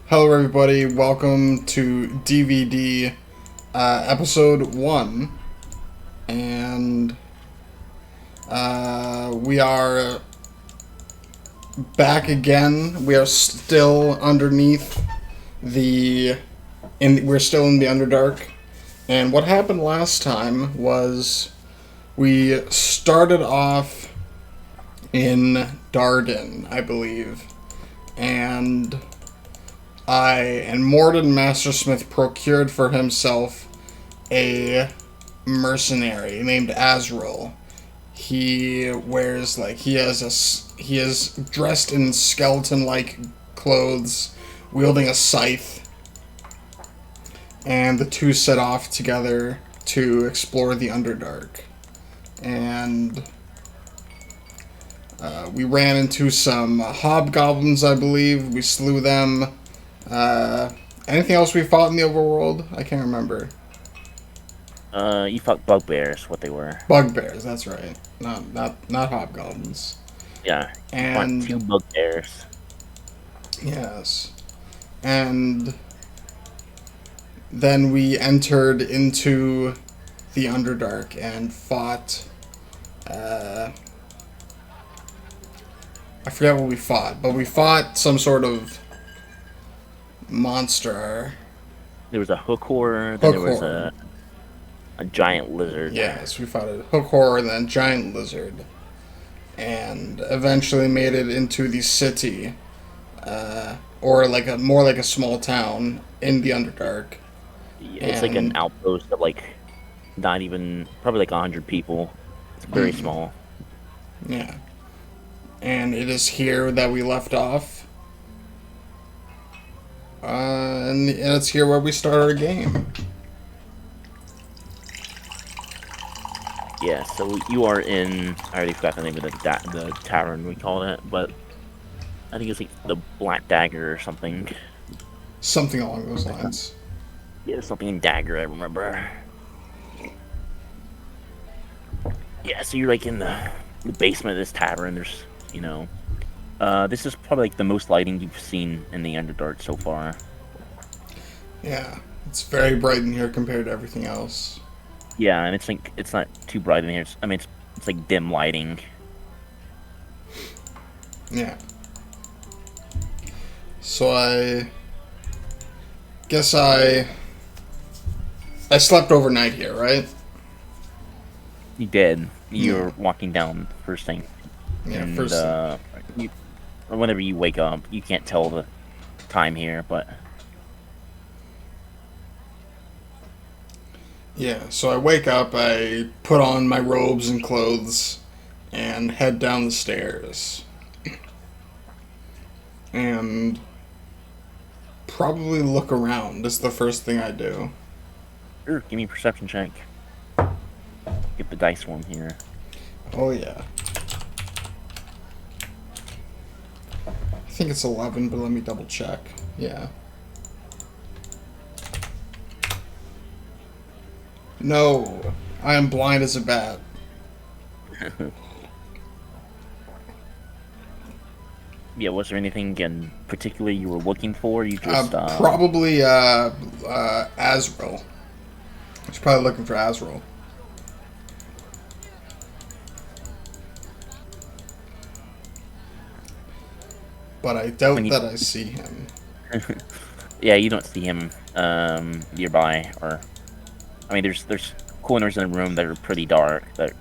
Hello, everybody. Welcome to DVD episode 1. And we are back again. We are still underneath we're still in the Underdark. And what happened last time was we started off in Darden, I believe. And Morden Mastersmith procured for himself a mercenary named Azrael. He is dressed in skeleton-like clothes, wielding a scythe, and the two set off together to explore the Underdark. And we ran into some hobgoblins, I believe. We slew them. Anything else we fought in the overworld? I can't remember. You fought bugbears, what they were. Bugbears, that's right. Not hobgoblins. Yeah, And you fought 2 bugbears. yes. And then we entered into the Underdark and fought I forget what we fought, but we fought some sort of monster. There was a hook horror, then there was a giant lizard. Yes, we fought a hook horror and then a giant lizard. And eventually made it into the city. Or more like a small town in the Underdark. Yeah, it's like an outpost of not even, probably 100 people. It's very small. Yeah. And it is here that we left off. And it's here where we start our game. Yeah, so you are in, I already forgot the name of the tavern we called it, but I think it's like the Black Dagger or something. Something along those lines. Yeah, something in Dagger, I remember. Yeah, so you're in the basement of this tavern. There's, this is probably the most lighting you've seen in the Underdark so far. Yeah, it's very bright in here compared to everything else. Yeah, and it's not too bright in here. It's dim lighting. Yeah. So I guess I slept overnight here, right? You did. You were walking down first thing. Yeah, and, first thing. Or whenever you wake up, you can't tell the time here, but yeah, so I wake up, I put on my robes and clothes, and head down the stairs. And probably look around is the first thing I do. sure, give me a perception check. Get the dice one here. Oh yeah. I think it's 11, but let me double check. Yeah. No, I am blind as a bat. Yeah, was there anything in particular you were looking for? You just probably Azrael. I was probably looking for Azrael. But I doubt that I see him. Yeah, you don't see him nearby, or I mean, there's corners in the room that are pretty dark. That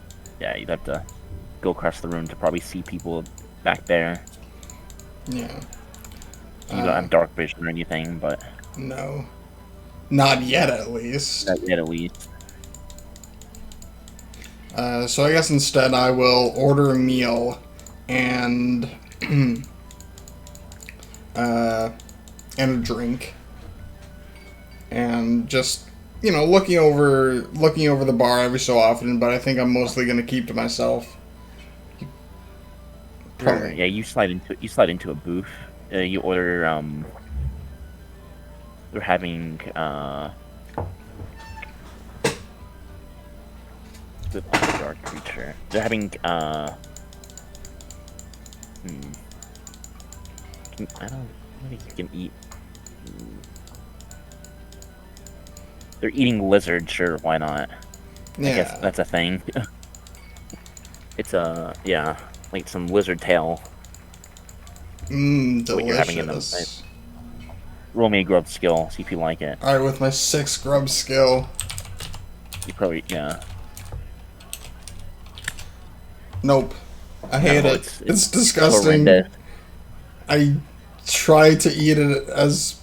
yeah, you'd have to go across the room to probably see people back there. Yeah. You don't have dark vision or anything, but no, not yet at least. Not yet, at least. So I guess instead I will order a meal and and a drink, and just looking over the bar every so often. But I think I'm mostly gonna keep to myself. Probably. Yeah, you slide into a booth. You order they're having the dark creature. They're having I don't think you can eat They're eating lizard, sure, why not? I guess Yeah. that's a thing. It's yeah, like some lizard tail. Mmm, What you're having in them. delicious. Roll me a grub skill, see if you like it. Alright, with my 6 grub skill. You probably, yeah. Nope. I hate No, it. It's disgusting. horrendous. I try to eat it as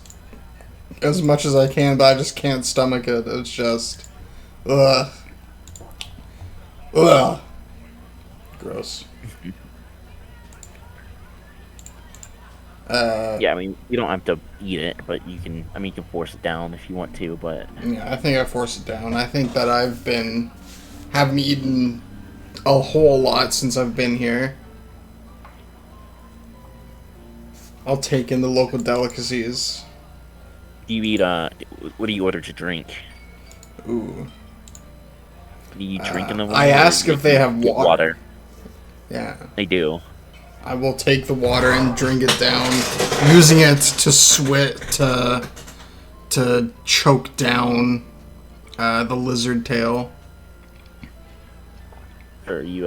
much as I can, but I just can't stomach it. It's just, ugh, ugh, gross. Yeah, I mean, you don't have to eat it, but you can. I mean, you can force it down if you want to, but Yeah, I think I forced it down. I think that haven't eaten a whole lot since I've been here. I'll take in the local delicacies. do you eat? What do you order to drink? Ooh. Do you drink in the I ask if they have get water. Yeah. They do. I will take the water and drink it down, using it to to choke down the lizard tail. Or you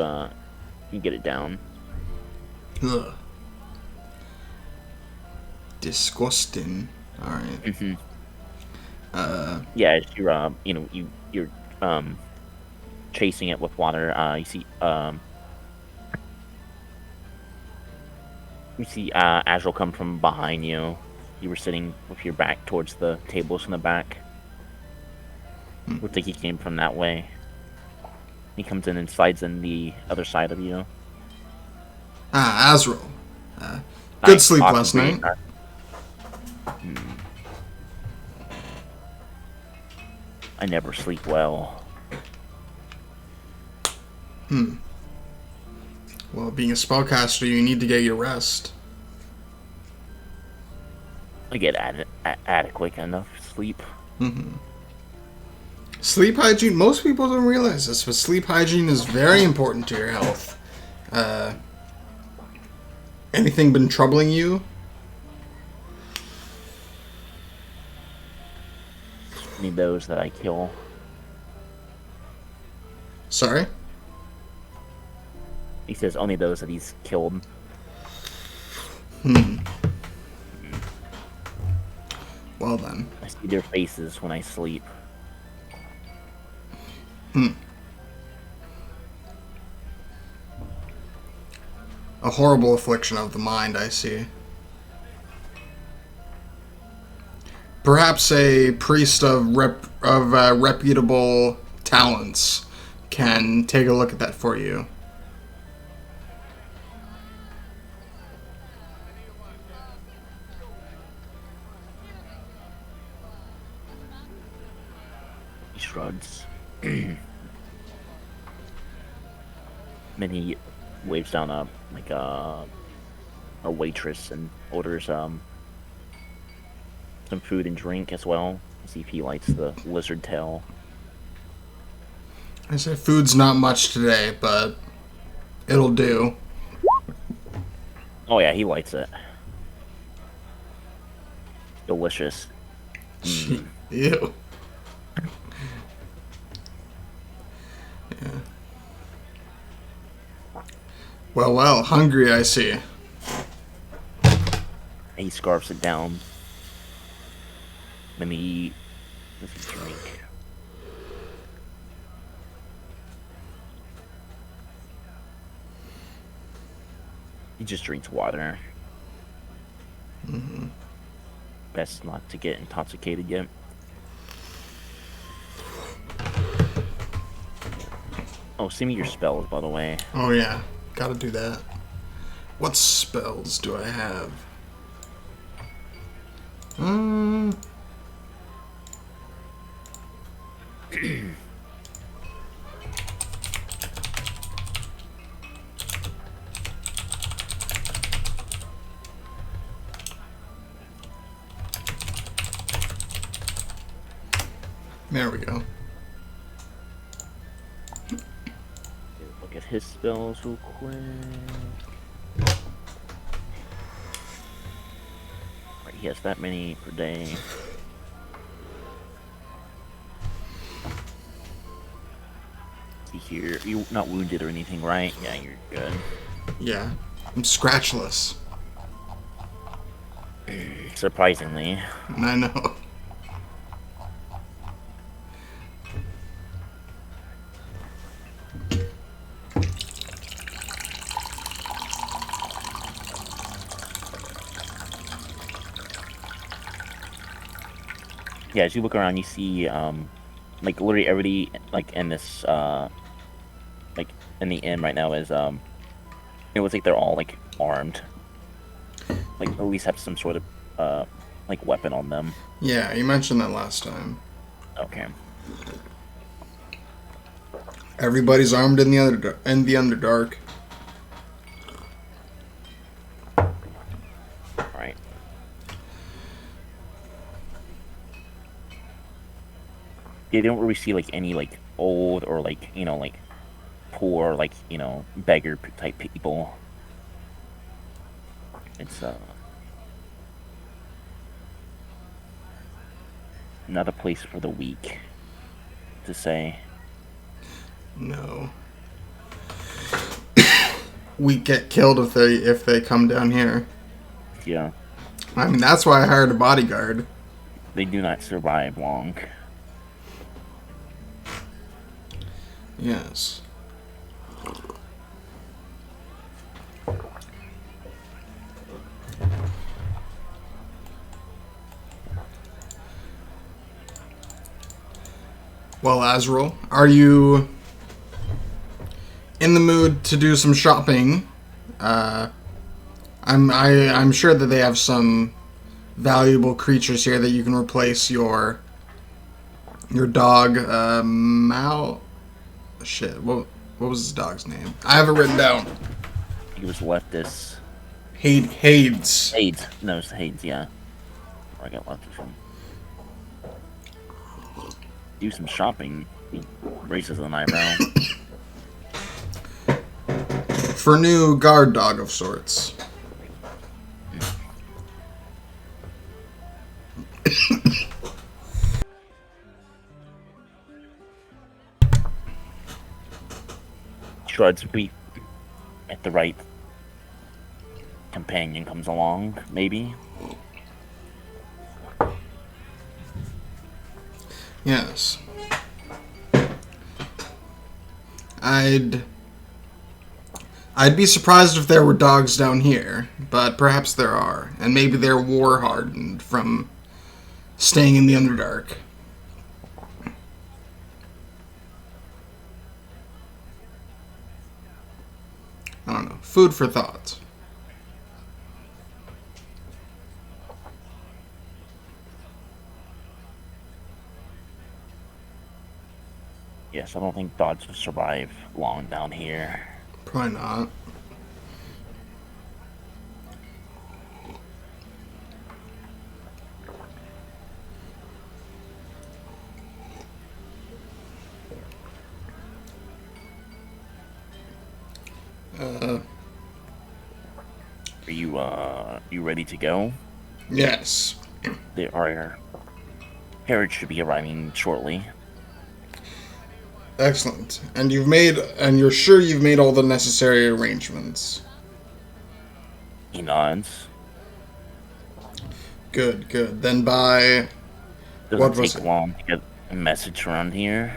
get it down. Ugh. Disgusting. All right. Mm-hmm. Yeah, as you're you're chasing it with water. You see Azrael come from behind you. You were sitting with your back towards the tables in the back. Looks like he came from that way. He comes in and slides in the other side of you. Ah, Azrael. Good Nice sleep talking last to you. night. I never sleep well. Well, being a spellcaster, you need to get your rest. I get adequate enough sleep. Sleep hygiene, most people don't realize this, but sleep hygiene is very important to your health. Anything been troubling you? Need those that I kill. Sorry? He says only those that he's killed. Well then. I see their faces when I sleep. A horrible affliction of the mind, I see. Perhaps a priest of reputable talents can take a look at that for you. He shrugs. Then he waves down a waitress and orders some food and drink as well. See if he likes the lizard tail. I say food's not much today, but it'll do. Oh yeah, he likes it. Delicious. Ew. Yeah. Well, hungry, I see. He scarfs it down. Let me eat. Let me drink. He just drinks water. Best not to get intoxicated yet. Oh, send me your spells, by the way. Oh yeah, gotta do that. What spells do I have? There we go. Look at his spells real quick. Right, he has that many per day. See here, you're not wounded or anything, right? Yeah, you're good. Yeah. I'm scratchless. Surprisingly. I know. Yeah, as you look around, you see, like, literally everybody, like, in this, like, in the inn right now is, it looks like they're all, like, armed. Like, at least have some sort of, like, weapon on them. Yeah, you mentioned that last time. Okay. Everybody's armed in the Underdark. Right. Yeah, they don't really see, like, any, like, old or, like, you know, like, poor, like, you know, beggar type people. It's, not a place for the weak, to say. No. We get killed if they come down here. Yeah. I mean, that's why I hired a bodyguard. They do not survive long. Yes. Well, Azrael, are you in the mood to do some shopping? I'm sure that they have some valuable creatures here that you can replace your dog. Mal. Shit. What was his dog's name? I have it written down. He was leftist. Hades. Hades. No, it's Hades, yeah. Where I got left from. Do some shopping. He raises an eyebrow. For new guard dog of sorts. Shrugs we at the right companion comes along, maybe. Yes. I'd be surprised if there were dogs down here, but perhaps there are, and maybe they're war hardened from staying in the Underdark. I don't know. Food for thought. Yes, I don't think dogs will survive long down here. Probably not. Are you ready to go? Yes. Our carriage should be arriving shortly. Excellent. And you're sure you've made all the necessary arrangements. He nods. Good, good. Then by what Doesn't was take it? long to get a message around here.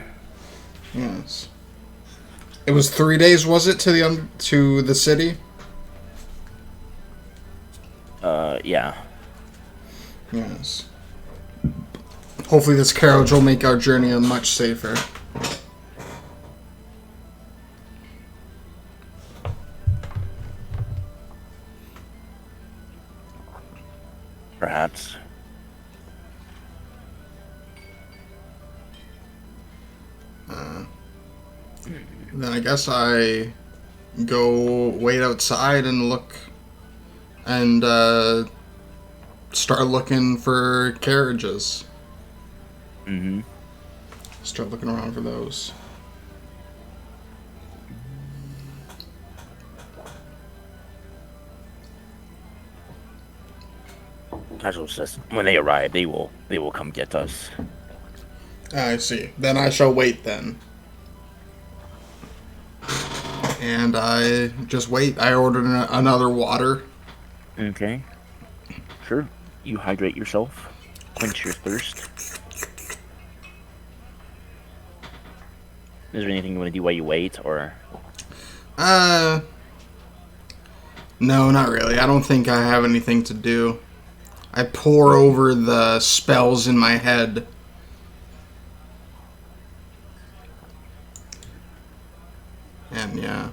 Yes. It was 3 days, was it, to the city? Yeah. Yes. Hopefully this carriage will make our journey much safer. Perhaps. Then I guess I go wait outside and look and start looking for carriages. Mm-hmm. Start looking around for those. Casual says, when they arrive, they will come get us. I see. Then I shall wait then. And I just wait. I ordered another water. Okay. Sure. You hydrate yourself. Quench your thirst. Is there anything you want to do while you wait, or? Uh, no, not really. I don't think I have anything to do. I pore over the spells in my head. And yeah.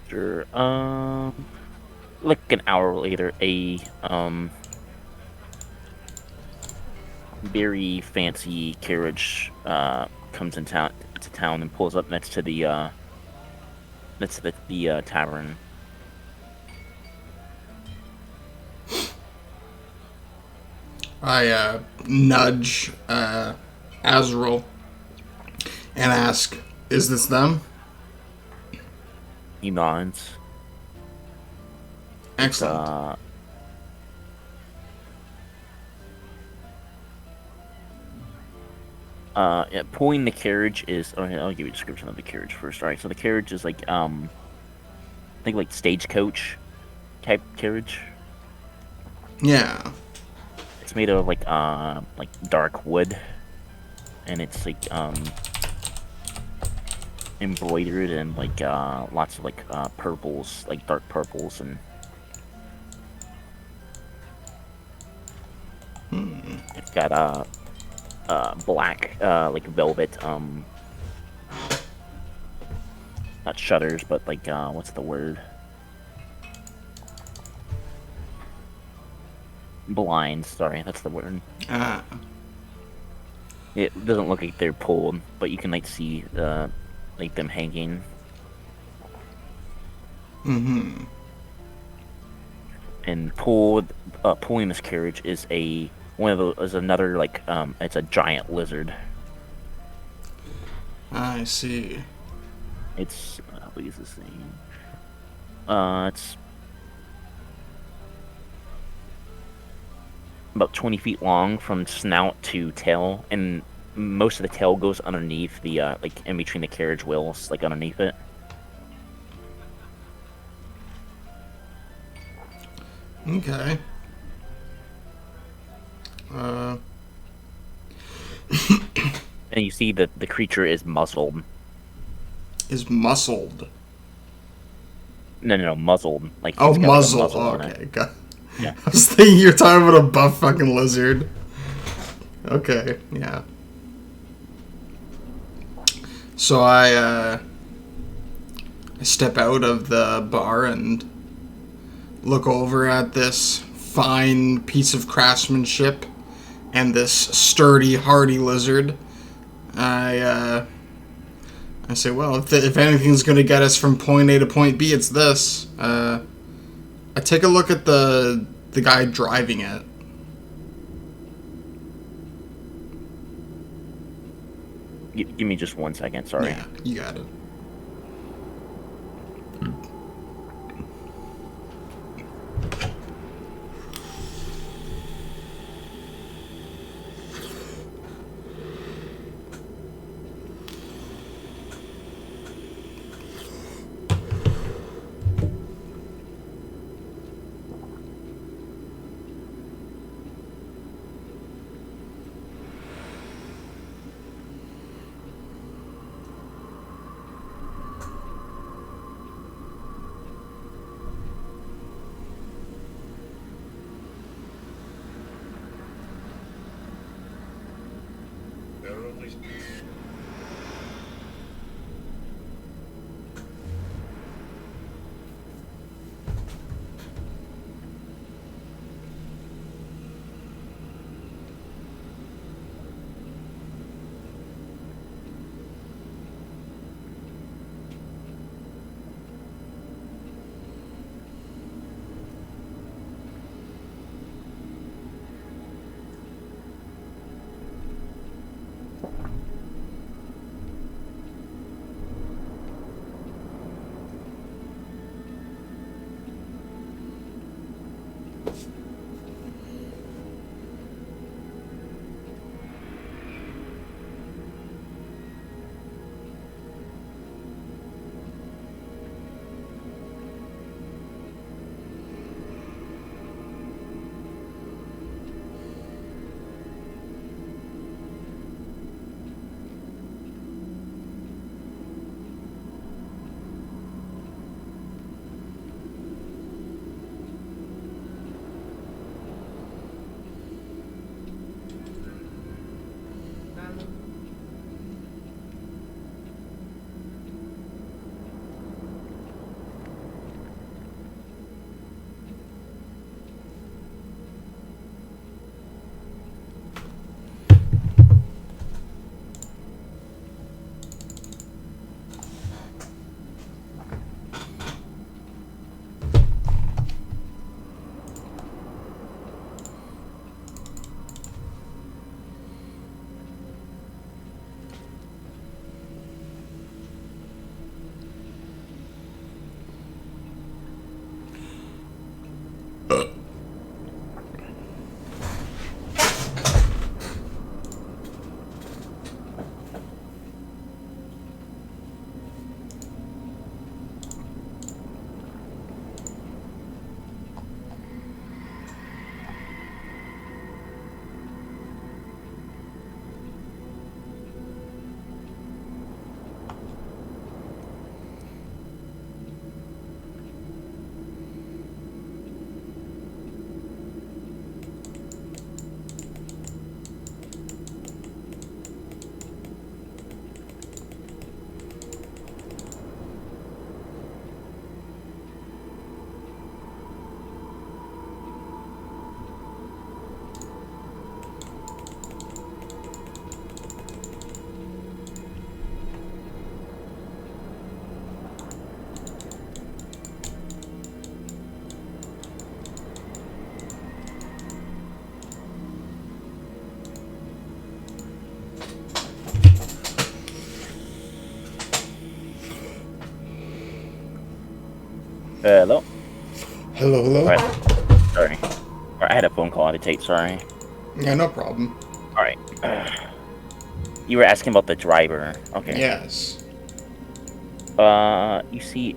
Sure. Like an hour later, a very fancy carriage comes in town to town and pulls up next to the tavern. I nudge Azrael and ask, "Is this them?" He nods. Excellent. Yeah, pulling the carriage is. Oh, I'll give you a description of the carriage first. All right, so the carriage is like I think like stagecoach type carriage. Yeah. It's made of like dark wood, and it's like embroidered in like lots of like purples, like dark purples, and it's got black like velvet not shutters, but like what's the word? Blinds, sorry, that's the word. Ah. It doesn't look like they're pulled, but you can like see like them hanging. Mm-hmm. And pulling this carriage is another like it's a giant lizard. I see. It's how big is this thing? It's about 20 feet long from snout to tail, and most of the tail goes underneath the like in between the carriage wheels, like underneath it. Okay. And you see that the creature is muzzled. Is muscled. No, muzzled. Like Oh, it's got, like, a muzzle. muzzle on Okay. it. Got... Yeah. I was thinking you're talking about a buff fucking lizard. Okay. Yeah. So I step out of the bar and look over at this fine piece of craftsmanship and this sturdy, hardy lizard. I say, well, if anything's going to get us from point A to point B, it's this. I take a look at the guy driving it. Give me just 1 second, sorry. Yeah, you got it. Hello. Hello, hello. All right. Sorry. All right, I had a phone call to take. Sorry. Yeah, no problem. All right. You were asking about the driver. Okay. Yes. You see,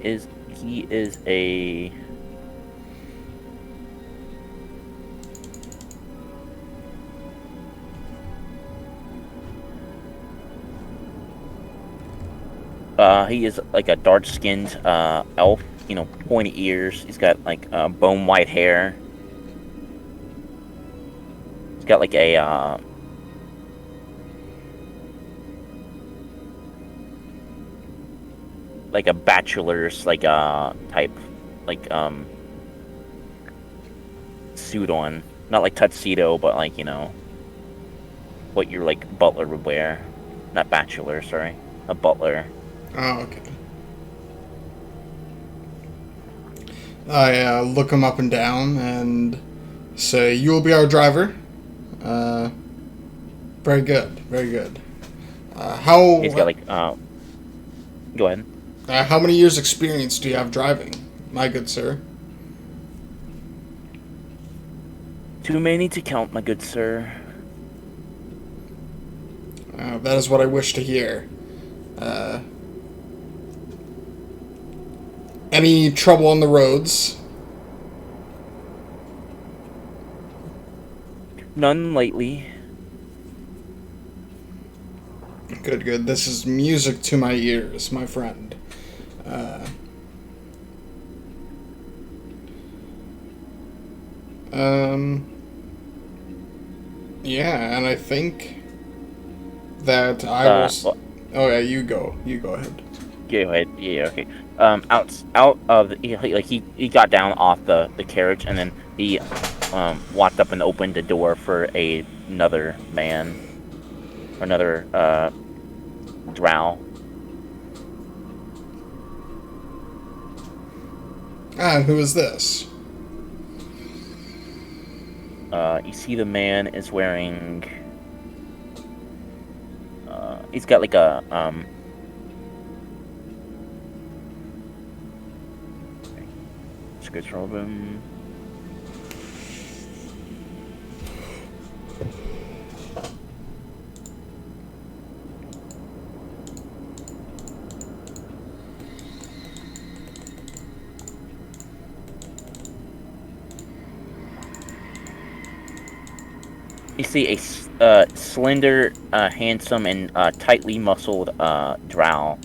he is a he is like a dark-skinned elf. You know, pointy ears. He's got like bone white hair. He's got like a bachelor's type like suit on. Not like tuxedo, but like, you know, what your like butler would wear. Not bachelor, sorry. A butler. Oh, okay. I look him up and down and say, "You will be our driver." Uh, very good, very good. He's got like go ahead. How many years' experience do you have driving, my good sir? Too many to count, my good sir. That is what I wish to hear. Uh, any trouble on the roads? None lately. Good, good. This is music to my ears, my friend. Uh, um, yeah, and I think that I will. Well, Oh yeah, you go. You go ahead. go ahead. Yeah, okay. Out of he got down off the carriage, and then he walked up and opened the door for another man, or another drow. And who is this? You see the man is wearing. He's got like a Scriptural room. You see a slender, handsome, and tightly muscled drow.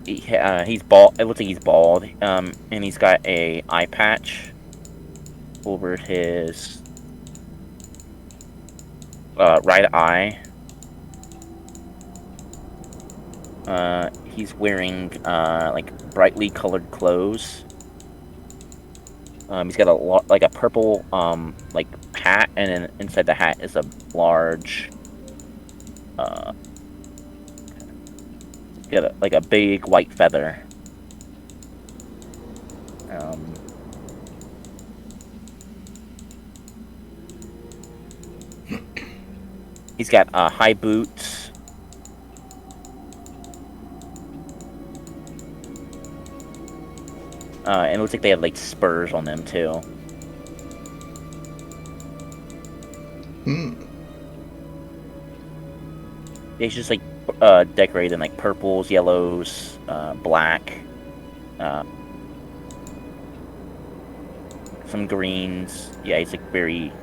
He's bald. It looks like he's bald. And he's got a eye patch over his right eye. He's wearing like brightly colored clothes. He's got like a purple like hat, and then inside the hat is a large got like a big white feather. He's got high boots. And it looks like they have like spurs on them too. He's just like decorated in like purples, yellows, black, some greens. Yeah, he's like very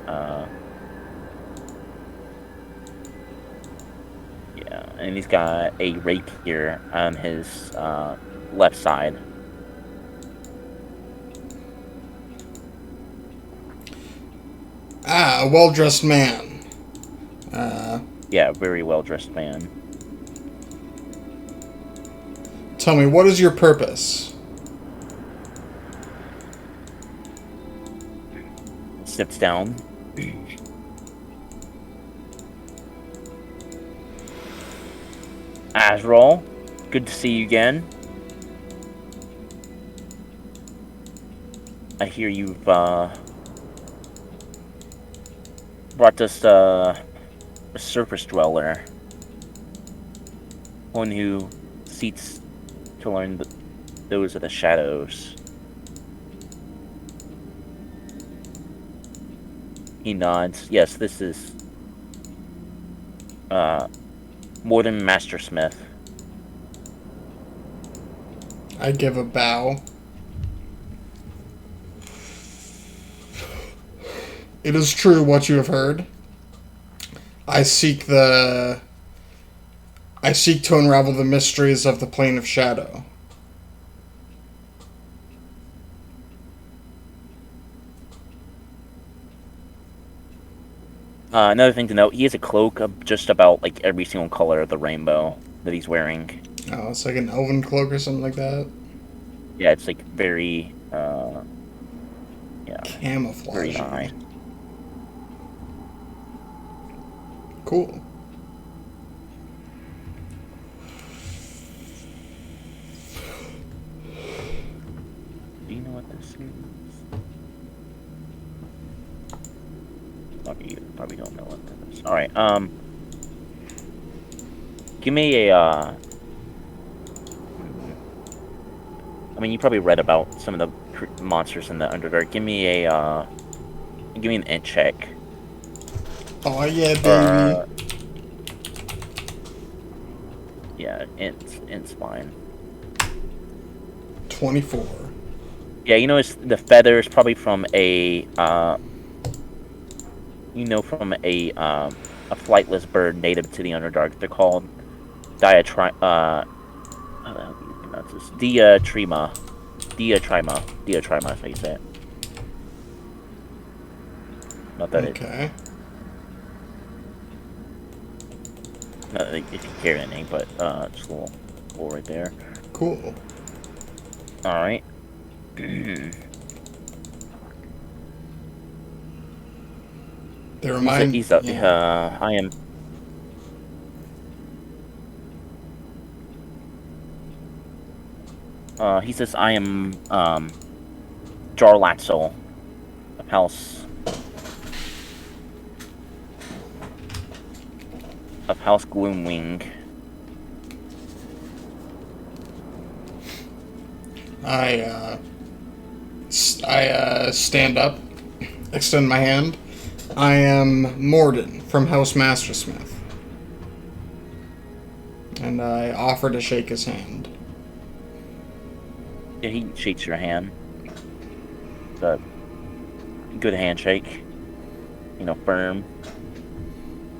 yeah, and he's got a rapier on his left side. Ah, a well-dressed man. Yeah, very well-dressed man. Tell me, what is your purpose? Steps down. Azrael, good to see you again. I hear you've brought us a surface dweller. One who seeks to learn Those are the shadows. He nods. Yes, this is Morden Mastersmith. I give a bow. It is true what you have heard. I seek to unravel the mysteries of the plane of shadow. Another thing to note, he has a cloak of just about like every single color of the rainbow that he's wearing. Oh, it's like an elven cloak or something like that. Yeah, it's like very Camouflage. very nice. Cool. Do you know what this is? You probably don't know what this is. All right. Give me a. I mean, you probably read about some of the monsters in the Underdark. Give me an int check. Oh yeah, baby. Yeah, int's fine. 24. Yeah, you notice the feather is probably from a flightless bird native to the Underdark. They're called Diatrima. How the hell do you pronounce this? Diatrima. Diatrima is how you say it. Not that Okay. not that if you care anything, but just a little cool right there. Cool. All right. They remind. He's up. Yeah. I am. He says I am Jarlaxle of House Gloomwing. I stand up, extend my hand. I am Morden from House Mastersmith. And I offer to shake his hand. Yeah, he shakes your hand. It's a good handshake. You know, firm.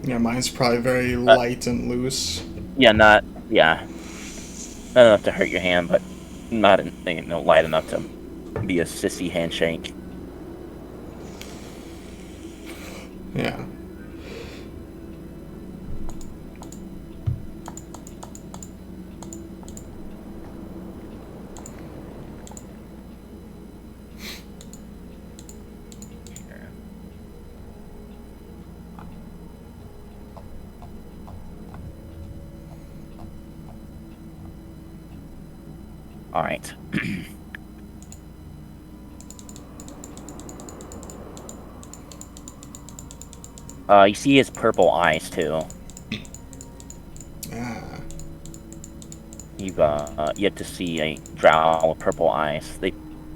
Yeah, mine's probably very light and loose. Yeah, not enough to hurt your hand, but not light enough to be a sissy handshake. Yeah. All right. You see his purple eyes too. Ah. You've yet to see a drow with purple eyes.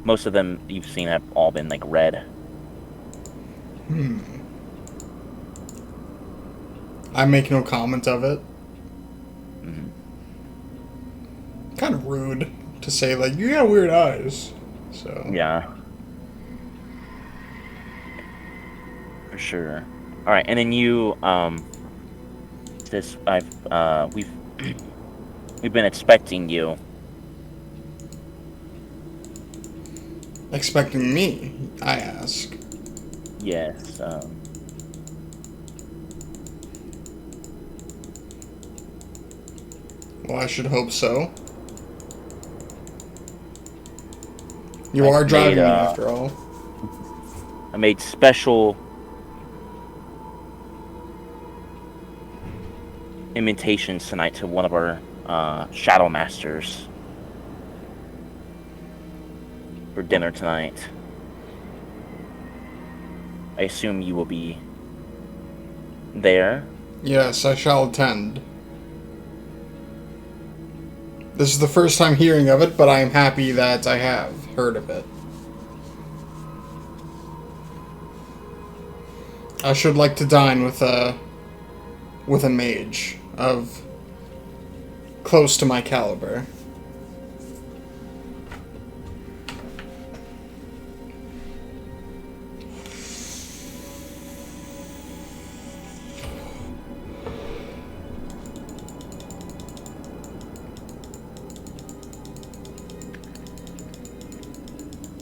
Most of them you've seen have all been like red. I make no comment of it. Mm-hmm. Kind of rude to say, like, you got weird eyes. So. Yeah. For sure. All right, and then you we've been expecting you. Expecting me, I ask. Yes. Well, I should hope so. You are driving me, after all. I made special invitations tonight to one of our Shadow Masters for dinner tonight. I assume you will be there. Yes, I shall attend. This is the first time hearing of it, but I am happy that I have heard of it. I should like to dine with a mage of close to my caliber.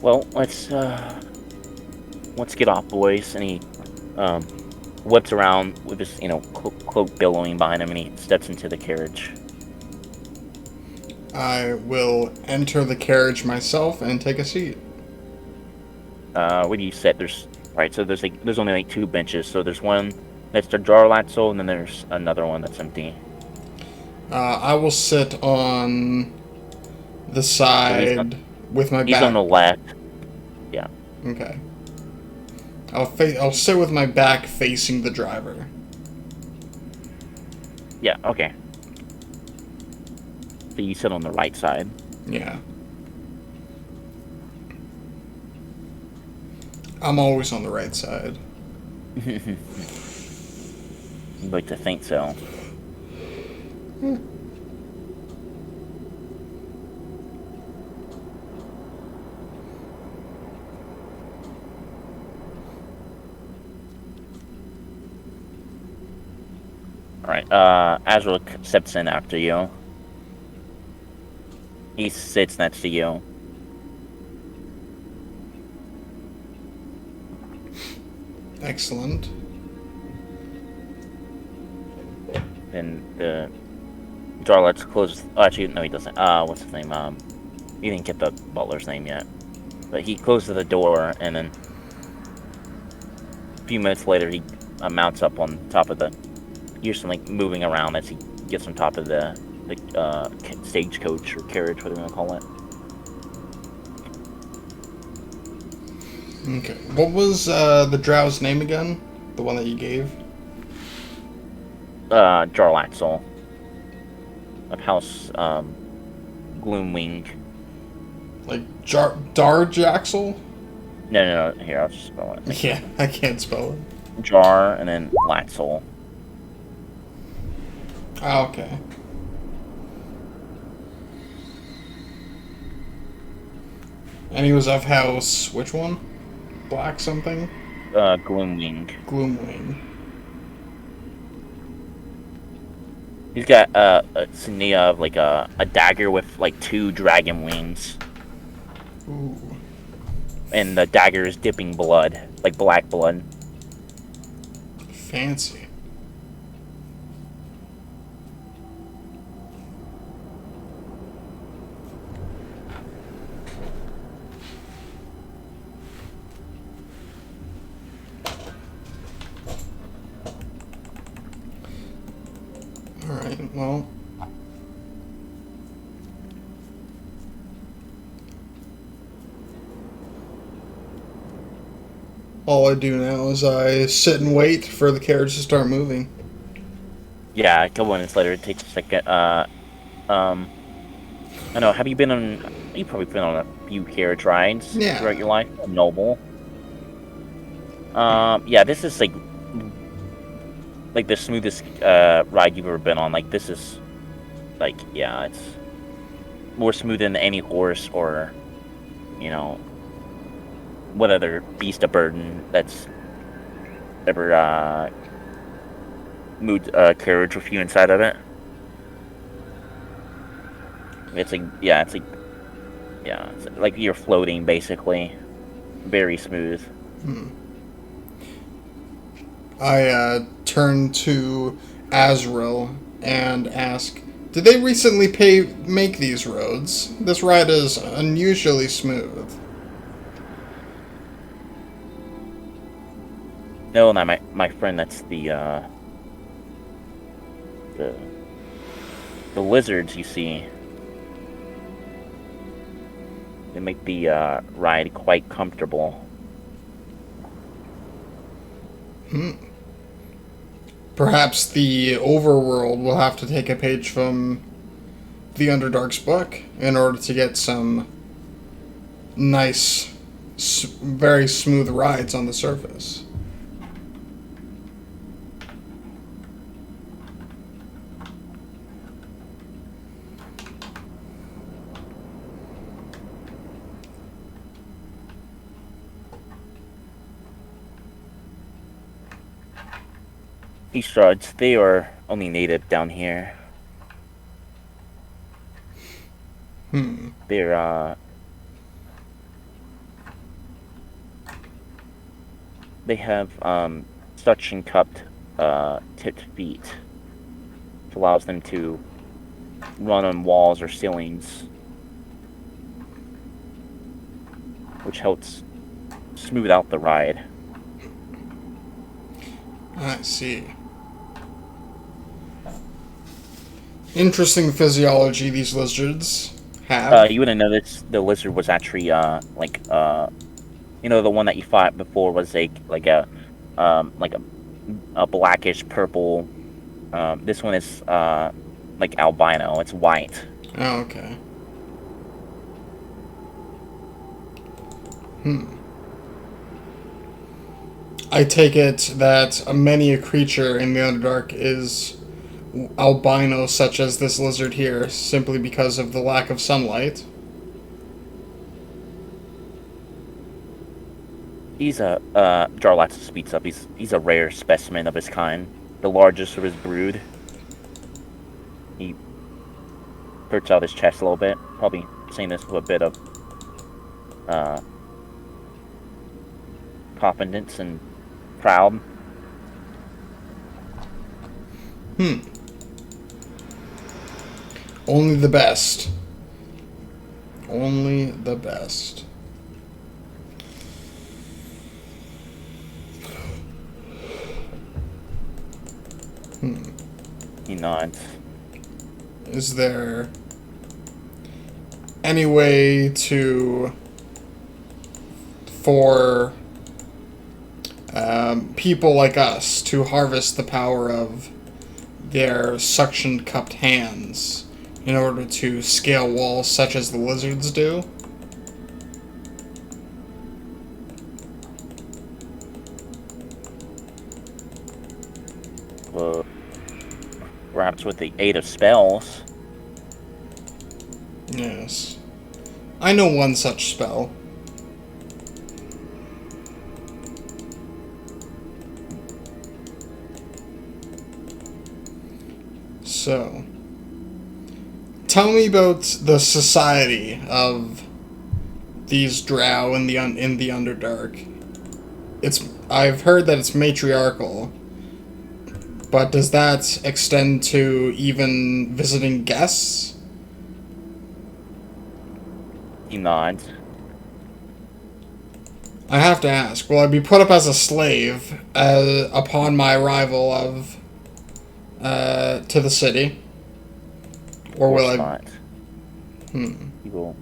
Well, let's get off, boys. And he whips around with his, cloak billowing behind him, and he steps into the carriage. I will enter the carriage myself and take a seat. What do you set? So there's only like 2 benches. So there's one that's the Jarlatzel, and then there's another one that's empty. I will sit on the side with my back. He's on the left. Yeah. Okay. I'll sit with my back facing the driver. Yeah. Okay. So you sit on the right side. Yeah. I'm always on the right side. You'd like to think so. Alright, Azrael steps in after you. He sits next to you. Excellent. Then the Jarlet's closes. Oh, actually, no, he doesn't. What's his name? You didn't get the butler's name yet. But he closes the door, and then a few minutes later, he mounts up on top of the. Here's some moving around as he gets on top of the stagecoach or carriage, whatever you want to call it. Okay. What was the drow's name again? The one that you gave? Jarlaxle. Of House Gloomwing. Like Darjaxle? No. Here, I'll just spell it. Yeah, I can't spell it. Jar and then Laxel. Oh, okay. And he was of House... Which one? Black something? Gloomwing. Gloomwing. He's got a Sunia of a dagger with 2 dragon wings. Ooh. And the dagger is dipping blood, like black blood. Fancy. Alright, well... all I do now is I sit and wait for the carriage to start moving. Yeah, a couple minutes later, it takes a second. I know, have you been on... You've probably been on a few carriage rides throughout your life. Noble. Yeah, this is like the smoothest ride you've ever been on. This is yeah, it's more smooth than any horse or what other beast of burden that's ever moved a carriage with you inside of it. It's like you're floating basically. Very smooth. I turn to Azrael and ask, did they recently make these roads? This ride is unusually smooth. No, not my friend, that's the lizards you see. They make the ride quite comfortable. Perhaps the overworld will have to take a page from the Underdark's book in order to get some nice, very smooth rides on the surface. He shrugs. They are only native down here. They're, they have, suction cupped, tipped feet. Which allows them to run on walls or ceilings. Which helps smooth out the ride. I see. Interesting physiology these lizards have. You wouldn't notice the lizard was actually, the one that you fought before was a blackish purple. This one is, albino. It's white. Oh, okay. I take it that many a creature in the Underdark is albino, such as this lizard here, simply because of the lack of sunlight. He's a, Jarlaxle speaks up. He's a rare specimen of his kind. The largest of his brood. He perks out his chest a little bit. Probably saying this with a bit of, confidence and proud. Only the best. Only the best. He nods. Is there any way for people like us to harvest the power of their suction cupped hands in order to scale walls such as the lizards do? Perhaps with the aid of spells. Yes. I know one such spell. So, tell me about the society of these drow in the Underdark. I've heard that it's matriarchal, but does that extend to even visiting guests? He nods. I have to ask, will I be put up as a slave upon my arrival to the city? Or will I... not. You will...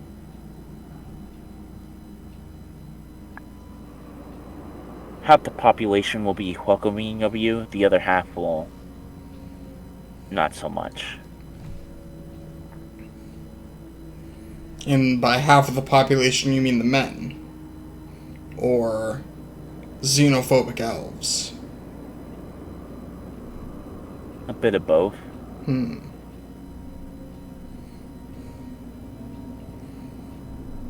Half the population will be welcoming of you, the other half will... not so much. And by half of the population, you mean the men? Or xenophobic elves? A bit of both.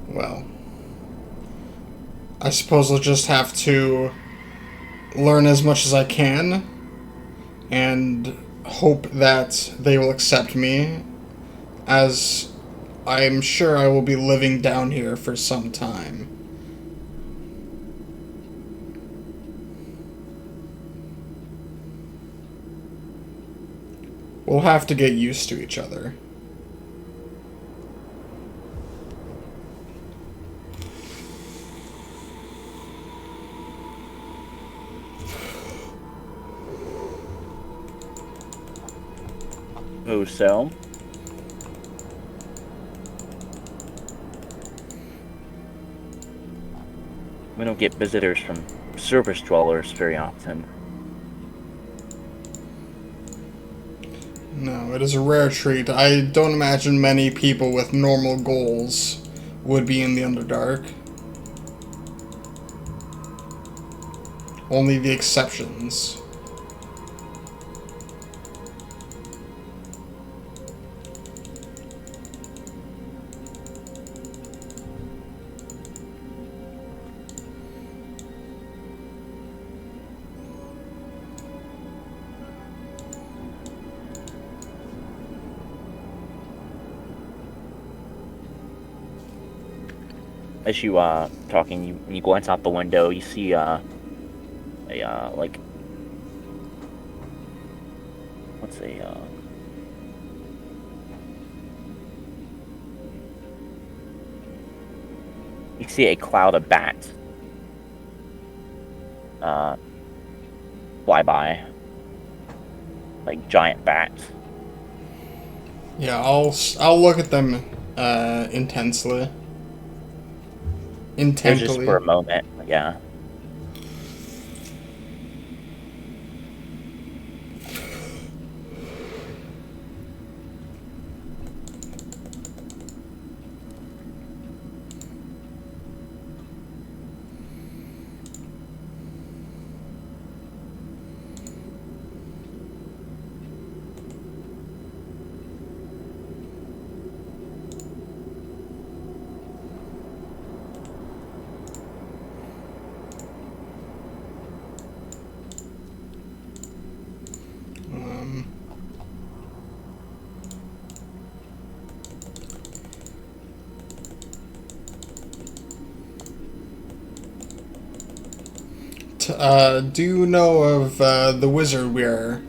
Well, I suppose I'll just have to learn as much as I can and hope that they will accept me, as I'm sure I will be living down here for some time. We'll have to get used to each other. Oh, so? We don't get visitors from surface dwellers very often. No, it is a rare treat. I don't imagine many people with normal goals would be in the Underdark. Only the exceptions. As you talking, you glance out the window. You see like what's a you see a cloud of bats fly by, like giant bats. Yeah, I'll look at them intensely. There's just Intently. for a moment, yeah. Um, do you know of the wizard we're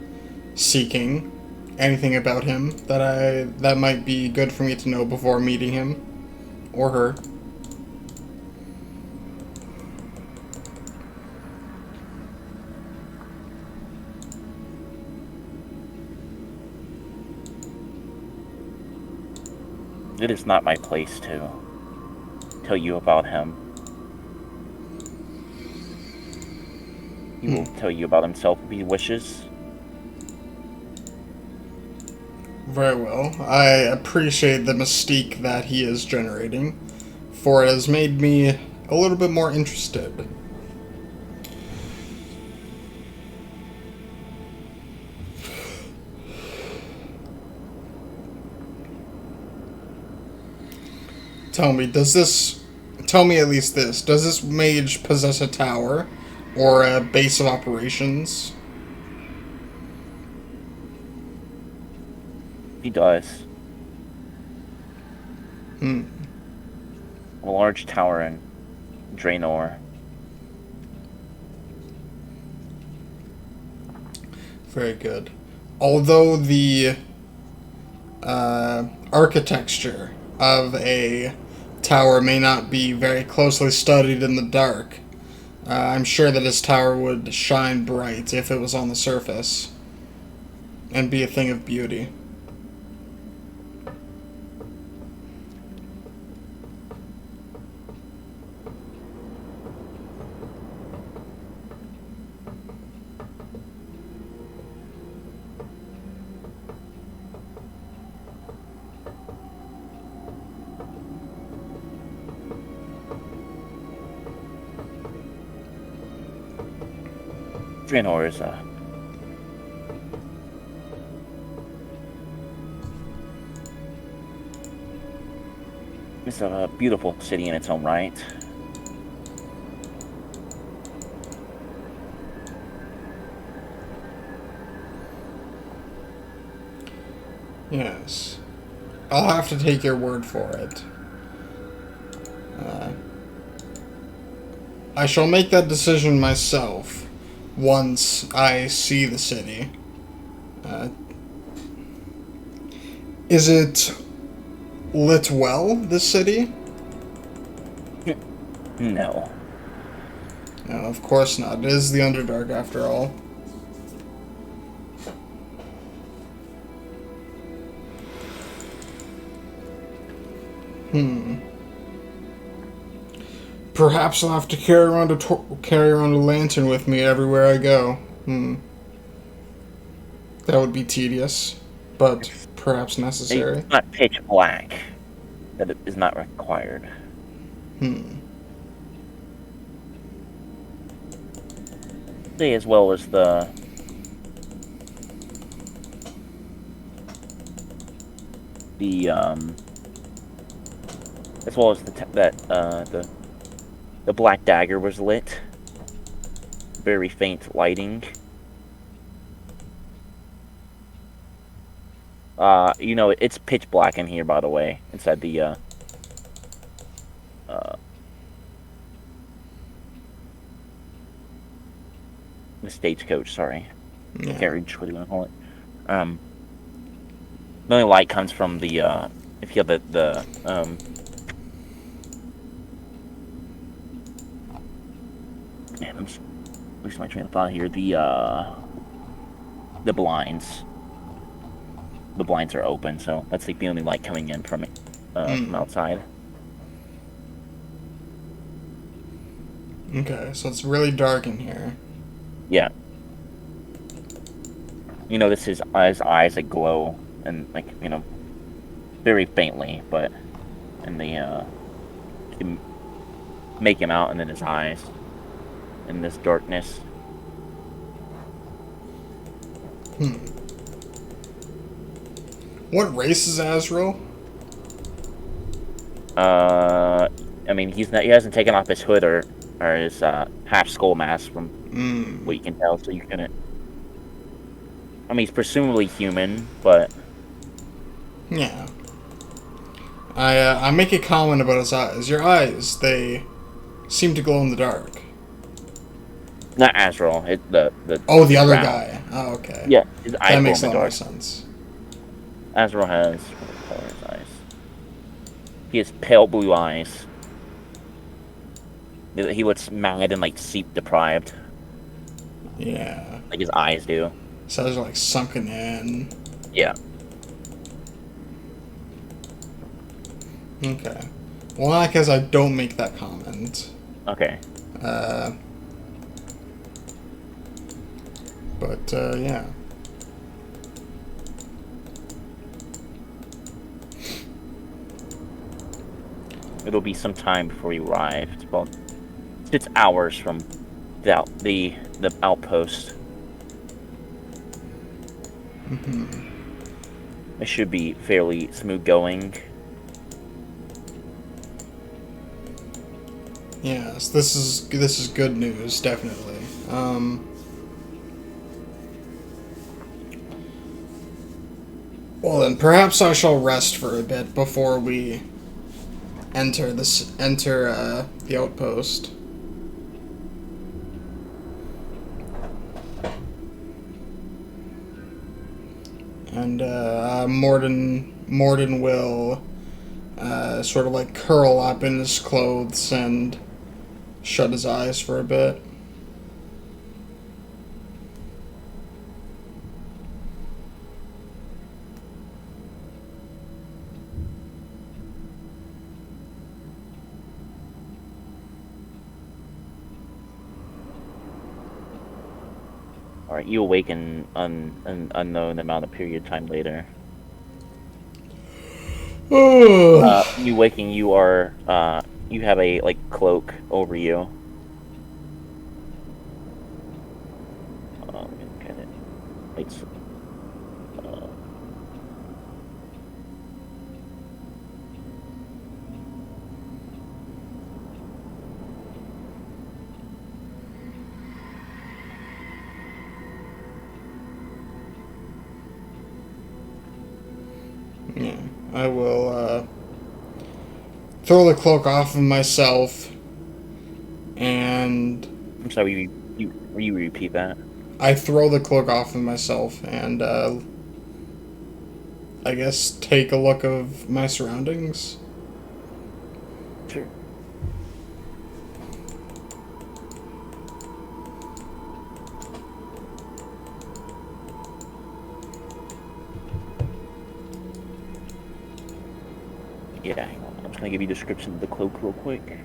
seeking? Anything about him that might be good for me to know before meeting him or her? It is not my place to tell you about him. He will tell you about himself if he wishes. Very well. I appreciate the mystique that he is generating, for it has made me a little bit more interested. Tell me, tell me at least this, does this mage possess a tower or a base of operations? He does. Hmm. A large tower in Draenor. Very good. Although the architecture of a tower may not be very closely studied in the dark, I'm sure that his tower would shine bright if it was on the surface and be a thing of beauty. Draenor is a beautiful city in its own right. Yes. I'll have to take your word for it. I shall make that decision myself once I see the city. Uh, is it lit well, this city? No. No, of course not. It is the Underdark after all. Perhaps I'll have to carry around a lantern with me everywhere I go. That would be tedious. but perhaps necessary. It's not pitch black. That it is not required. Say as well as the as well as the black dagger was lit. Very faint lighting. You know, it's pitch black in here, by the way, inside the stagecoach, sorry. Yeah. Carriage, what do you want to call it? The only light comes from the, if you have man, I'm just losing my train of thought here. The blinds. The blinds are open, so that's like the only light coming in from it, from outside. Okay, so it's really dark in here. Yeah. You notice his eyes that glow and like, you know, very faintly, but and they you can make him out and then his eyes in this darkness. What race is Azrael? I mean, he hasn't taken off his hood or his half skull mask from what you can tell, so you couldn't. I mean, he's presumably human, but Yeah. I make a comment about his eyes. Your eyes, they seem to glow in the dark. not Azrael. The Oh, the other brown guy. Oh, okay. Yeah, his eyes That glow makes in a the lot more dark. sense. Azrael has what color his eyes? He has pale blue eyes. He looks mad and like sleep deprived, Yeah. like his eyes do. So those are like sunken in. Yeah. Okay. Well, I guess I don't make that comment. Okay. But, yeah. It'll be some time before you arrive. It's about 6 hours from the outpost. It should be fairly smooth going. Yes, this is good news, definitely. Well then, perhaps I shall rest for a bit before we enter the outpost. And Morden will sort of like curl up in his clothes and shut his eyes for a bit. Alright, you awaken an unknown amount of period of time later. You waking, you are, you have a, like, cloak over you. Get it. It's, Yeah, I will throw the cloak off of myself, and I'm sorry, you repeat that? I throw the cloak off of myself, and I guess take a look of my surroundings. Sure. Yeah, hang on. I'm just gonna give you a description of the cloak real quick.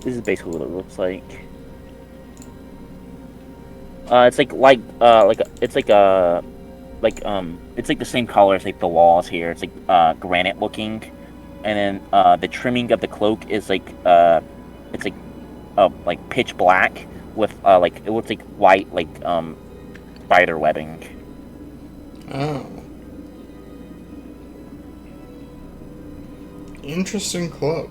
This is basically what it looks like. It's it's like the same color as like the walls here. It's like granite looking, and then the trimming of the cloak is it's like pitch black with like it looks like white spider webbing. Oh. Interesting cloak.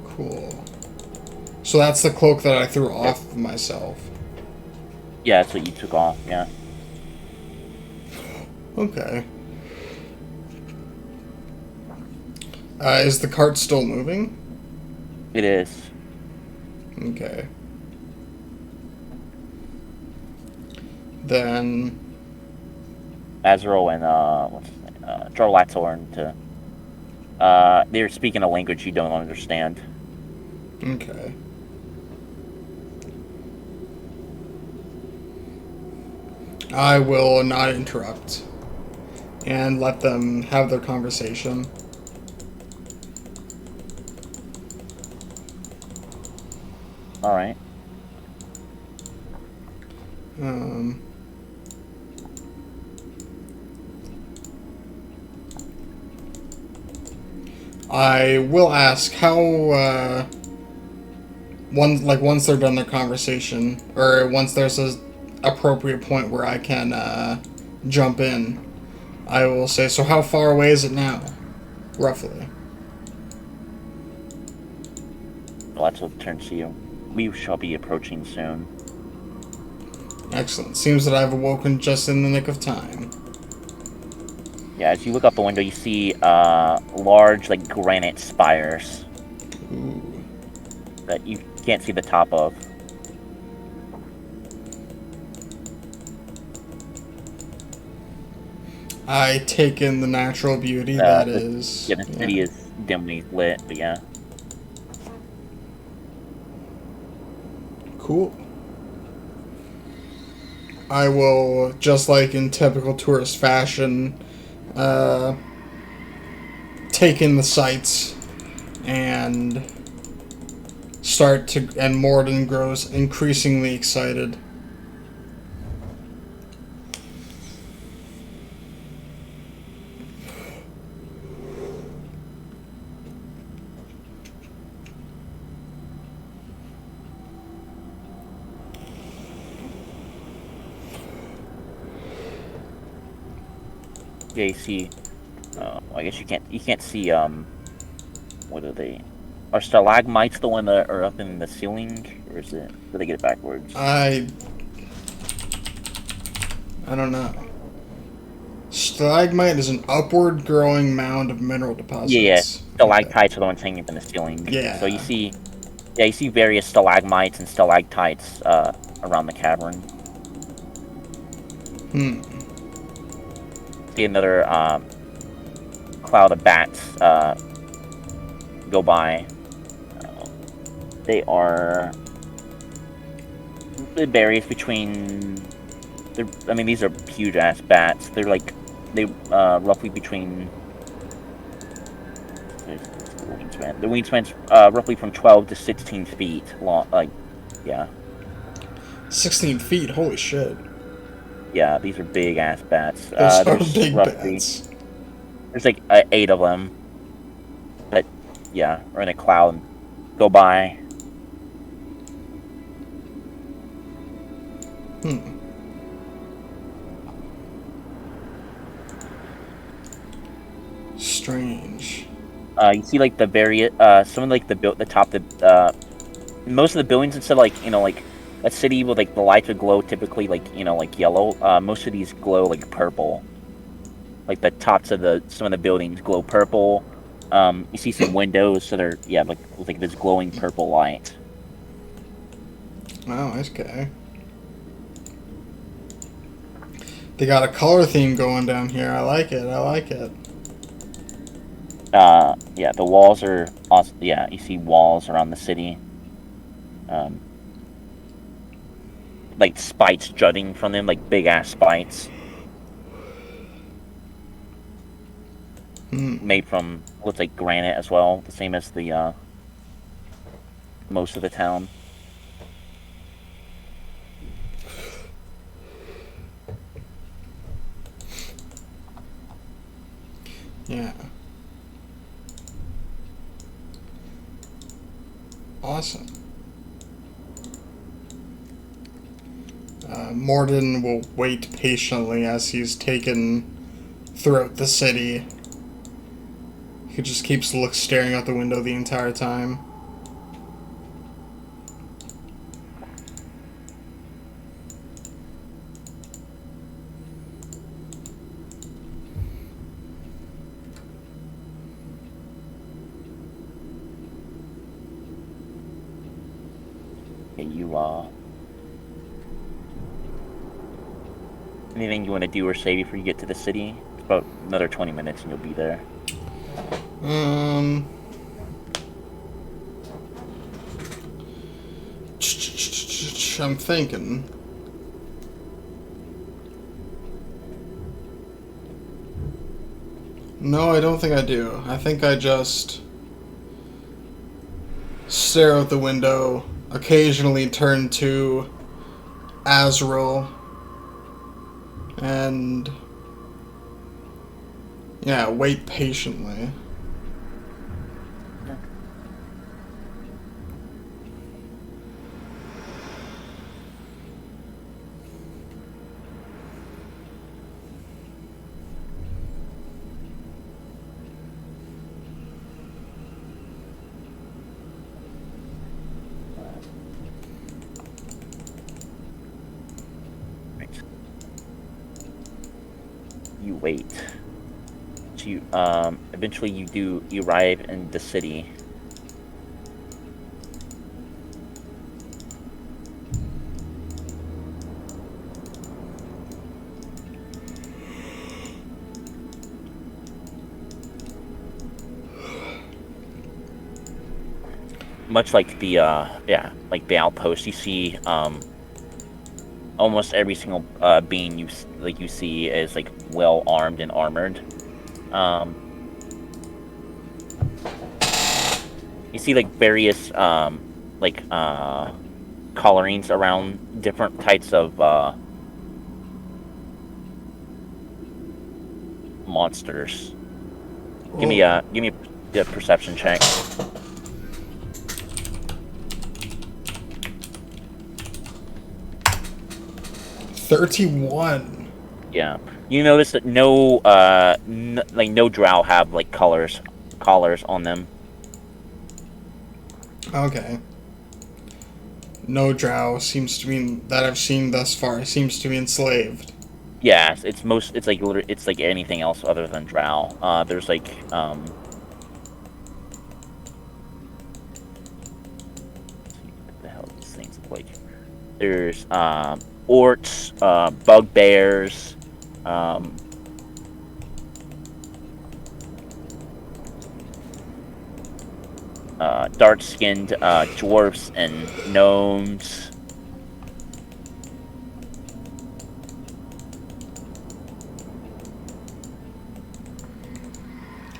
Cool. So that's the cloak that I threw off of myself. Yeah, that's what you took off. Yeah. Okay. Is the cart still moving? It is. Okay. Then Azrael and what's his name? Jarlathorn they're speaking a language you don't understand. okay. I will not interrupt and let them have their conversation. All right. I will ask how once they're done their conversation, or once there's a appropriate point where I can jump in, I will say, so how far away is it now, roughly? Jarlathorn turns to you. We shall be approaching soon. Excellent. Seems that I've awoken just in the nick of time. Yeah, as you look out the window, you see large, like, granite spires. Ooh. That you can't see the top of. I take in the natural beauty that is. Yeah, the city is dimly lit, but yeah. Cool. I will, just like in typical tourist fashion, take in the sights and and Morden grows increasingly excited. Yeah, you see. I guess you can't see. What are they? Are stalagmites the one that are up in the ceiling, or is it? Did they get it backwards? I don't know. Stalagmite is an upward growing mound of mineral deposits. Yeah. Stalactites are the ones hanging from the ceiling. Yeah. So you see various stalagmites and stalactites around the cavern. See another cloud of bats go by. They varies between. These are huge ass bats. They're roughly between. The wingspan's roughly from 12 to 16 feet long. 16 feet. Holy shit. Yeah, these are big ass bats. Those are big bats. There's like 8 of them. That, yeah, are in a cloud. Go by. Strange. You see like the various some of like most of the buildings, instead of like a city with like the lights would glow typically like yellow. Most of these glow like purple. Like the tops of some of the buildings glow purple. You see some windows, so they're with like this glowing purple light. Oh, okay. They got a color theme going down here. I like it. I like it. The walls are awesome. Yeah, you see walls around the city. um, like spikes jutting from them, like big ass spikes made from looks like granite as well, the same as the most of the town. Yeah. Awesome. Morden will wait patiently as he's taken throughout the city. He just keeps staring out the window the entire time. Okay, you anything you want to do or say before you get to the city? It's about another 20 minutes and you'll be there. I'm thinking. No, I don't think I do. I think I just stare out the window, occasionally turn to Azrael, and yeah, wait patiently. You wait. So you eventually you arrive in the city. Much like the like the outpost, you see almost every single being you see is like well armed and armored. You see like various like colorings around different types of monsters. Give me a perception check. 31. Yeah, you notice that no like no drow have like collars on them. Okay. No drow seems to be that I've seen thus far seems to be enslaved. Yeah, it's like it's like anything else other than drow. There's like what the hell these things look like? There's orcs, bugbears, dark-skinned dwarfs and gnomes.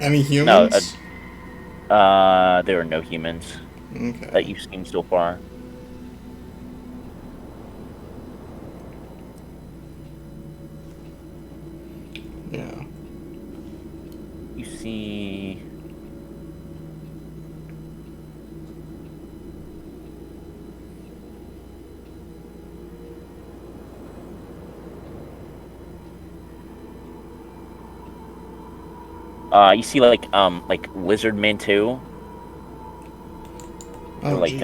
Any humans? There are no humans that you've seen so far. Yeah. You see. You see like lizard men too. Oh, like geez.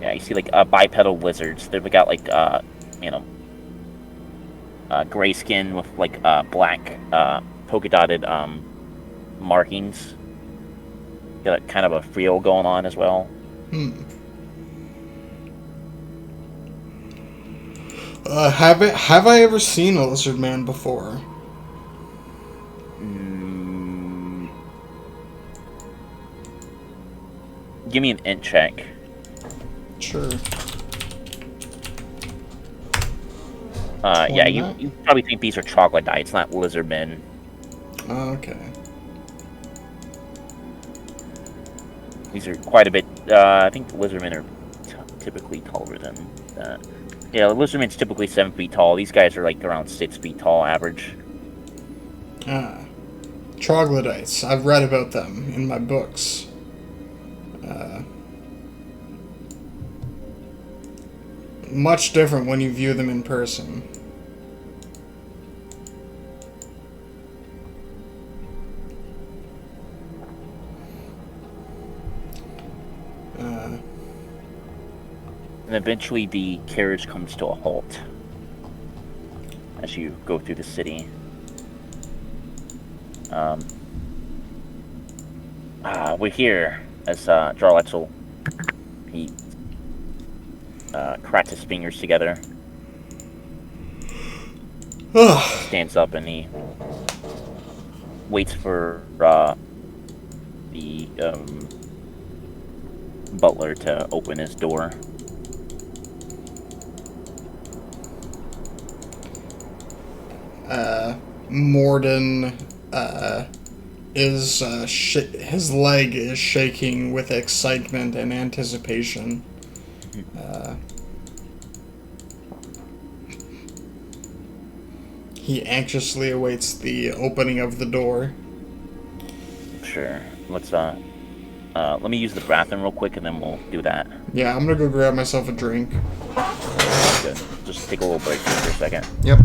yeah, you see like bipedal lizards. They've got like you know gray skin with like black polka dotted markings. Got kind of a frill going on as well. Have I ever seen a lizard man before? give me an int check. Sure. Yeah, you probably think these are troglodytes, not lizardmen. Okay. These are quite a bit. I think the lizardmen are typically taller than that. Yeah, the lizardmen's typically 7 feet tall. These guys are like around 6 feet tall, average. Troglodytes. I've read about them in my books. Much different when you view them in person. And eventually the carriage comes to a halt as you go through the city. We're here as Jarletzel. He cracks his fingers together. Stands up and he waits for the butler to open his door. Morden is his leg is shaking with excitement and anticipation. He anxiously awaits the opening of the door. Sure. Let's let me use the bathroom real quick and then we'll do that. Yeah, I'm gonna go grab myself a drink. Good. Just take a little break for a second. Yep.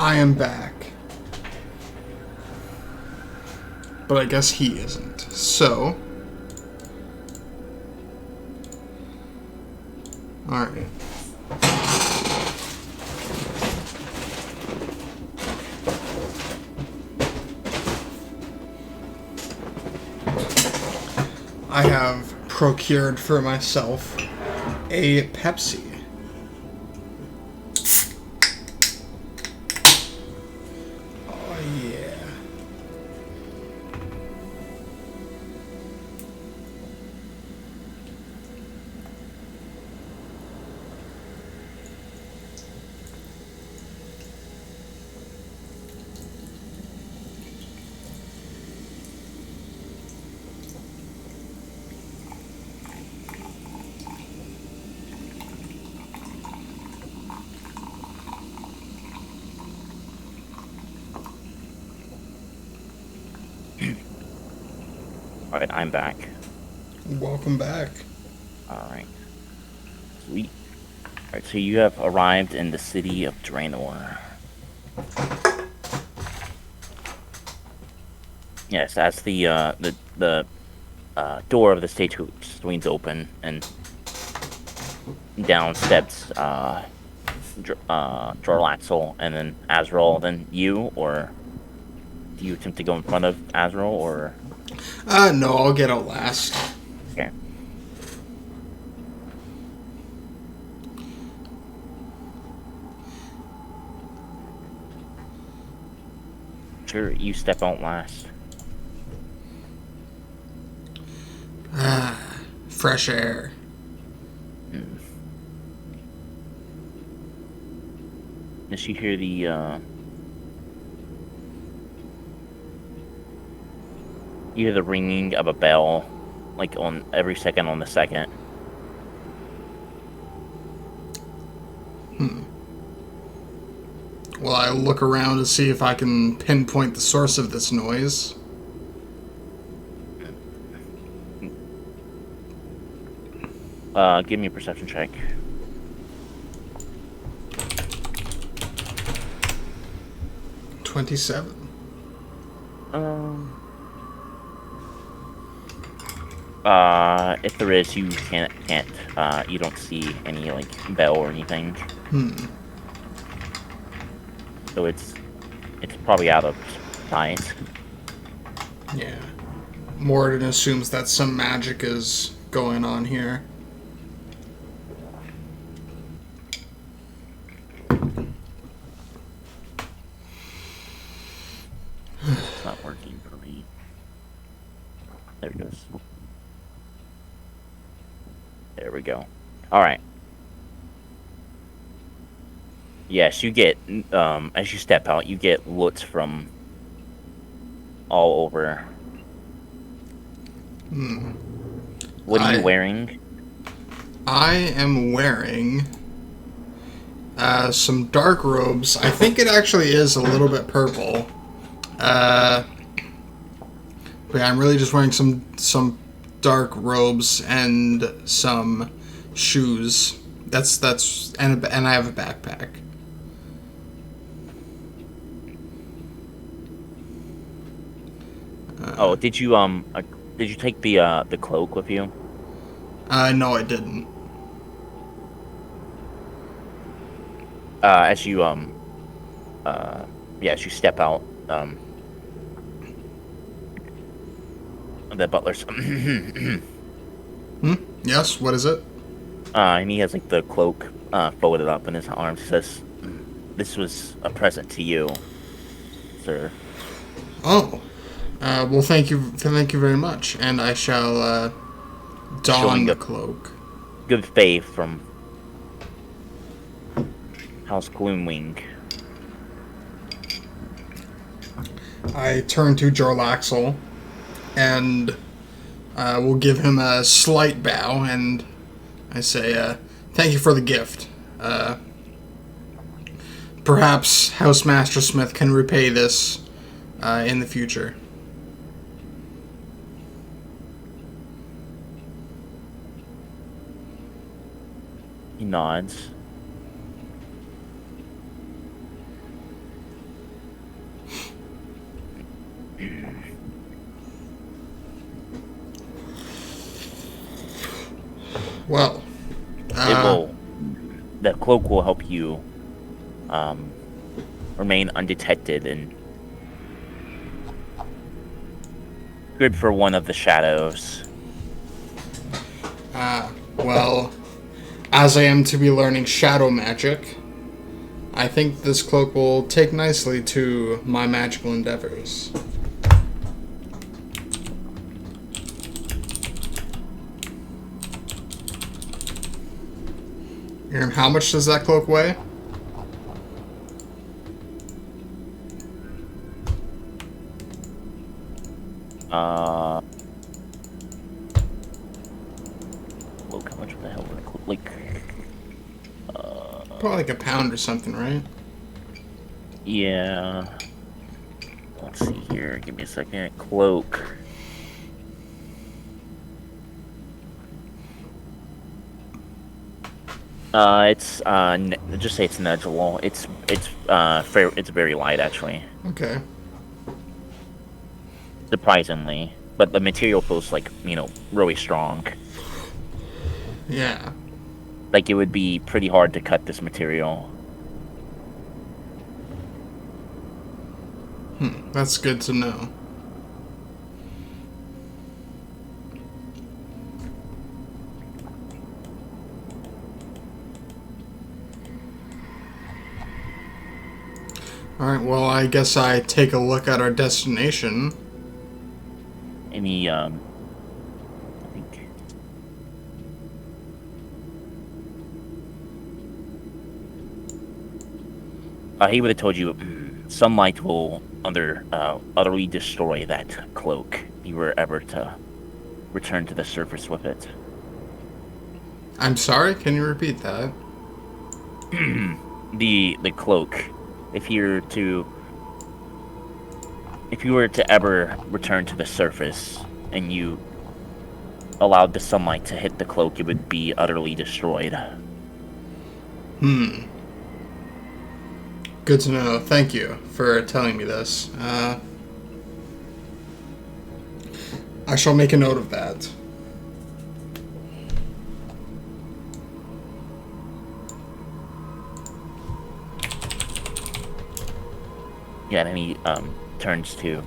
I am back. But I guess he isn't. So. Alright. I have procured for myself a Pepsi. Alright, I'm back. Welcome back. Alright. Sweet. Alright, so you have arrived in the city of Draenor. Yes, as the door of the stage swings open, and down steps Jorlaxel, and then Azrael, then you, or do you attempt to go in front of Azrael, or? No, I'll get out last. Okay. Sure, you step out last. Fresh air. As you hear the you hear the ringing of a bell, like on every second on the second. Well, I look around to see if I can pinpoint the source of this noise. Give me a perception check. $27. If there is, you can't, you don't see any, like, bell or anything. So it's probably out of sight. Yeah. Morden assumes that some magic is going on here. It's not working for me. There it goes. There we go. Alright. Yes, you get, as you step out, you get looks from all over. What are you wearing? I am wearing some dark robes. I think it actually is a little bit purple. But yeah, I'm really just wearing some dark robes and some shoes. That's and I have a backpack. Oh, did you take the cloak with you? No, I didn't. As you as you step out, the butler's Yes, what is it? and he has like the cloak folded up in his arms. He says, "This was a present to you, sir." Oh. Well, thank you very much, and I shall don Showing the the cloak. good faith from House Gloomwing. I turn to Jorlaxel, and will give him a slight bow, and I say, "Thank you for the gift. Perhaps House Master Smith can repay this in the future." He nods. Well, The cloak will help you remain undetected and good for one of the shadows. well, as I am to be learning shadow magic, I think this cloak will take nicely to my magical endeavors. And how much does that cloak weigh? Look, how much the hell would it cloak? Like, Probably like a pound or something, right? yeah. let's see here. Give me a second. Cloak. It's just say it's negligible. It's very light actually. Okay. Surprisingly, but the material feels like really strong. Yeah. Like it would be pretty hard to cut this material. That's good to know. Alright, well, I guess I take a look at our destination. Any I think he would have told you sunlight will utterly destroy that cloak if you were ever to return to the surface with it. I'm sorry, can you repeat that? The cloak. If you were to ever return to the surface and you allowed the sunlight to hit the cloak, it would be utterly destroyed. Good to know. Thank you for telling me this. I shall make a note of that. Yeah, and then he turns to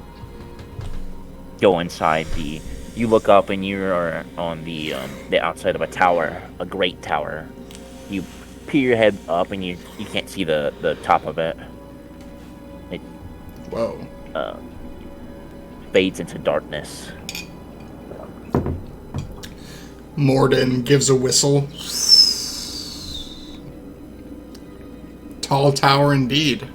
go inside the. You look up and you are on the outside of a tower, a great tower. You peer your head up and you can't see the top of it. It Whoa. fades into darkness. Morden gives a whistle. Tall tower indeed.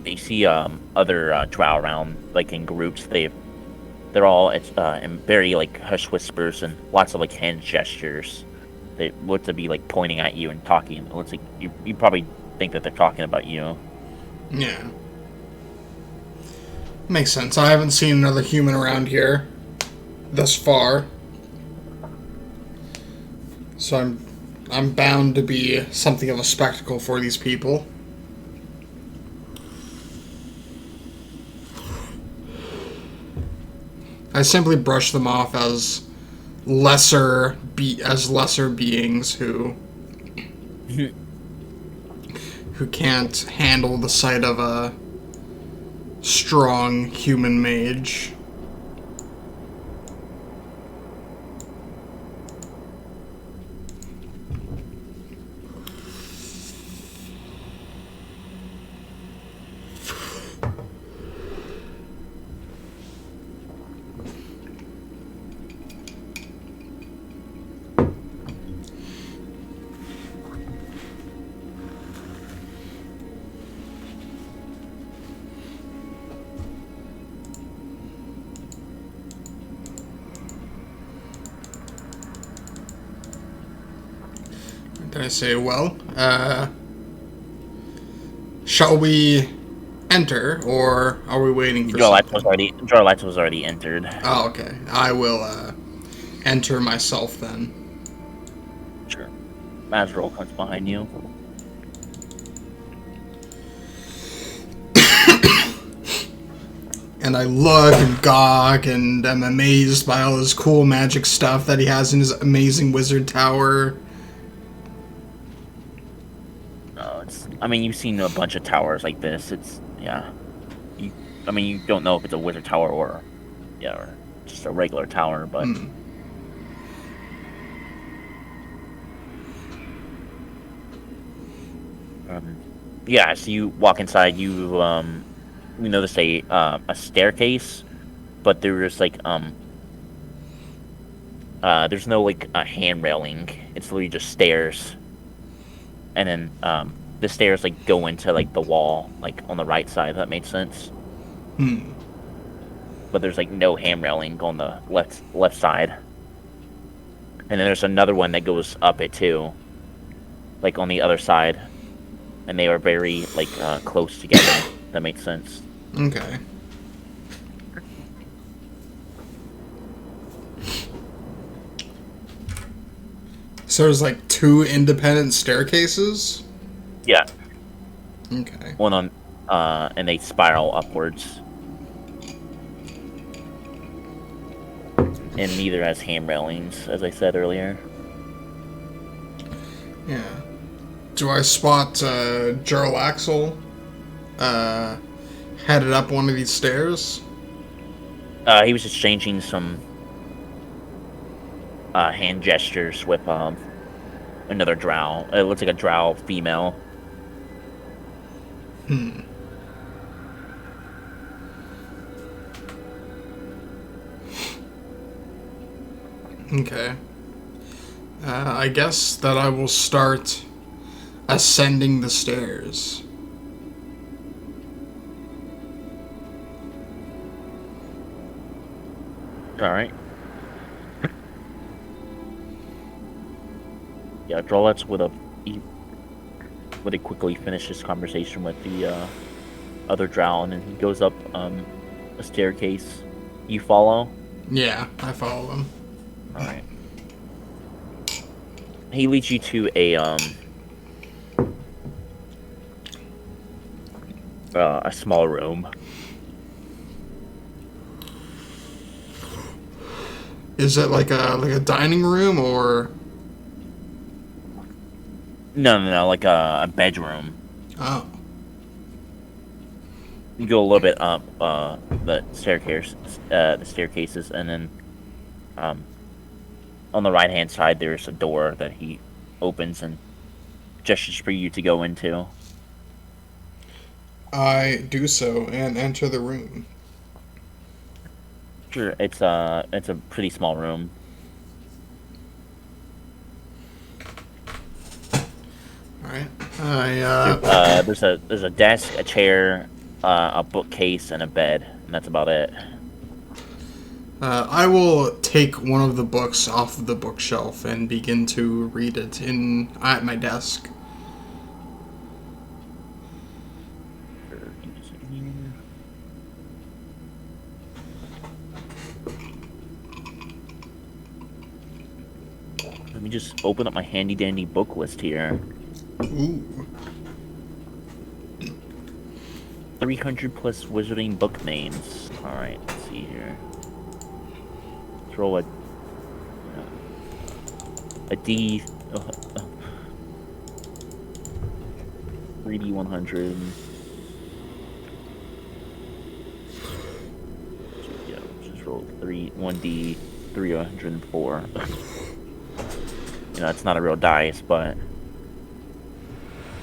You see other drow around, like in groups. They're all in very like hush whispers and lots of like hand gestures. They look to be like pointing at you and talking. It looks like you probably think that they're talking about you. Yeah. Makes sense. I haven't seen another human around here thus far. So I'm bound to be something of a spectacle for these people. I simply brush them off as lesser beings who can't handle the sight of a strong human mage. Did I say, well, shall we enter, or are we waiting for something? Jarlath was already entered. Oh, okay. I will enter myself then. Sure. Mazrol comes behind you. And I look and gawk and am amazed by all his cool magic stuff that he has in his amazing wizard tower. I mean, you've seen a bunch of towers like this. You don't know if it's a wizard tower or just a regular tower, but. So you walk inside. You notice a staircase, but there's there's no a hand railing. It's literally just stairs, and then the stairs go into the wall on the right side. If that makes sense. But there's no hand railing on the left side, and then there's another one that goes up it too. like on the other side, and they were very like close together. That makes sense. Okay. So there's like two independent staircases? Yeah, Okay. one on, and they spiral upwards, and neither has hand railings, as I said earlier. Yeah. Do I spot Gerald Axel headed up one of these stairs? He was exchanging some hand gestures with another drow. It looks like a drow female. Okay. I guess that I will start ascending the stairs. All right. Yeah, Drollet's would quickly finish his conversation with the other drow, and then he goes up a staircase. You follow? Yeah, I follow them. All right. He leads you to a small room. Is it like a dining room or? No, like a bedroom. Oh. You go a little bit up the staircases, and then on the right hand side there's a door that he opens and gestures for you to go into. I do so and enter the room. Sure, it's a pretty small room. All right. There's a desk, a chair, a bookcase, and a bed, and that's about it. I will take one of the books off of the bookshelf and begin to read it at my desk. Let me just open up my handy dandy book list here. Ooh. 300 plus wizarding book names. Alright, let's see here. Let's roll a D. 3D 100. Yeah, just roll 1D 304. It's not a real dice, but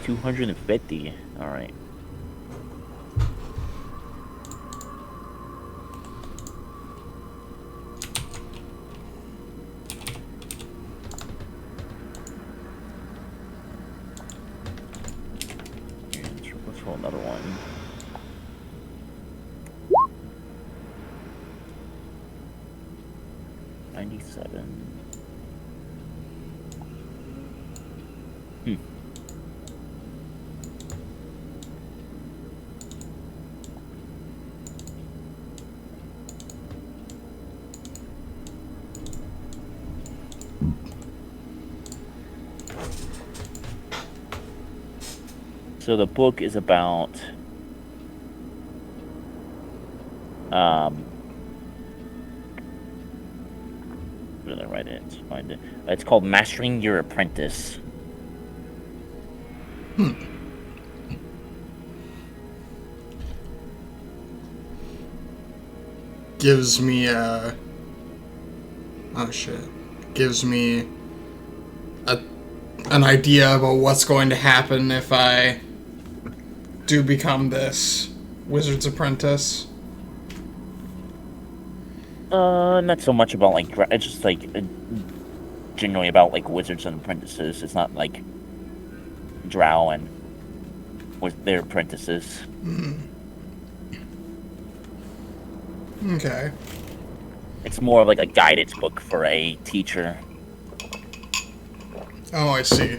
250. All right. Let's roll another one. $97. So the book is about where did I write it? Let's find it. It's called Mastering Your Apprentice. Gives me gives me an idea about what's going to happen if I do become this wizard's apprentice. Not so much about like it's just like generally about like wizards and apprentices. It's not like drow and with their apprentices. Okay. It's more of like a guidance book for a teacher. Oh, I see.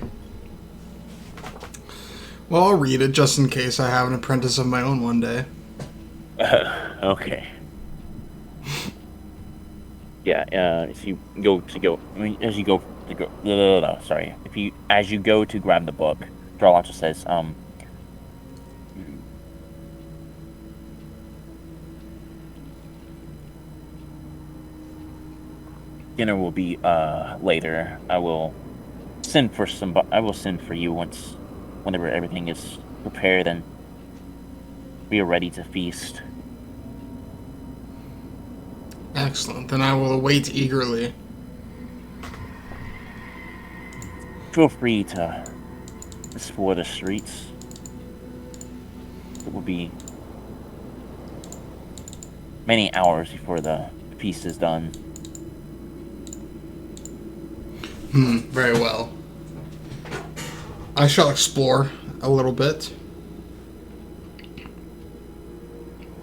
Well, I'll read it just in case I have an apprentice of my own one day. Okay. Yeah. If you I mean, as you go to go. No, sorry. As you go to grab the book, Draenor just says, dinner will be later. I will send for you whenever everything is prepared and we are ready to feast. Excellent. Then I will await eagerly. Feel free to explore the streets. It will be many hours before the feast is done. Very well. I shall explore a little bit.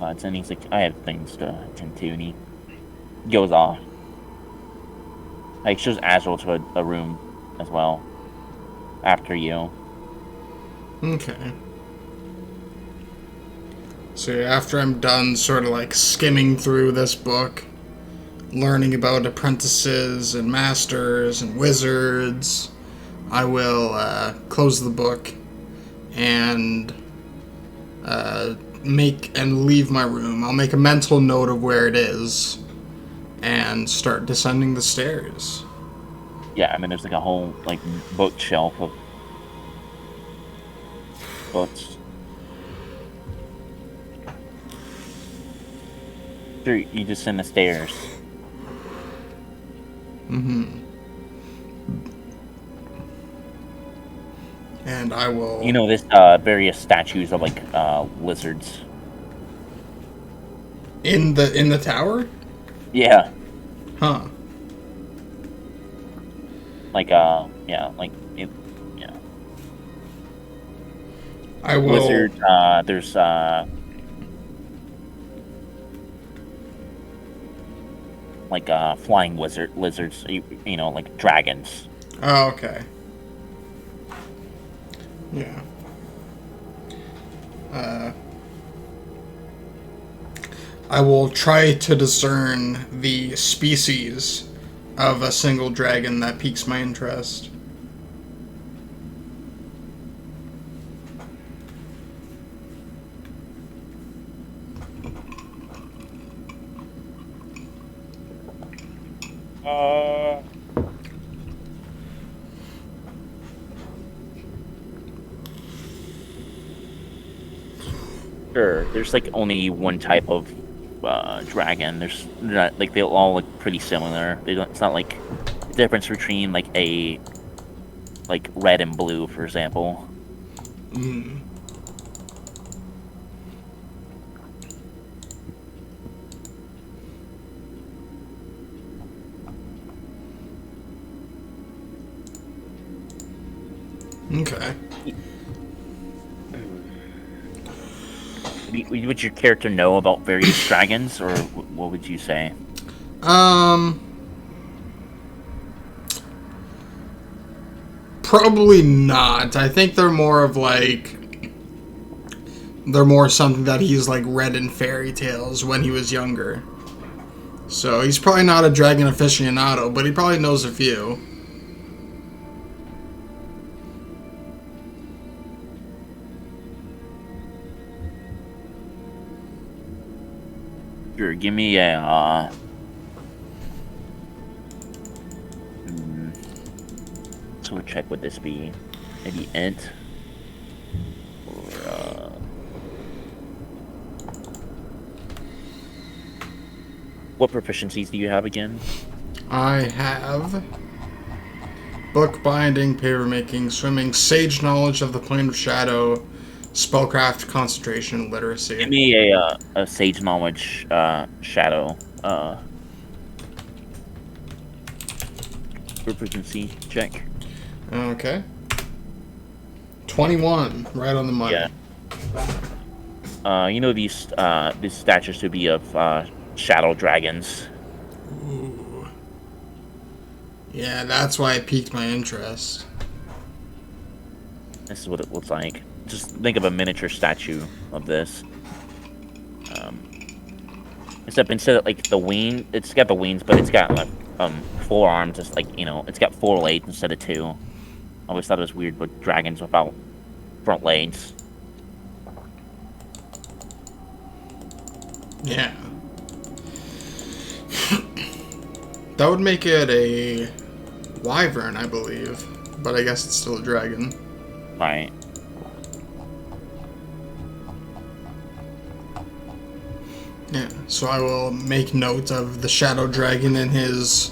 And he's like, I have things to attend to, and he goes off. Like, shows Azrael to a room as well. After you. Okay. So after I'm done sort of like skimming through this book, learning about apprentices and masters and wizards, I will close the book and leave my room. I'll make a mental note of where it is and start descending the stairs. Yeah, I mean, there's like a whole like bookshelf of books. Sure, you descend the stairs. And I will... You know, there's various statues of like lizards. In the tower? Yeah. Huh. Like yeah, like it, yeah. I will... Lizard, there's like flying lizards, you know, like dragons. Oh, okay. Yeah. I will try to discern the species of a single dragon that piques my interest. Sure, there's like only one type of dragon. They're not like they all look pretty similar. They don't. It's not like the difference between like a like red and blue, for example. Okay. Would your character know about various dragons, or what would you say? Probably not. I think they're more of like... They're more something that he's like read in fairy tales when he was younger. So he's probably not a dragon aficionado, but he probably knows a few. Sure, give me a so what check would this be? Maybe int or what proficiencies do you have again? I have bookbinding, papermaking, swimming, sage knowledge of the plane of shadow, spellcraft, concentration, and literacy. Give me a sage knowledge shadow proficiency check. Okay. 21, right on the money. Yeah. You know these statues to be of shadow dragons. Ooh. Yeah, that's why it piqued my interest. This is what it looks like. just think of a miniature statue of this. Except instead of like the wing, it's got the wings, but it's got like 4 arms. Just like it's got 4 legs instead of 2. I always thought it was weird with dragons without front legs. Yeah. That would make it a wyvern, I believe. But I guess it's still a dragon. Right. Yeah, so I will make note of the shadow dragon in his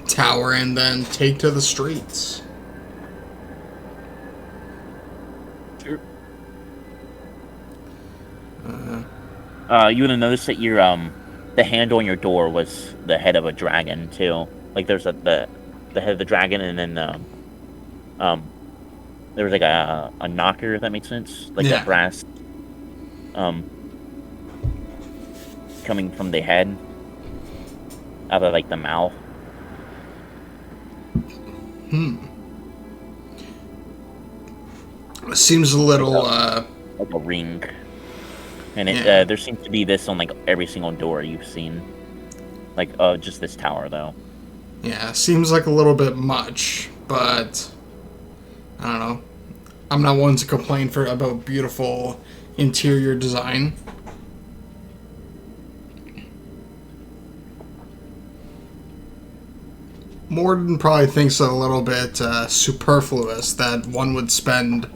tower and then take to the streets. Sure. You would have noticed that your the handle on your door was the head of a dragon too. Like there's the head of the dragon, and then there was like a knocker, if that makes sense, like Yeah. a brass coming from the head out of like the mouth. It seems a little, Like a ring, and Yeah. there seems to be this on like every single door you've seen, like just this tower though. yeah, seems like a little bit much, but I don't know. I'm not one to complain about beautiful interior design. Morden probably thinks it a little bit superfluous that one would spend,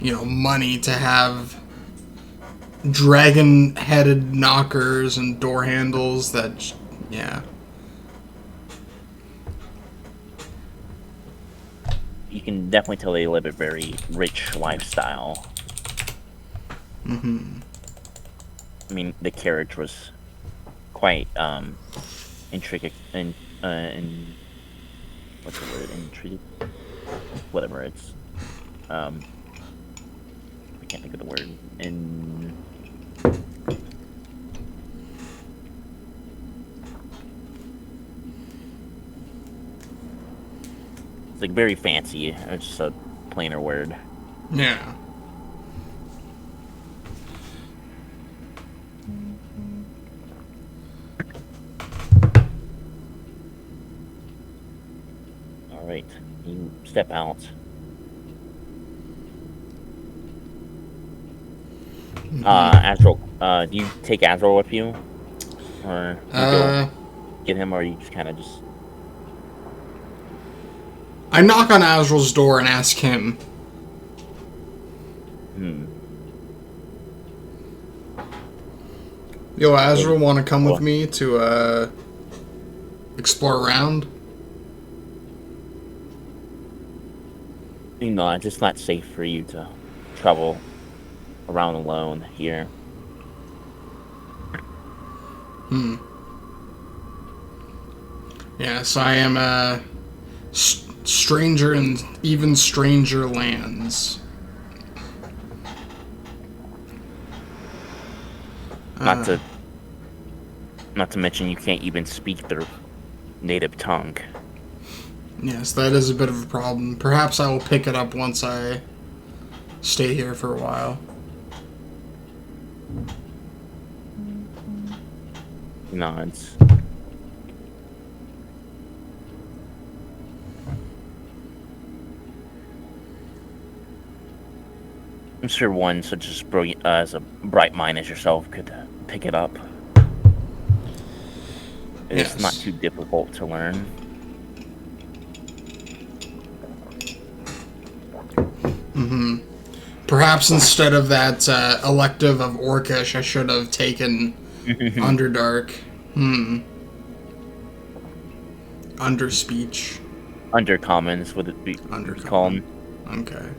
money to have dragon-headed knockers and door handles that, yeah. You can definitely tell they live a very rich lifestyle. Mm-hmm. I mean, the carriage was quite intricate and what's the word? Intricate, whatever it's. I can't think of the word. It's like very fancy. It's just a plainer word. Yeah. All right, you step out. Azrael, do you take Azrael with you, or do you go get him, or you just kind of just? I knock on Azrael's door and ask him. Yo, Azrael, want to come with me to explore around? It's just not safe for you to travel around alone here. Yes, I am a stranger in even stranger lands. Not to mention you can't even speak their native tongue. Yes, that is a bit of a problem. Perhaps I will pick it up once I stay here for a while. Nods. I'm sure one such as brilliant as a bright mind as yourself could pick it up. It's Yes. not too difficult to learn. Perhaps instead of that elective of Orcish, I should have taken Underdark. Underspeech. Undercommons would it be called? Undercommon. Okay.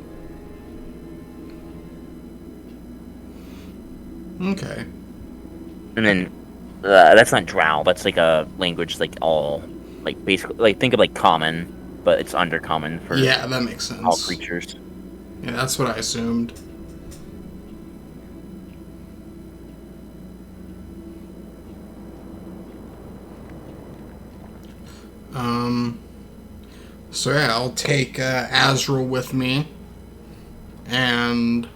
Okay. And then that's not Drow. That's like a language like all like basically like think of like common, but it's undercommon for Yeah, that makes sense. all creatures. Yeah, that's what I assumed. So yeah, I'll take Azrael with me, and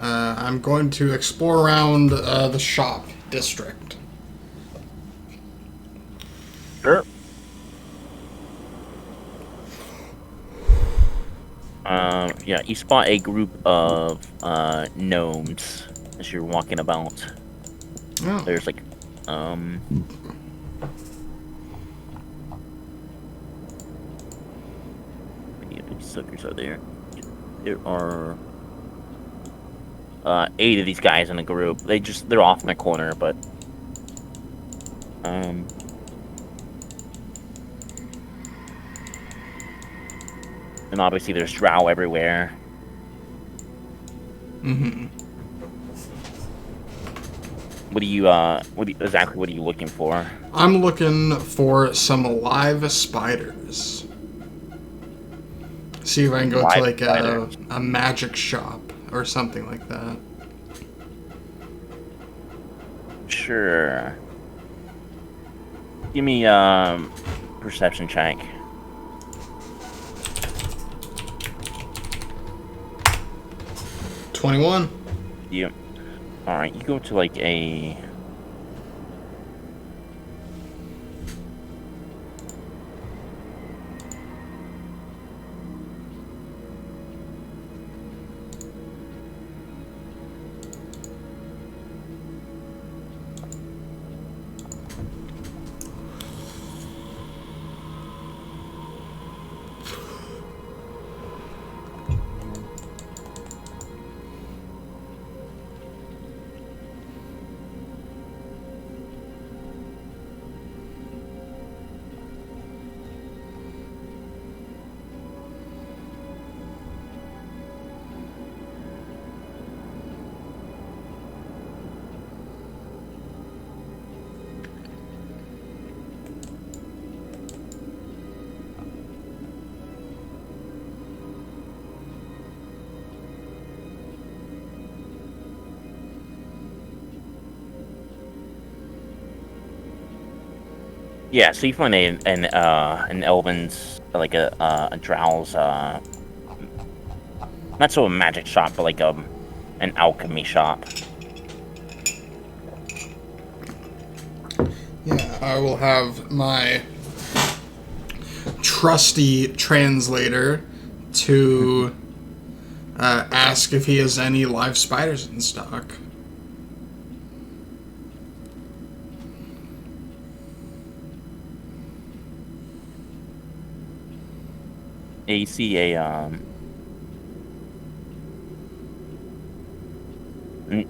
I'm going to explore around the shop district. Sure. Yeah, you spot a group of gnomes as you're walking about. Oh. There's like, yeah, these suckers are there. There are 8 of these guys in a group. They're off in a corner, but and obviously there's drow everywhere. Mm-hmm. What are you looking for? I'm looking for some live spiders. See if I can go to Live like spiders. a magic shop or something like that. Sure. Give me perception check. 21. You. All right, you go to like a. Yeah, so you find an elven's like a drow's not so a magic shop, but like an alchemy shop. Yeah, I will have my trusty translator to ask if he has any live spiders in stock. Yeah, you see an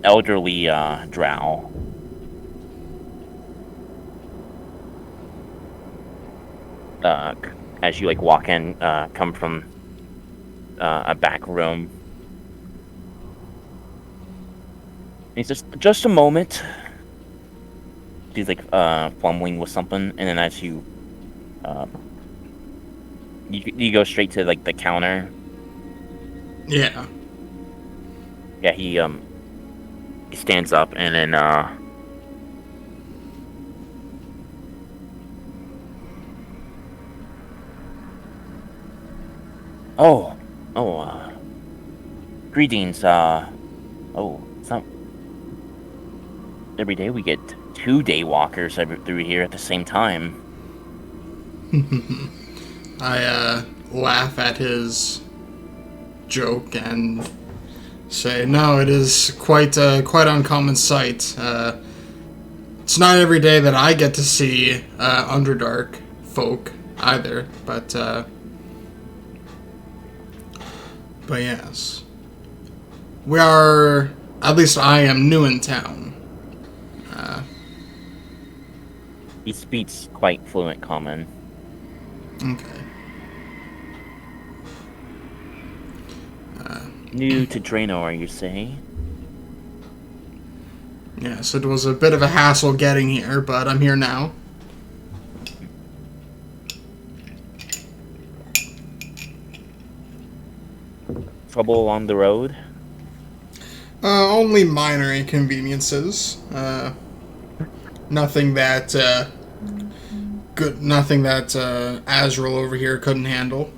elderly drow. As you like walk in, come from a back room. And he says, "Just a moment." He's like fumbling with something, and then as you you go straight to like the counter. Yeah. Yeah, he stands up and then oh, greetings. It's not every day we get 2 day walkers through here at the same time. I laugh at his joke and say, "No, it is quite uncommon sight. It's not every day that I get to see Underdark folk either, but yes, we are. At least I am new in town." He speaks quite fluent common. Okay. New to Draenor, you say? Yes, it was a bit of a hassle getting here, but I'm here now. Trouble along the road? Only minor inconveniences. Nothing that Nothing that Azrael over here couldn't handle.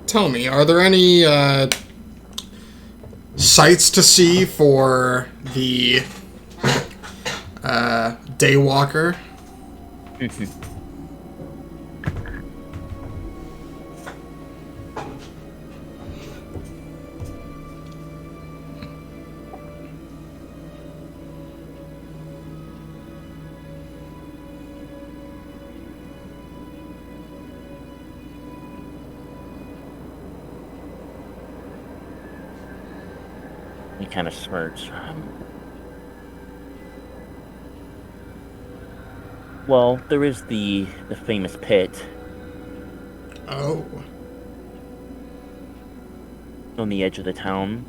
tell me, are there any sights to see for the Daywalker? He kind of smirks. Well, there is the famous pit Oh. on the edge of the town.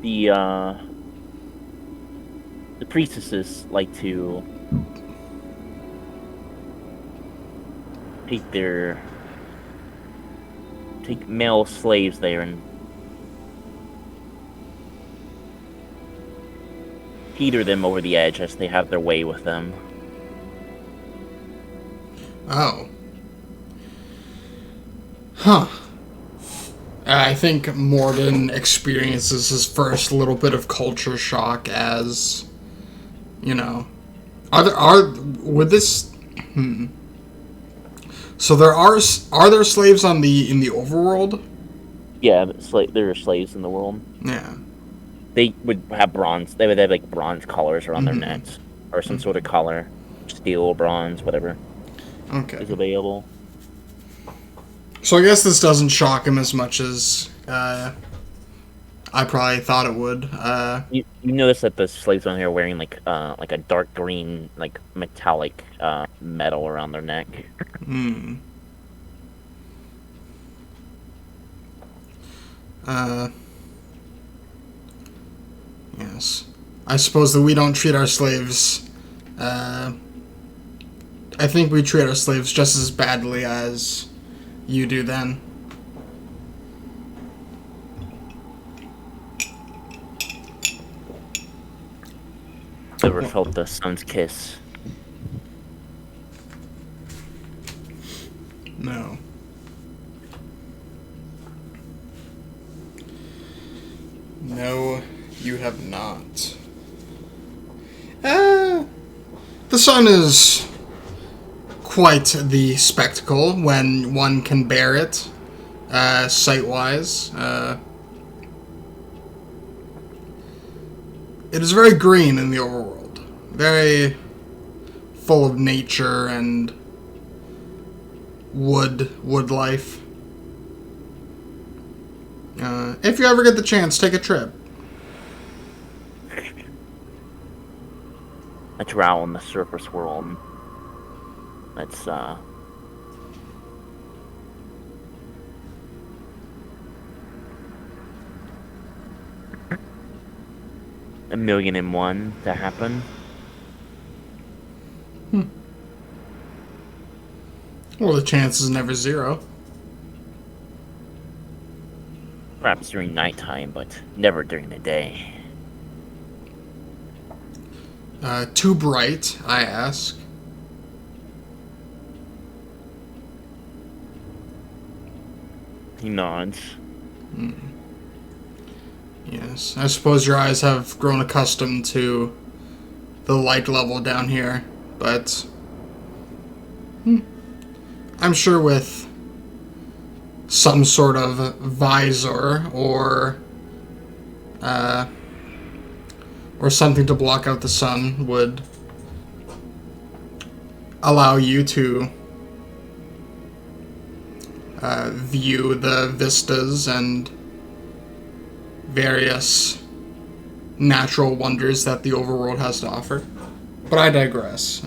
The priestesses like to take male slaves there and teeter them over the edge as they have their way with them. Oh. Huh. I think Morden experiences his first little bit of culture shock as, you know, would this? So are there slaves in the overworld? Yeah, there are slaves in the world. Yeah. They would have bronze. They would have like bronze collars around their necks, or some sort of collar, steel, bronze, whatever is available. So I guess this doesn't shock him as much as I probably thought it would. You notice that the slaves on here are wearing like a dark green, like metallic metal around their neck. Yes. I suppose that we don't treat our slaves. I think we treat our slaves just as badly as you do then. Ever felt the sun's kiss? No. No, you have not. The sun is quite the spectacle when one can bear it, sight-wise. It is very green in the overworld. Very full of nature and wood life. If you ever get the chance, take a trip. A drow in the surface world. That's a million and one to happen. Well, the chance is never zero. Perhaps during nighttime, but never during the day. Too bright, I ask. He nods. Yes, I suppose your eyes have grown accustomed to the light level down here, but I'm sure with some sort of visor or something to block out the sun would allow you to view the vistas and various natural wonders that the overworld has to offer. But I digress.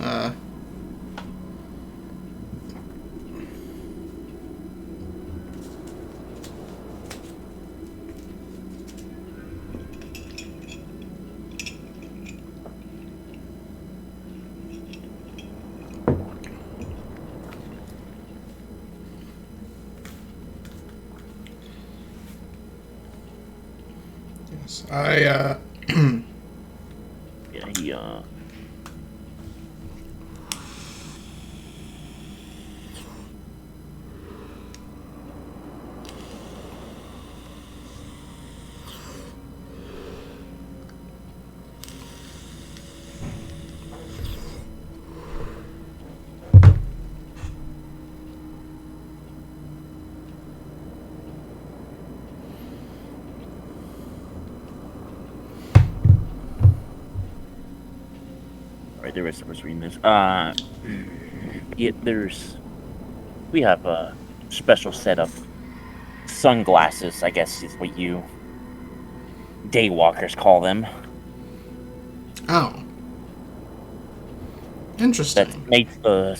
Yeah, he Right, there was reading this. Yeah, we have a special set of sunglasses, I guess is what you daywalkers call them. Oh, That interesting. makes the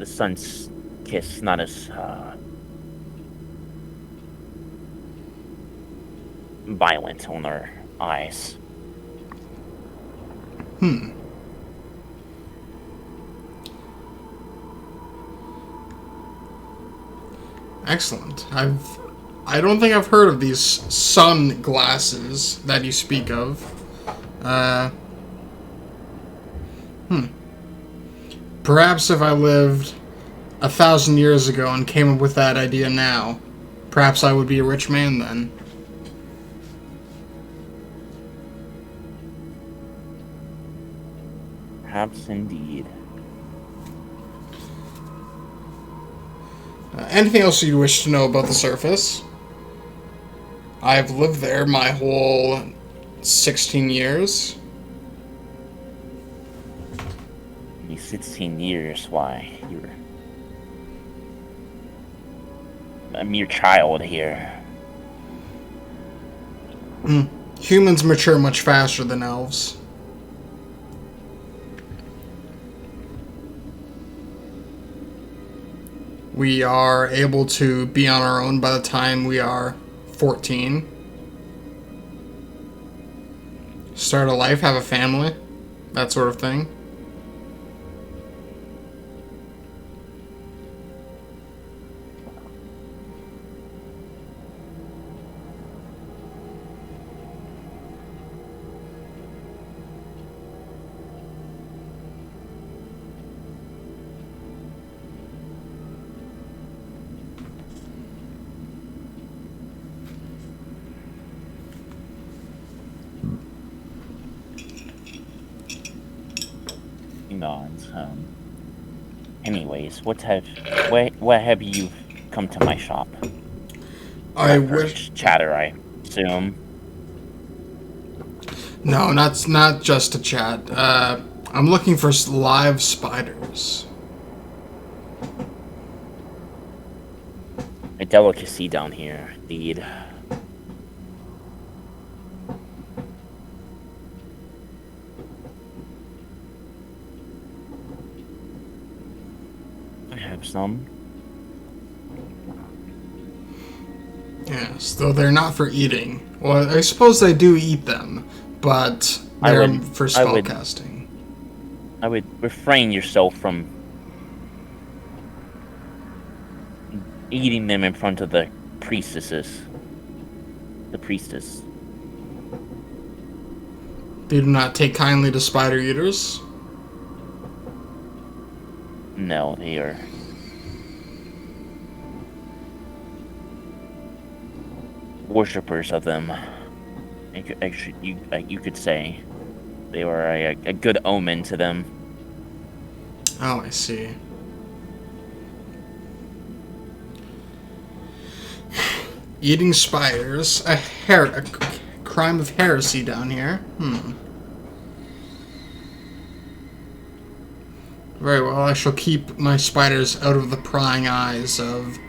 sun's kiss not as violent on our eyes. Hmm. Excellent. I don't think I've heard of these sunglasses that you speak of. Uh, Perhaps if I lived 1,000 years ago and came up with that idea now, perhaps I would be a rich man then. Perhaps indeed. Anything else you wish to know about the surface? I've lived there my whole 16 years. Only 16 years, why? You're a mere child here. Humans mature much faster than elves. We are able to be on our own by the time we are 14. Start a life, have a family, that sort of thing. He nods. Anyways, what have you come to my shop? I For wish. chatter, I assume. No, not just to chat. I'm looking for live spiders. A delicacy down here, indeed. I have some. Yes, though they're not for eating. Well, I suppose they do eat them, but I they're would- for I would- spellcasting. I would refrain yourself from eating them in front of the priestesses. The priestess. They do not take kindly to spider eaters. No, they are worshippers of them. Actually, you could say they were a good omen to them. Oh, I see. Eating spiders, a crime of heresy down here. Very well, I shall keep my spiders out of the prying eyes of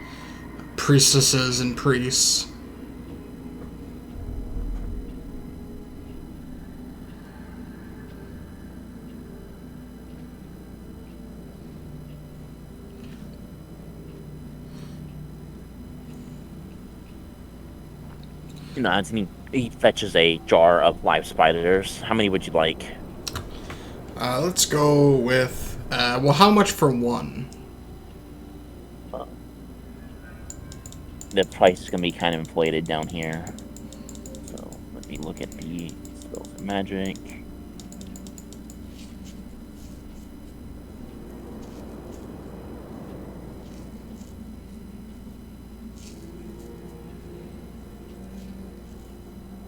priestesses and priests. You know, Anthony, he fetches a jar of live spiders. How many would you like? Let's go with, well, how much for one? The price is gonna be kind of inflated down here. So let me look at the spells and magic.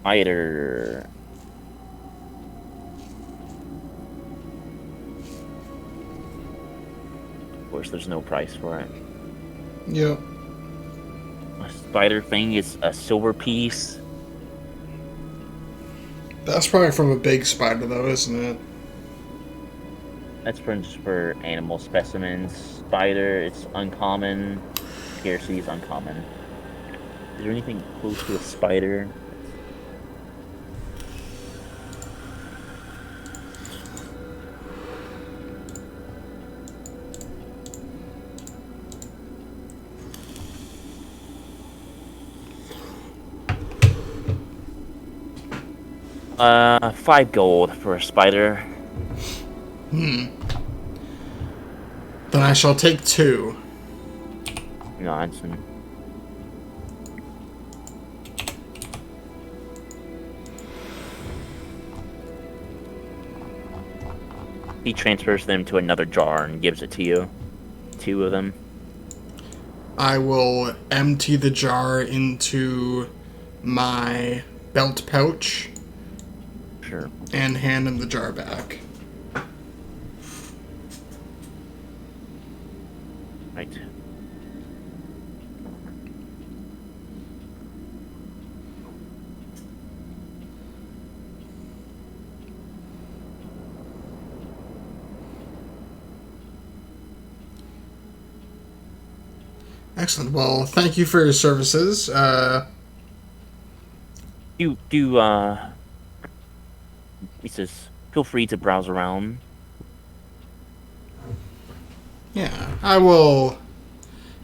Either of course there's no price for it. Yep. A spider thing is a silver piece. That's probably from a big spider, though, isn't it? That's just for animal specimens. Spider, it's uncommon. Scarcity is uncommon. Is there anything close to a spider? 5 gold for a spider. Then I shall take 2. Nonsense. He transfers them to another jar and gives it to you. 2 of them. I will empty the jar into my belt pouch. Sure. And hand him the jar back. Right. Excellent. Well, thank you for your services. He says, feel free to browse around. Yeah, I will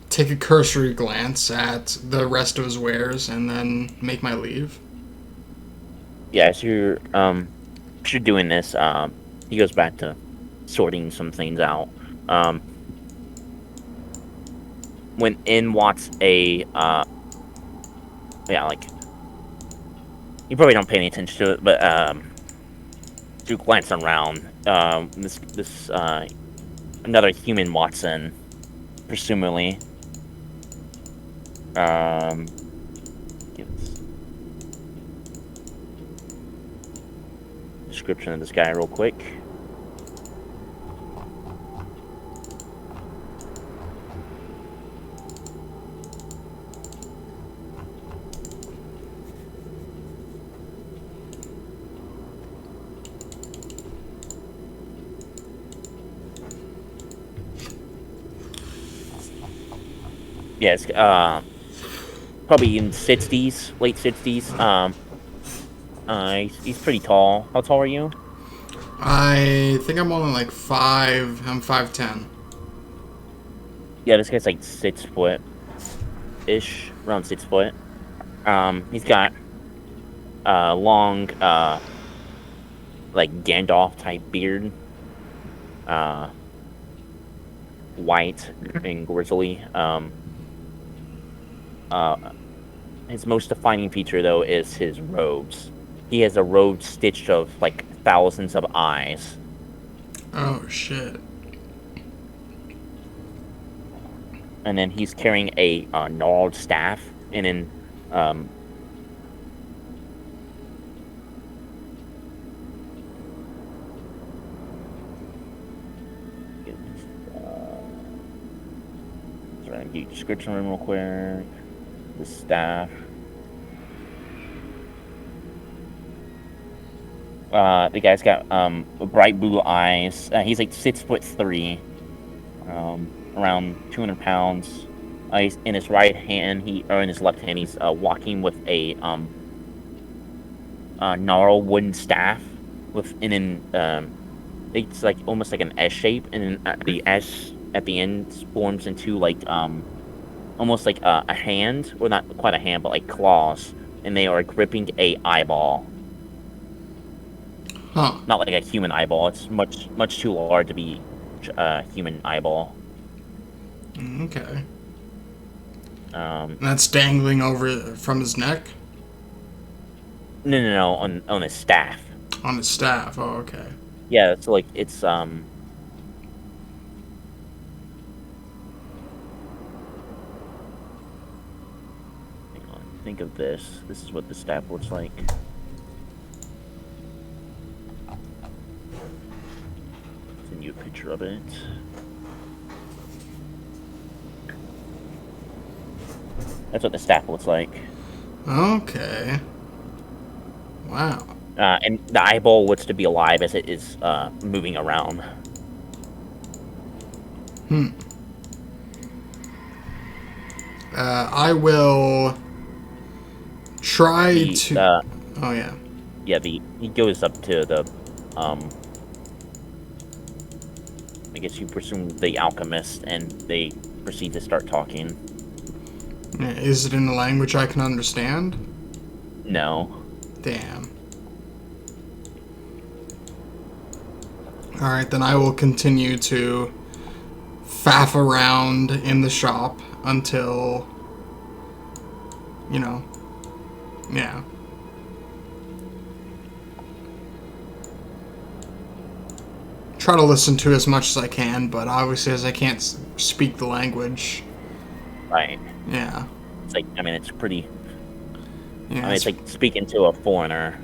take a cursory glance at the rest of his wares and then make my leave. Yeah, so you're doing this, he goes back to sorting some things out. When in walks a, like, you probably don't pay any attention to it, but, you glance around, this another human walks in, presumably. Give us description of this guy real quick. Yes, probably in 60s, late 60s. He's pretty tall. How tall are you? I think I'm only like 5. I'm 5'10". Yeah, this guy's like 6 foot ish, around 6 foot. He's got long, like Gandalf type beard, white and grizzly. His most defining feature, though, is his robes. He has a robe stitched of like thousands of eyes. Oh shit. And then he's carrying a gnarled staff, and then sorry, give you description room real quick. The staff. The guy's got bright blue eyes. He's like 6'3", around 200 pounds. He's in his right hand, or in his left hand, he's walking with a gnarled wooden staff it's like almost like an S shape, and then the S at the end forms into like almost like a hand, or not quite a hand, but like claws, and they are gripping a eyeball. Huh. Not like a human eyeball. It's much too large to be a human eyeball. Okay. And that's dangling over from his neck? No, on his staff. On his staff. Oh, okay. Yeah, so like it's hang on, think of this. This is what the staff looks like. Send you a picture of it. That's what the staff looks like. Okay. Wow. And the eyeball wants to be alive as it is moving around. I will try to. Oh yeah. Yeah, he goes up to the I guess you presume the alchemist, and they proceed to start talking. Is it in a language I can understand? No. Damn. Alright, then I will continue to faff around in the shop until, you know, yeah. Try to listen to as much as I can, but obviously as I can't speak the language. Right. Yeah. It's like, I mean, it's pretty... Yeah, I mean, it's like speaking to a foreigner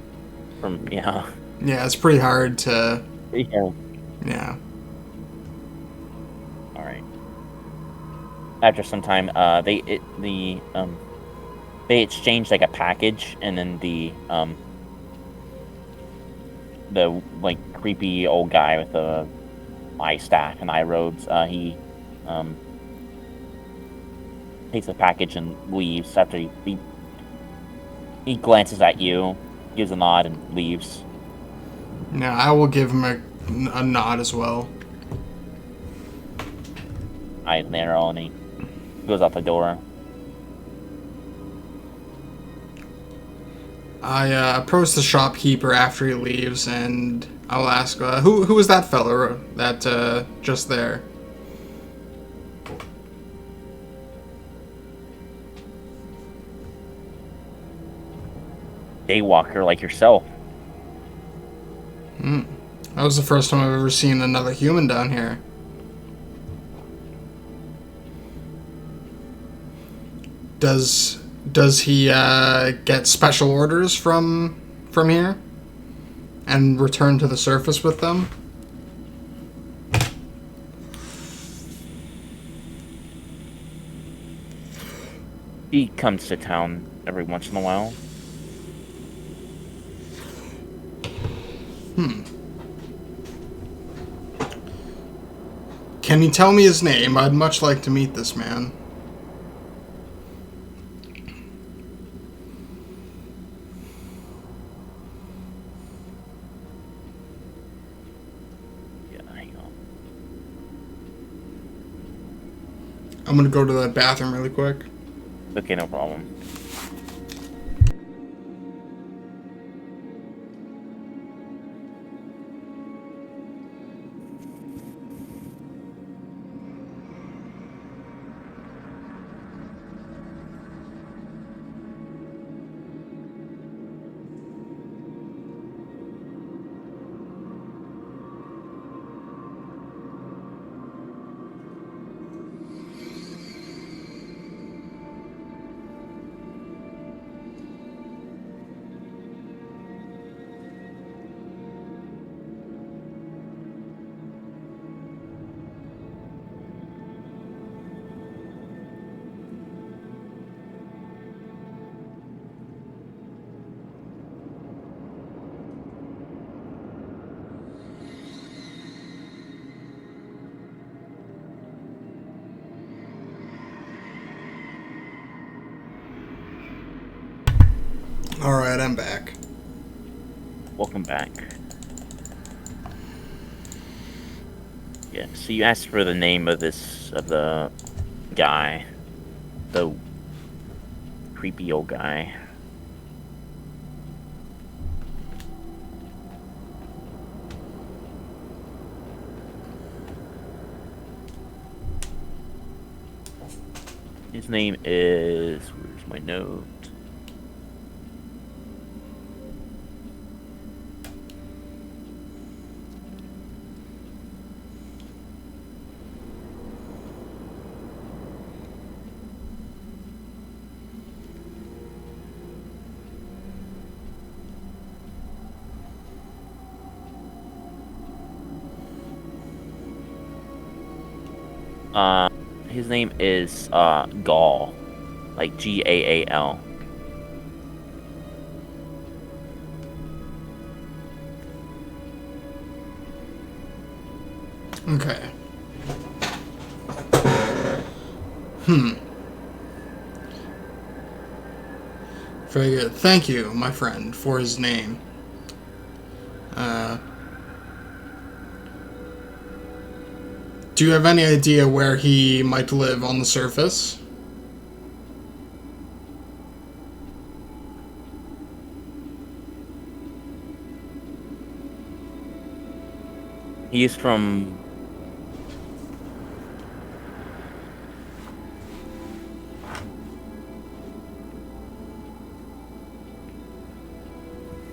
from, Yeah, it's pretty hard to... Yeah. Yeah. Alright. After some time, they exchange like a package, and then the like creepy old guy with the eye staff and eye robes, he takes the package and leaves after he glances at you, gives a nod, and leaves. Yeah, I will give him a nod as well. Eyes narrow, and he goes out the door. I approach the shopkeeper after he leaves, and I'll ask, who was that fella that just there? Daywalker like yourself. That was the first time I've ever seen another human down here. Does he get special orders from here and return to the surface with them? He comes to town every once in a while. Can you tell me his name? I'd much like to meet this man. Yeah, hang on. I'm gonna go to the bathroom really quick. Okay, no problem. Alright, I'm back. Welcome back. Yeah, so you asked for the name of the guy. The creepy old guy. His name is... Where's my note? His name is Gaul, like Gaal. Okay. Very good. Thank you, my friend, for his name. Do you have any idea where he might live on the surface? He's from.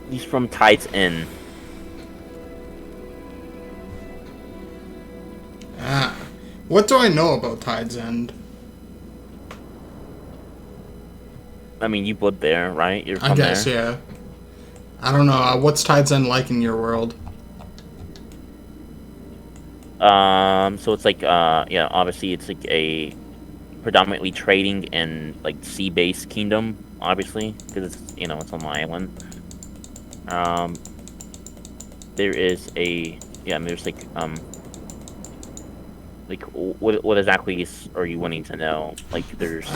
He's from Tide's Inn. Ah. What do I know about Tide's End? I mean, you lived there, right? You're I from guess, there. yeah. I don't know. What's Tide's End like in your world? So it's like, yeah, obviously it's like a predominantly trading and like sea-based kingdom, obviously, because it's, it's on the island. There is there's like what exactly are you wanting to know? Like there's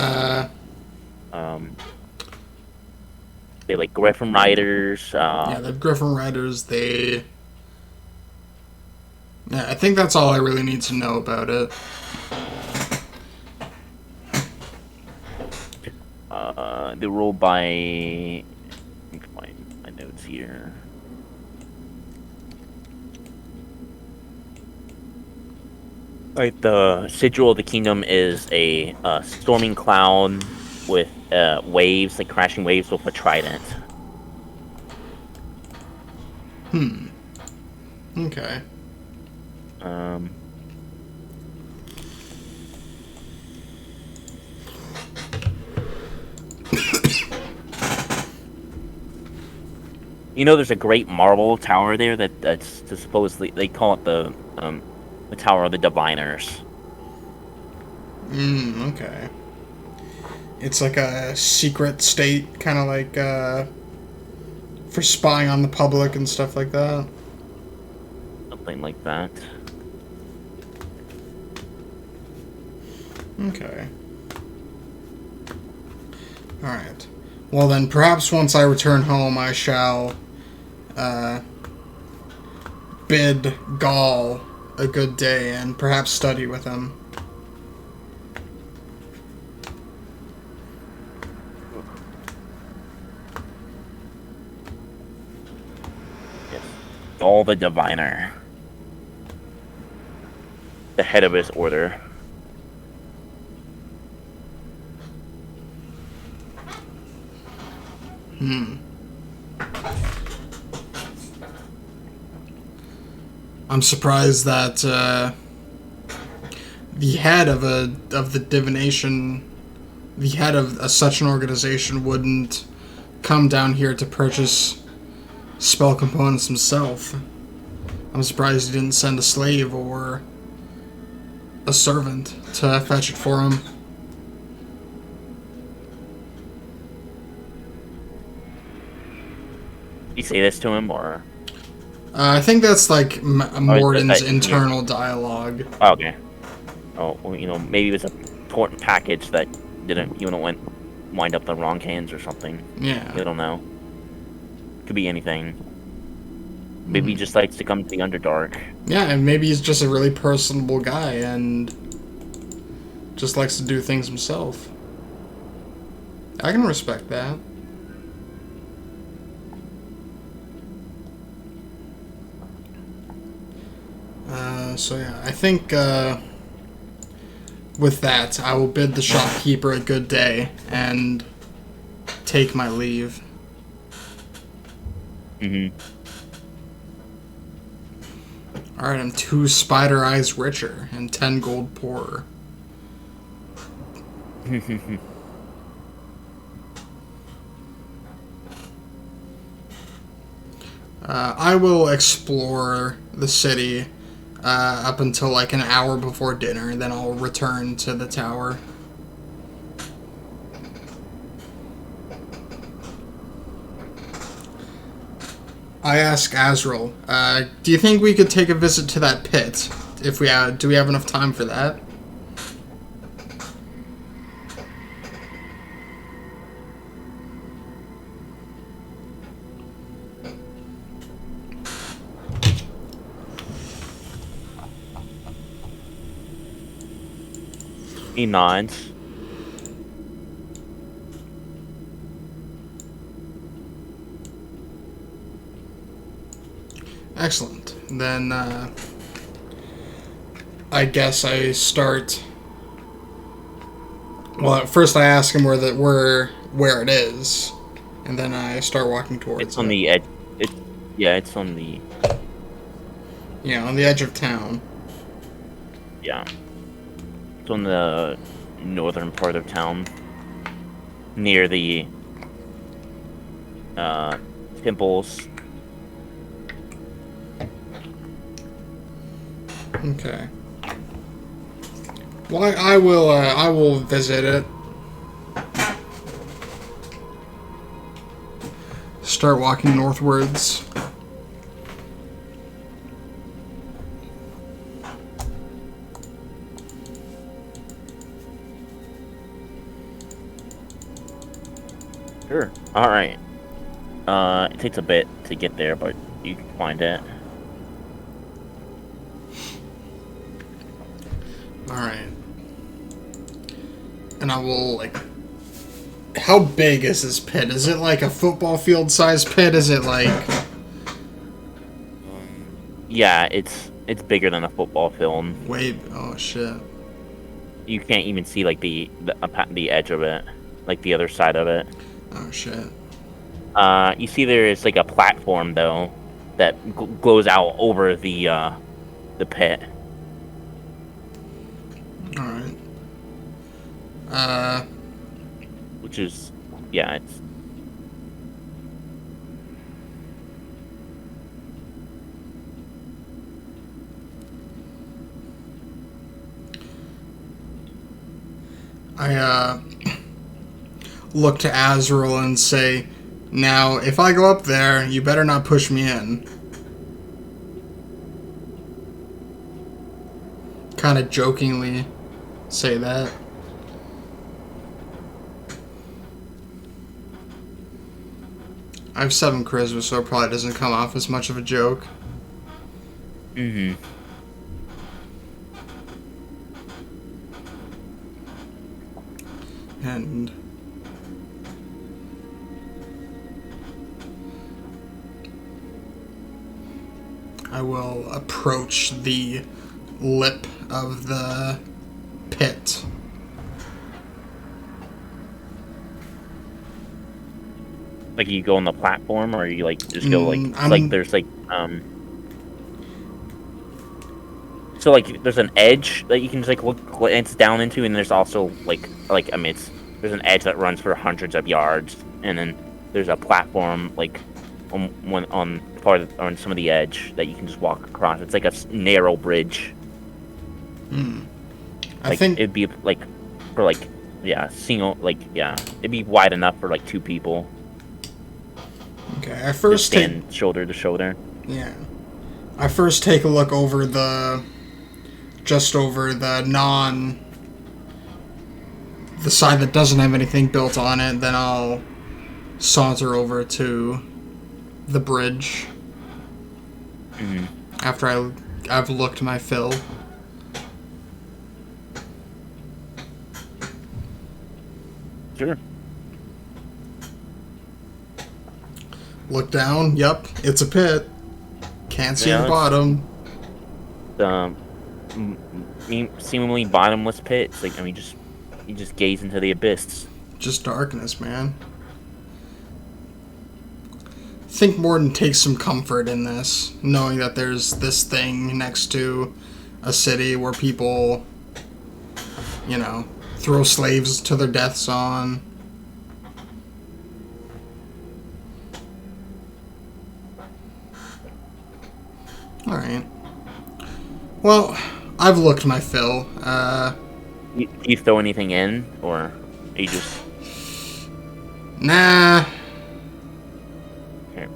they like Griffin Riders. Yeah, the Griffin Riders, they... Yeah, I think that's all I really need to know about it. They're ruled by. Let me find my notes here. Right, the sigil of the kingdom is a storming cloud with waves, like crashing waves with a trident. Okay. Um, there's a great marble tower there that's supposedly they call it the Tower of the Diviners. Okay. It's like a secret state, kind of like, for spying on the public and stuff like that. Something like that. Okay. Alright. Well then, perhaps once I return home, I shall, bid Gaul a good day and perhaps study with him. Yes. All the Diviner. The head of his order. I'm surprised that the head of the divination, the head of such an organization, wouldn't come down here to purchase spell components himself. I'm surprised he didn't send a slave or a servant to fetch it for him. You say this to him, or? I think that's like Morden's that, internal dialogue. Oh, okay. Oh, well, maybe it was an important package that didn't, wind up the wrong hands or something. Yeah. You don't know. Could be anything. Maybe he just likes to come to the Underdark. Yeah, and maybe he's just a really personable guy and just likes to do things himself. I can respect that. So yeah, I think with that, I will bid the shopkeeper a good day and take my leave. Mm-hmm. Alright, I'm 2 spider eyes richer and 10 gold poorer. I will explore the city up until like an hour before dinner, then I'll return to the tower. I ask Azrael, do you think we could take a visit to that pit? If we have, do we have enough time for that? He nods. Excellent. Then, I guess I start. Well, at first I ask him where it is, and then I start walking towards it. It's on the edge. It's on the. Yeah, on the edge of town. Yeah. It's on the northern part of town, near the temples. Okay. Well, I will visit it. Start walking northwards. Sure. All right. It takes a bit to get there, but you can find it. Alright. And I will, like... How big is this pit? Is it like a football field size pit? Is it like... Yeah, it's bigger than a football field. Wait, oh shit. You can't even see like the edge of it, like the other side of it. Oh shit. You see there is like a platform though that goes out over the pit. Alright. Which is, yeah, it's... I, look to Azrael and say, now, if I go up there, you better not push me in. Kind of jokingly say that. I have 7 charisma, so it probably doesn't come off as much of a joke. Mm-hmm. And I will approach the lip of the pit. Like you go on the platform, or you like just go like there's like so like there's an edge that you can just like look it's down into, and there's also like I mean there's an edge that runs for hundreds of yards, and then there's a platform like on some of the edge that you can just walk across. It's like a narrow bridge. I think it'd be like for like single it'd be wide enough for like 2 people. Okay, I first stand shoulder to shoulder. Yeah. I first take a look over the side that doesn't have anything built on it, then I'll saunter over to the bridge. Mm-hmm. After I've looked my fill. Sure. Look down. Yep, it's a pit. Can't see the bottom. Seemingly bottomless pit. It's like, I mean, you just gaze into the abyss. Just darkness, man. I think Morden takes some comfort in this, knowing that there's this thing next to a city where people, you know, throw slaves to their deaths on. Alright. Well, I've looked my fill. Do you throw anything in, or are you just... Nah. Okay.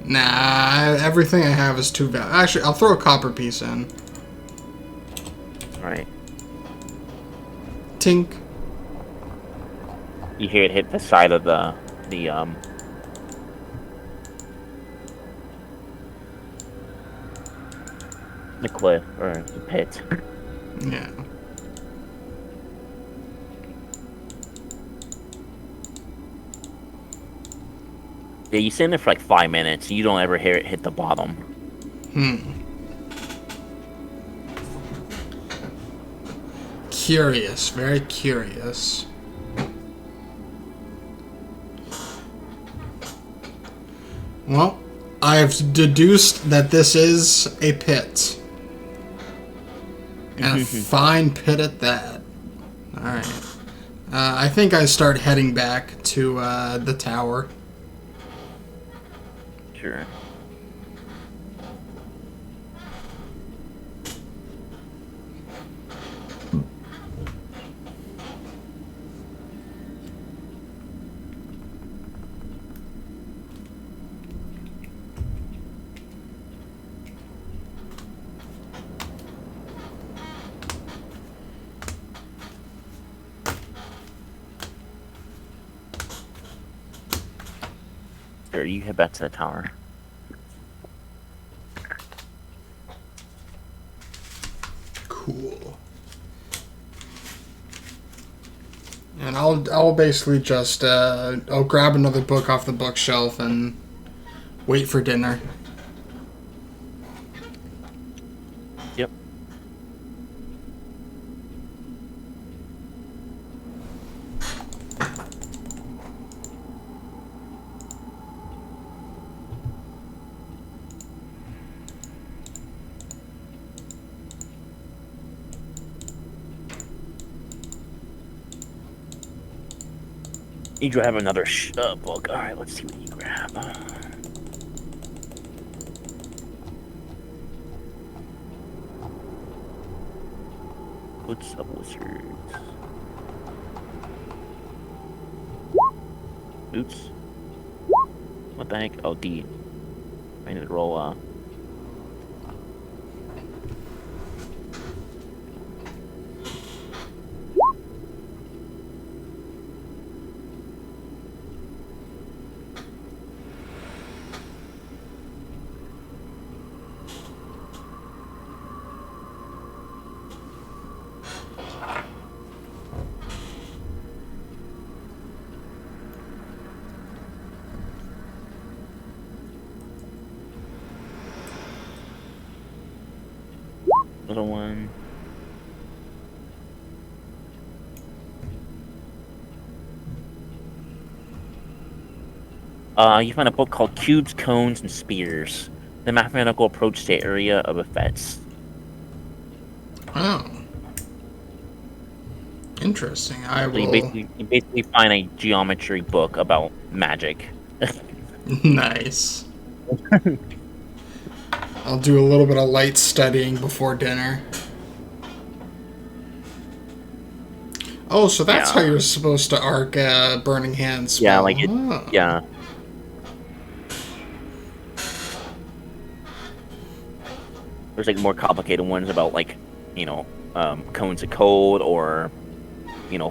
Nah, everything I have is too valuable. Actually, I'll throw a copper piece in. tink? You hear it hit the side of the cliff or the pit. Yeah. Yeah, you stand there for like 5 minutes, and you don't ever hear it hit the bottom. Curious, very curious. Well, I've deduced that this is a pit. And a fine pit at that. Alright. I think I start heading back to the tower. Sure. Sure, you head back to the tower. Cool. And I'll basically just I'll grab another book off the bookshelf and wait for dinner. Yep. You grab another book. Alright, let's see what you grab. What's up, wizards? Oops. What the heck? Oh, D. I need to roll, little one. You find a book called Cubes, Cones, and Spears. The mathematical approach to the area of effects. Oh. Interesting. I So will... you basically find a geometry book about magic. Nice. I'll do a little bit of light studying before dinner. Oh, so that's how you're supposed to arc Burning Hand spell. Yeah, like it. Oh. Yeah. There's like more complicated ones about like, cones of cold or,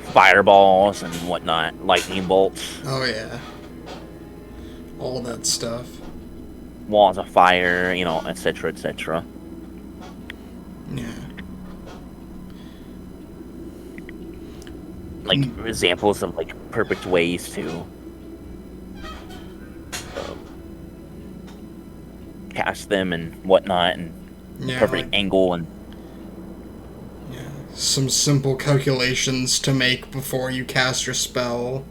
fireballs and whatnot, lightning bolts. Oh, yeah. All that stuff. Walls of fire, etc., etc. Yeah. Like examples of like perfect ways to cast them and whatnot, and perfect angle and some simple calculations to make before you cast your spell.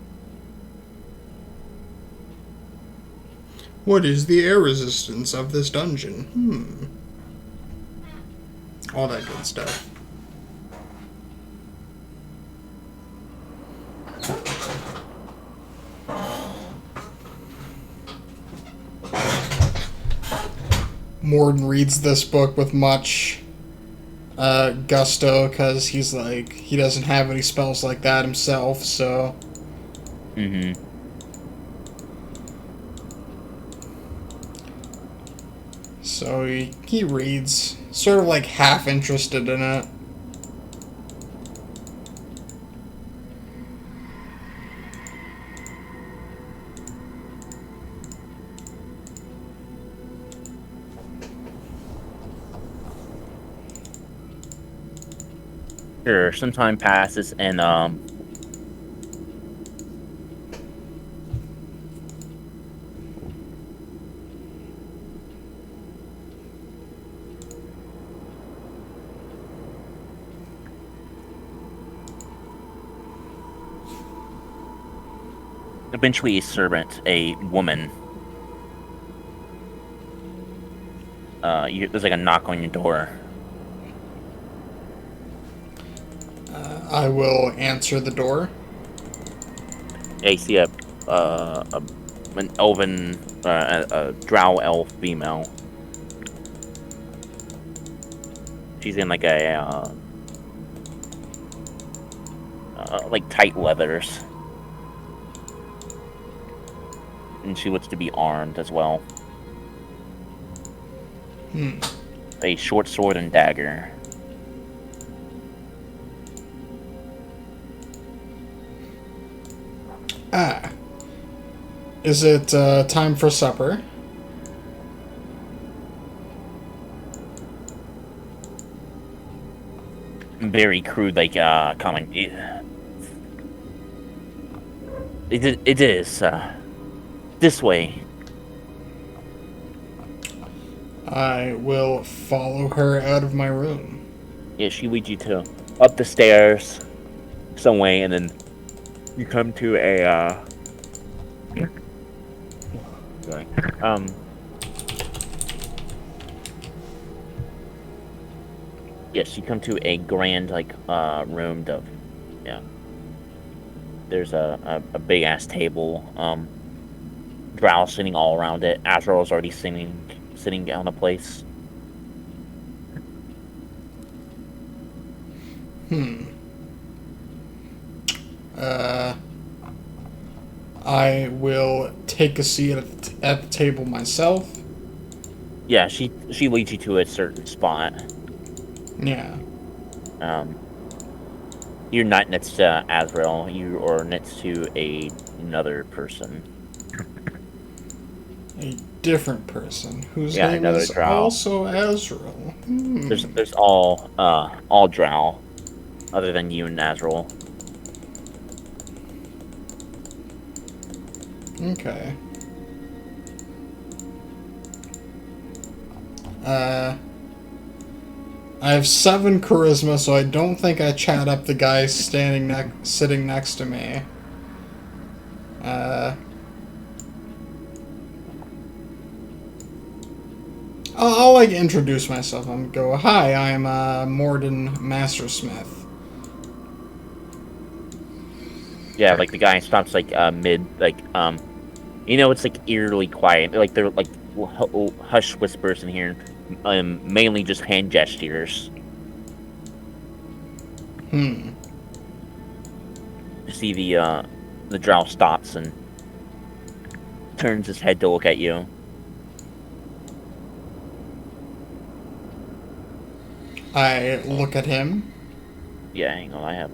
What is the air resistance of this dungeon? All that good stuff. Morden reads this book with much gusto because he's like, he doesn't have any spells like that himself, so... Mm-hmm. So he reads, sort of like half interested in it. Sure, some time passes, and eventually a servant, a woman. There's like a knock on your door. I will answer the door. Yeah, you see an elven, a drow elf female. She's in like like tight leathers, and she looks to be armed as well. A short sword and dagger. Ah. Is it time for supper? Very crude, like comment. It is this way. I will follow her out of my room. Yeah, she leads you to up the stairs, some way, and then you come to a sorry. Yes, you come to a grand like room of yeah. There's a big ass table. Drow sitting all around it. Azrael's already sitting down a place. I will take a seat at the table myself. Yeah, she leads you to a certain spot. Yeah. You're not next to Azrael. You are next to another person. A different person whose Yeah, name another is drow. also Azrael. There's all drow, other than you and Azrael. Okay. I have 7 charisma, so I don't think I chat up the guy sitting next to me. I'll like introduce myself and go, "Hi, I'm Morden Mastersmith." Yeah, like the guy stops like mid, like it's like eerily quiet. Like they're like hush whispers in here, mainly just hand gestures. You see the drow stops and turns his head to look at you. I look at him. Yeah, hang on, I have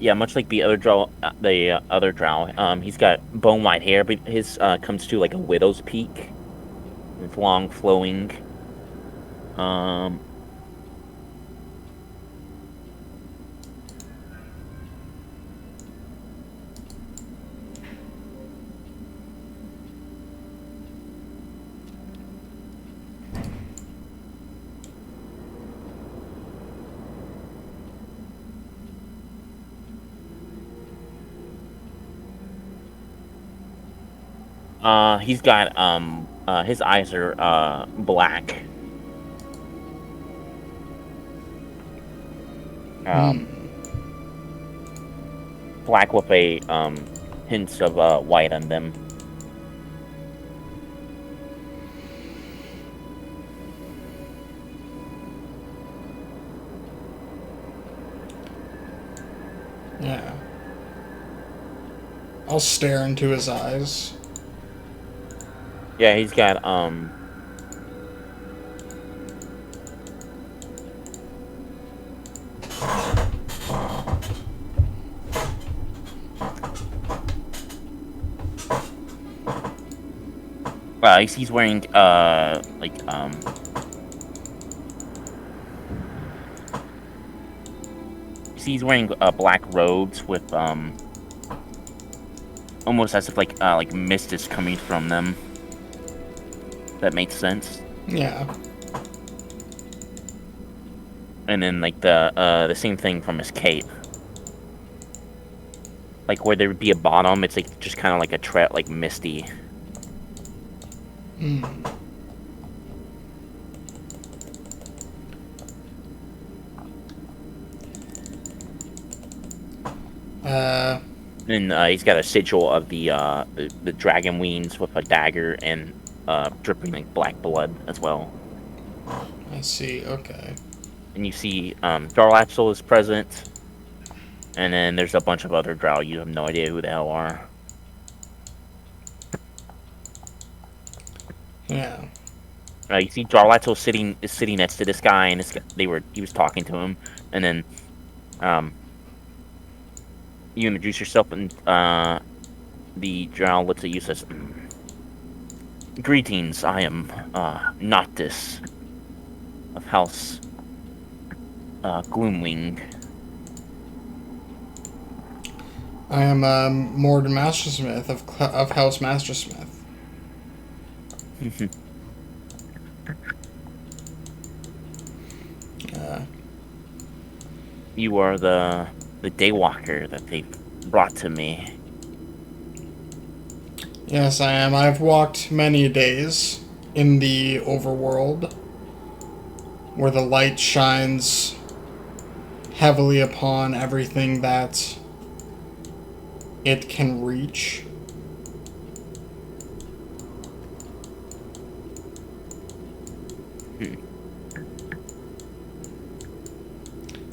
yeah, much like the other drow, he's got bone white hair, but his comes to like a widow's peak. It's long, flowing. He's got his eyes are black. Black with a hints of white on them. Yeah. I'll stare into his eyes. Yeah, he's got He's wearing he's wearing black robes with almost as if like mist is coming from them. That makes sense. Yeah. And then like the same thing from his cape. Like where there would be a bottom, it's like just kind of like a like misty. Mm. And he's got a sigil of the dragon wings with a dagger and dripping like black blood as well. I see. Okay. And you see Darlaxle is present, and then there's a bunch of other drow. You have no idea who the hell are. Yeah. You see Darlaxle is sitting next to this guy, and he was talking to him, and then you introduce yourself, and the drow looks at you and says, "Greetings, I am Noctis of House Gloomwing." I am Morden Mastersmith of House Mastersmith. You are the Daywalker that they brought to me. Yes, I am. I've walked many days in the overworld, where the light shines heavily upon everything that it can reach.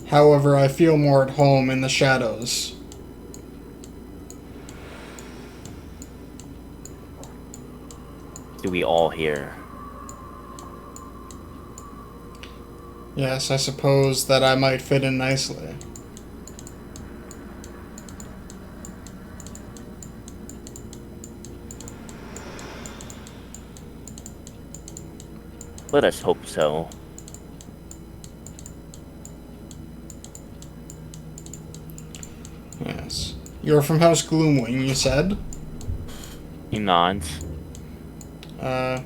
However, I feel more at home in the shadows. Do we all here? Yes, I suppose that I might fit in nicely. Let us hope so. Yes. You're from House Gloomwing, you said? He nods. Uh,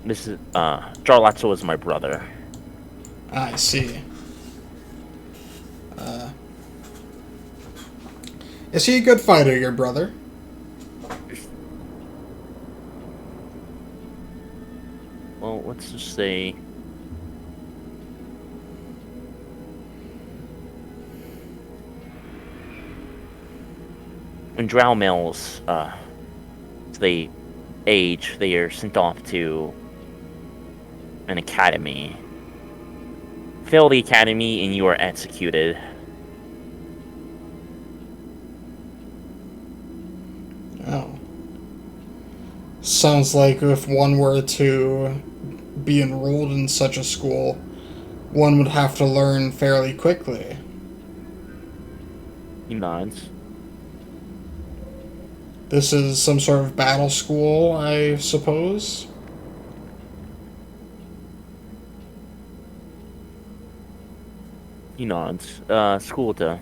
This is, Jarlaxle is my brother. I see. Is he a good fighter, your brother? Well, let's just say... when drow males, they age, they are sent off to an academy. Fail the academy and you are executed. Oh. Sounds like if one were to be enrolled in such a school, one would have to learn fairly quickly. He nods. This is some sort of battle school, I suppose? He nods. School to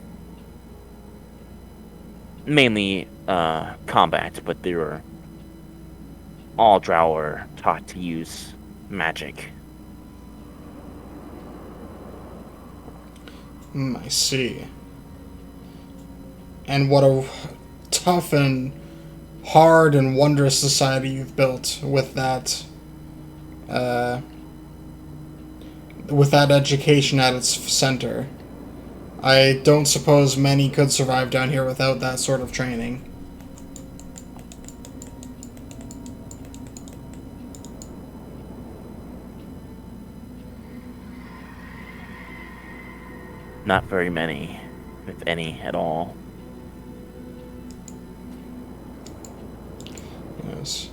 mainly combat, but there are all drow are taught to use magic. I see. And what a tough and hard and wondrous society you've built with that education at its center. I don't suppose many could survive down here without that sort of training. Not very many, if any at all. Yes.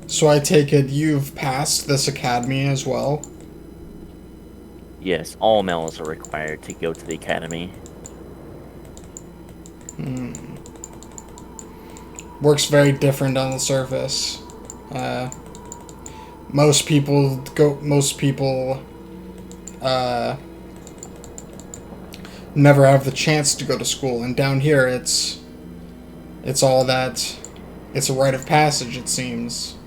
So I take it you've passed this academy as well? Yes, all males are required to go to the academy. Works very different on the surface. Most people go. Most people never have the chance to go to school, and down here, it's all that. It's a rite of passage, it seems.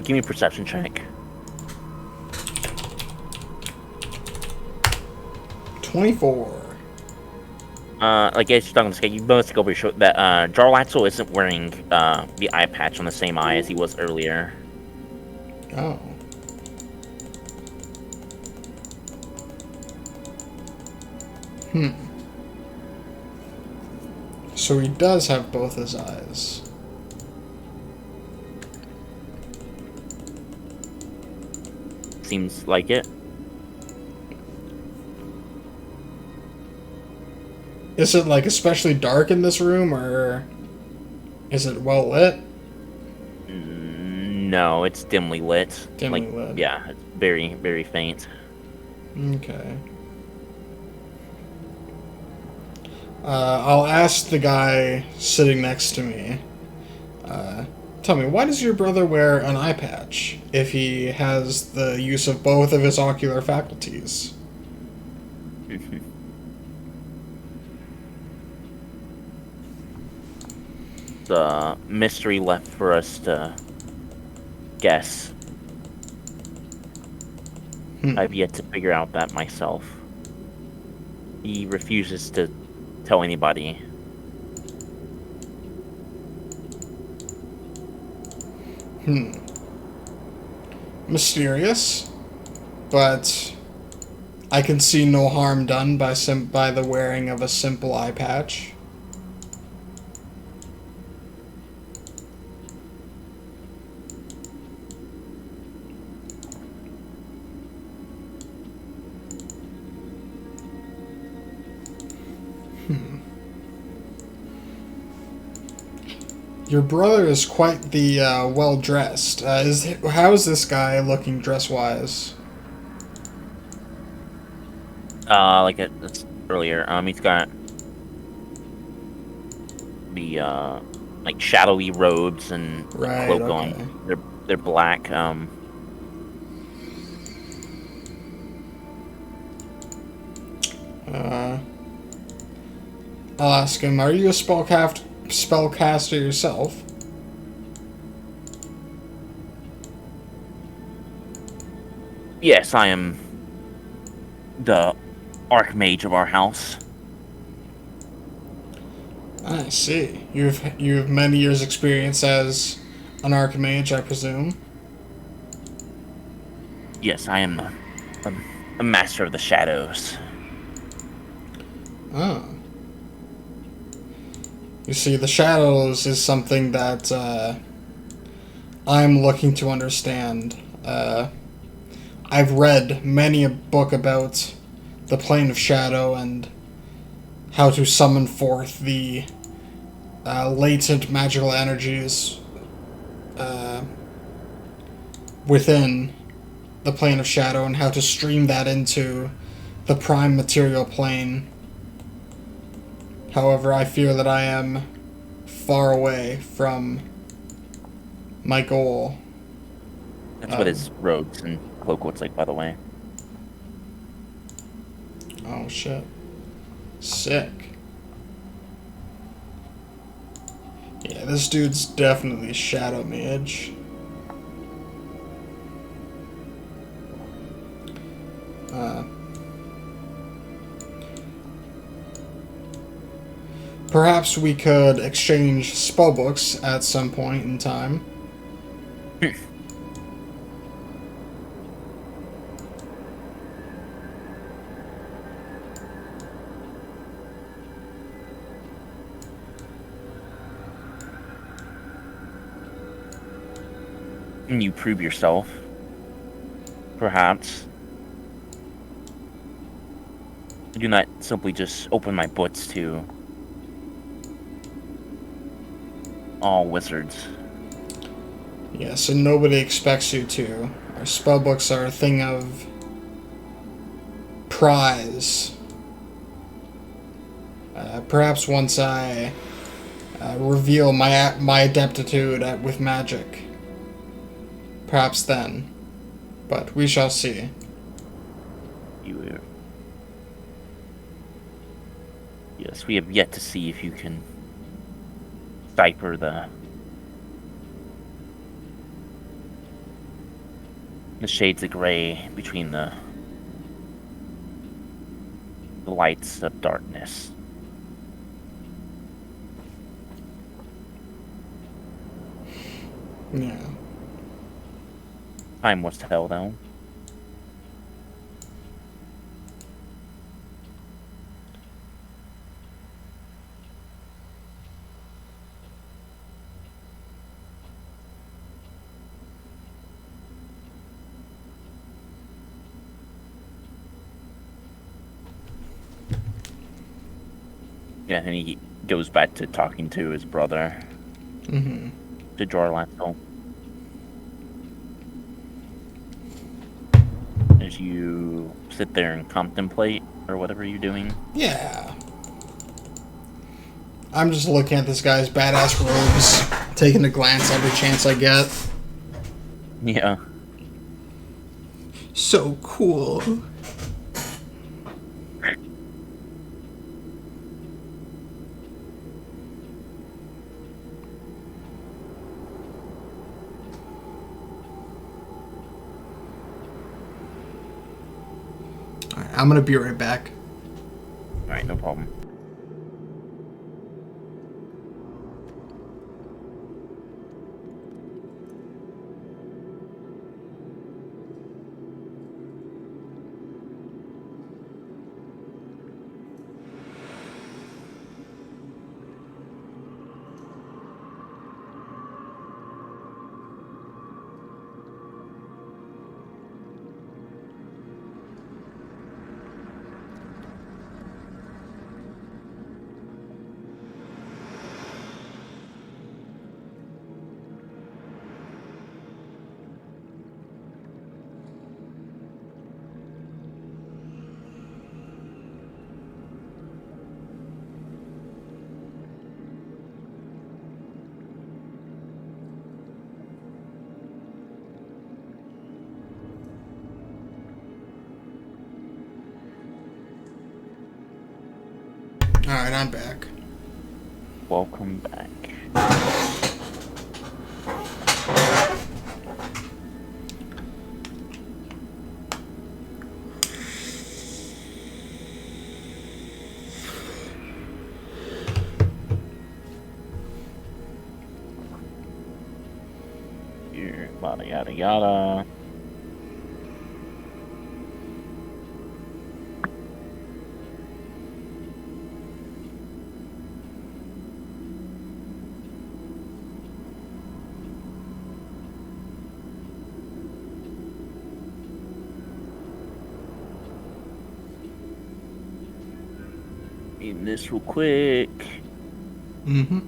Give me a perception check. 24. Like as you're talking to this guy, you notice over your shoulder that Jarlaxle isn't wearing the eye patch on the same eye as he was earlier. Oh. So he does have both his eyes. Seems like it. Is it like especially dark in this room, or is it well lit? No, it's dimly lit. Dimly lit. Yeah, it's very, very faint. Okay. I'll ask the guy sitting next to me. Tell me, why does your brother wear an eye patch if he has the use of both of his ocular faculties? The mystery left for us to guess. I've yet to figure out that myself. He refuses to tell anybody. Mysterious, but I can see no harm done by the wearing of a simple eye patch. Your brother is quite the well-dressed. How is this guy looking dress-wise? Like it's earlier. He's got the like shadowy robes and Right, cloak okay. on. They're black. I'll ask him, are you a spellcaster yourself? Yes, I am the archmage of our house. I see. You have many years' experience as an archmage, I presume. Yes, I am a master of the shadows. Oh. You see, the shadows is something that I'm looking to understand. I've read many a book about the plane of shadow and how to summon forth the latent magical energies within the plane of shadow and how to stream that into the prime material plane. However, I fear that I am far away from my goal. That's what his robes and cloak looks like, by the way. Oh, shit. Sick. Yeah, this dude's definitely shadow mage. Perhaps we could exchange spellbooks at some point in time. And you prove yourself. Perhaps. I do not simply just open my books to all wizards. Yes, and nobody expects you to. Our spellbooks are a thing of prize. Perhaps once I reveal my adeptitude with magic. Perhaps then. But we shall see. Yes, we have yet to see if you can decipher the shades of gray between the lights of darkness. Yeah. Time will tell, though. Yeah, and he goes back to talking to his brother. Mm-hmm. To Jorlathel. As you sit there and contemplate, or whatever you're doing. Yeah. I'm just looking at this guy's badass robes, taking a glance every chance I get. Yeah. So cool. Alright, I'm gonna be right back. Alright, no problem. Alright, I'm back. Welcome back. Here, yada yada yada. Reading this real quick. Mm-hmm.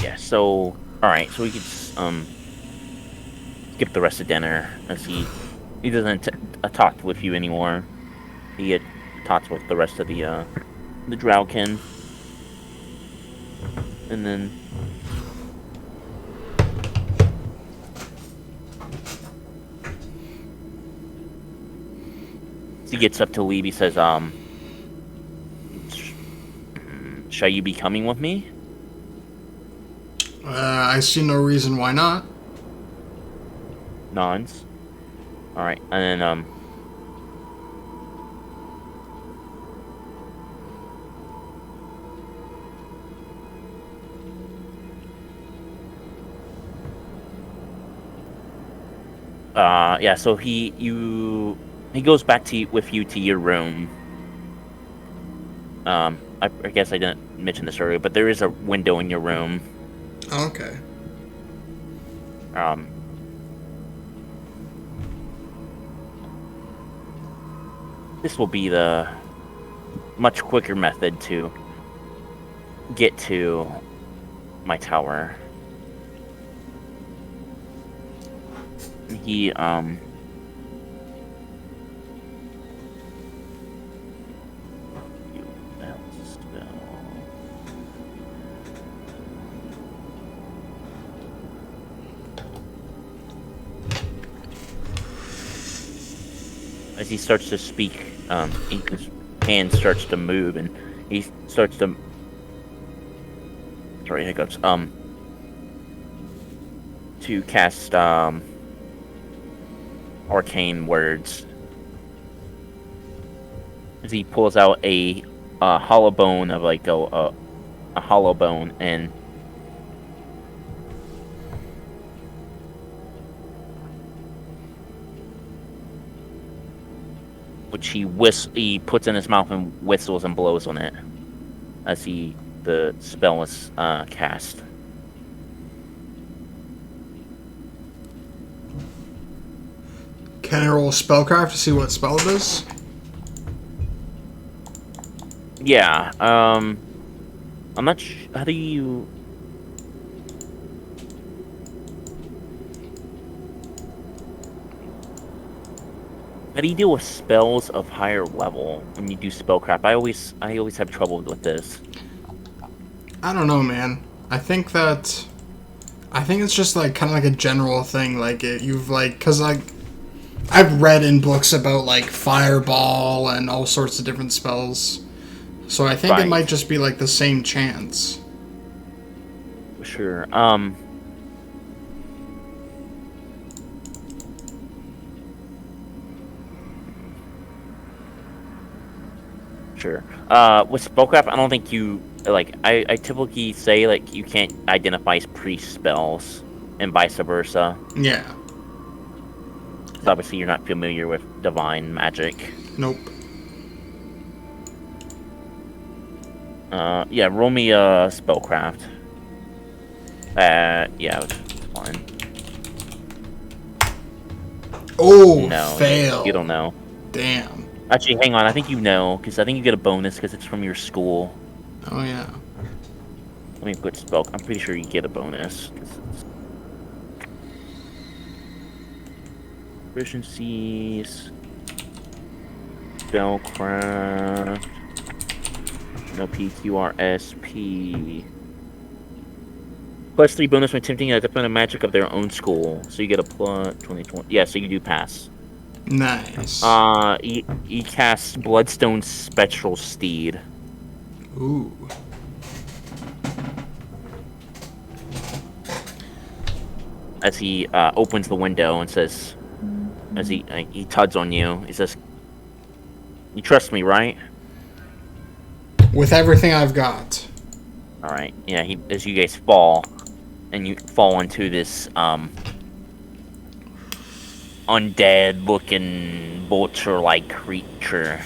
Yeah, so alright, so we could skip the rest of dinner as he doesn't talk with you anymore. He talks with the rest of the Drowkin. And then he gets up to leave. He says, shall you be coming with me? I see no reason why not. Nons. All right, and then yeah. So he goes back with you to your room. I guess I didn't mention this earlier, but there is a window in your room. Okay. This will be the much quicker method to get to my tower. He as he starts to speak, his hand starts to move, and he starts to. Sorry, hiccups. To cast arcane words. As he pulls out a hollow bone of like a hollow bone, and which he puts in his mouth and whistles and blows on it as the spell is cast. Can I roll spellcraft to see what spell it is? Yeah. I'm not sure. How do you? How do you deal with spells of higher level when you do spellcraft? I always have trouble with this. I don't know, man. I think it's just like kind of like a general thing. Like you've like, cause like I've read in books about like fireball and all sorts of different spells. So I think it might just be like the same chance. Sure. Sure. With spellcraft, I don't think you like. I typically say like you can't identify priest spells, and vice versa. Yeah. So obviously, you're not familiar with divine magic. Nope. Yeah. Roll me a spellcraft. Yeah, it's fine. Oh, no, fail. You don't know. Damn. Actually, hang on. I think you know, because I think you get a bonus because it's from your school. Oh, yeah. Let me put spell. I'm pretty sure you get a bonus. Proficiencies. Spellcraft. No PQRSP. +3 bonus when attempting a different magic of their own school. So you get a plus 20. Yeah, so you do pass. Nice. He casts Bloodstone Spectral Steed. Ooh. As he opens the window and says, as he tugs on you, he says, "You trust me, right?" With everything I've got. All right. Yeah. As you guys fall, and you fall into this undead-looking vulture-like creature.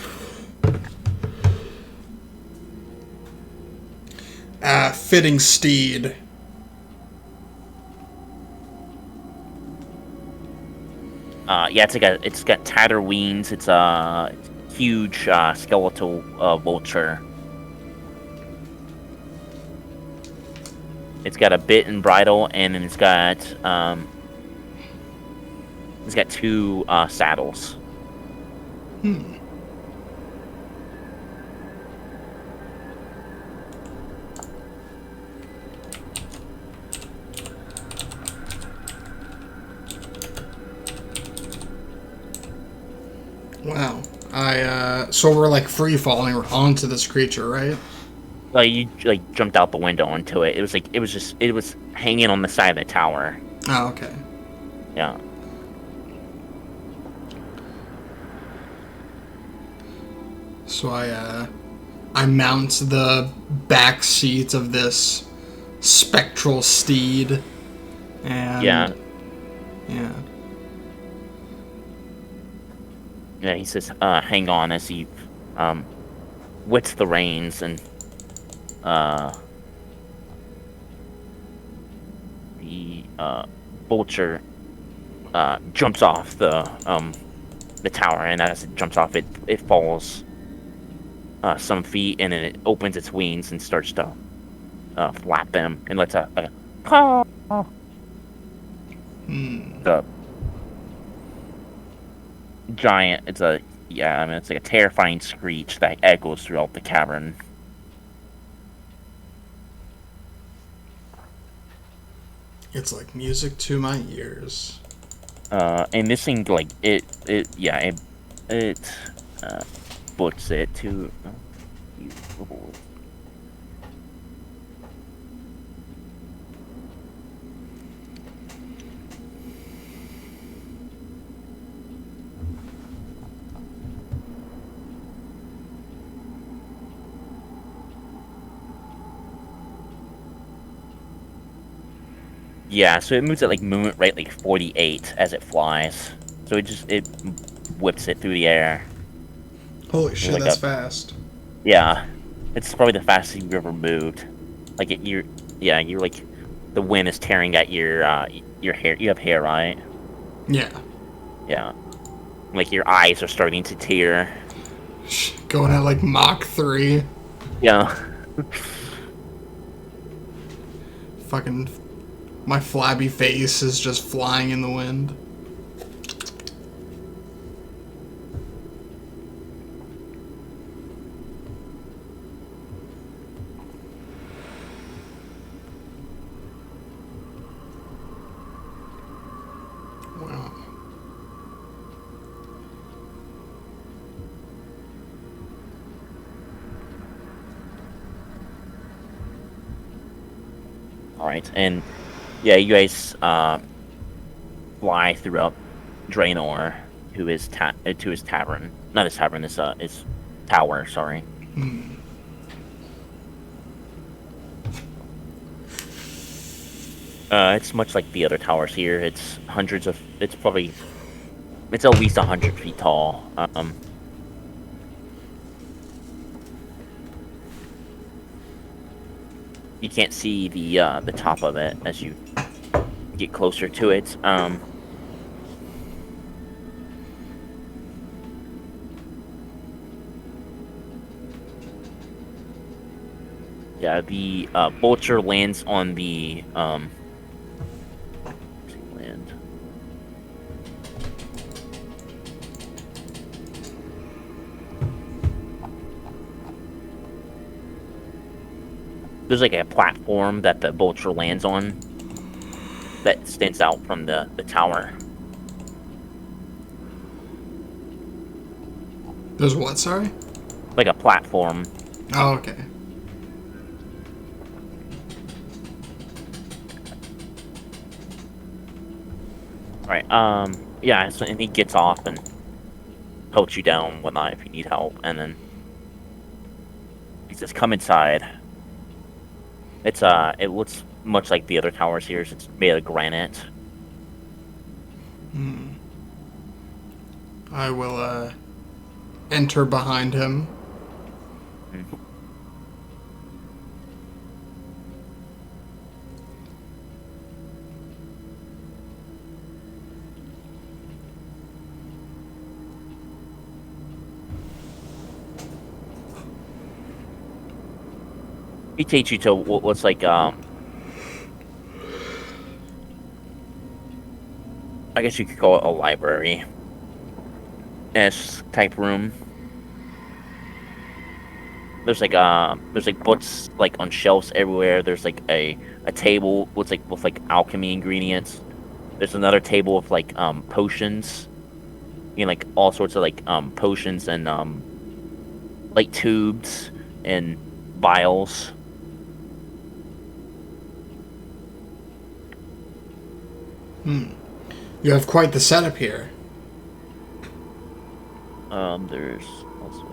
Fitting steed. Yeah, it's got tattered wings. It's a huge skeletal vulture. It's got a bit and bridle, and then it's got two saddles. Wow. So we're like free falling onto this creature, right? Like you like jumped out the window onto it. It was hanging on the side of the tower. Oh, okay. Yeah. So I mount the back seat of this spectral steed, and Yeah. yeah. Yeah. He says, "Hang on," as he whips the reins, and uh, the vulture jumps off the tower, and as it jumps off, it falls some feet, and then it opens its wings and starts to flap them, and lets a caw. The giant. It's a yeah. I mean, it's like a terrifying screech that echoes throughout the cavern. It's like music to my ears. And this thing like it uh, puts it to. Yeah, so it moves at like movement rate like 48 as it flies. So it whips it through the air. Holy There's shit, like that's fast. yeah, it's probably the fastest you've ever moved. Like you're like the wind is tearing at your hair. You have hair, right? Yeah. Yeah. Like your eyes are starting to tear. Going at like Mach 3. Yeah. Fucking. My flabby face is just flying in the wind. Wow. All right, and yeah, you guys fly throughout Draenor to his tavern. Not his tavern. His tower. Sorry. It's much like the other towers here. It's hundreds of. It's at least 100 feet tall. You can't see the top of it as you get closer to it. Yeah, the vulture lands on the land. There's like a platform that the vulture lands on that stands out from the tower. There's what, sorry? Like a platform. Oh, okay. Right. Yeah, so, and he gets off and helps you down, whatnot, if you need help, and then he says, "Come inside." It looks much like the other towers here. It's made of granite. I will, enter behind him. Mhm. He takes you to what's like I guess you could call it a library type room. There's like books like on shelves everywhere. There's like a table with like alchemy ingredients. There's another table with like potions. You know, like all sorts of like potions and like tubes and vials. You have quite the setup here. There's also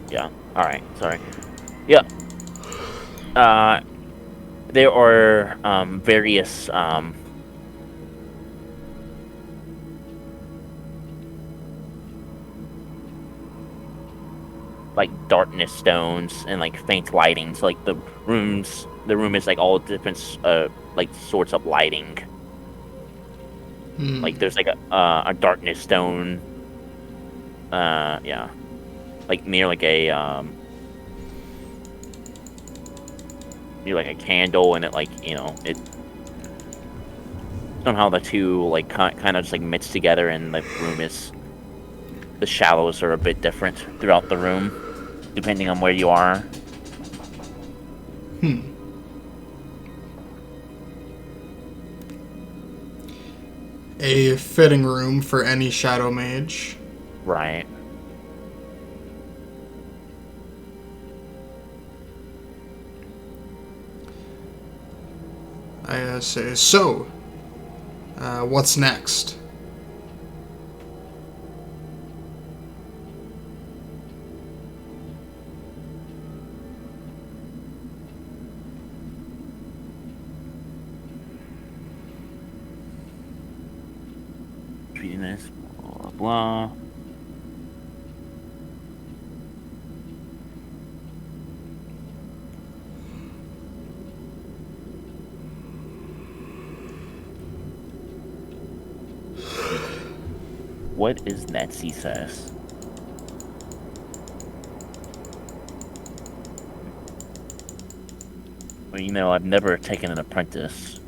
yeah. All right. Sorry. Yeah. There are various like darkness stones and like faint lighting. So like the room is like all different like sorts of lighting. Like there's like a darkness stone. Yeah, like near like a near like a candle, and it like it somehow the two like kind of just like mix together, and the room is the shadows are a bit different throughout the room, depending on where you are. A fitting room for any shadow mage. Right. I say, so, what's next? Treating this, blah, blah. What is next, he says. Well, I've never taken an apprentice.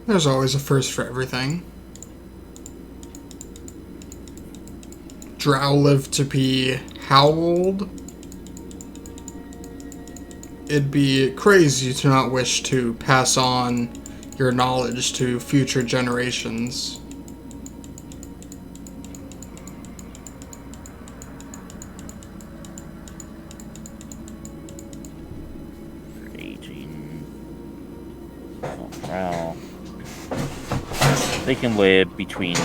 There's always a first for everything. Drow live to be how old? It'd be crazy to not wish to pass on your knowledge to future generations. Aging. Oh, wow. They can live between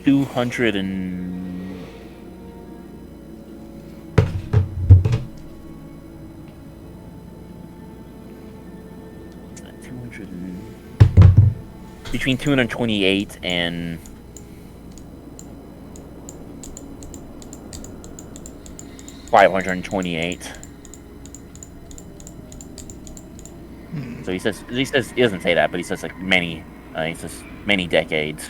200 and 200 between 228 and 528. So he says he doesn't say that, but he says like many. He says many decades.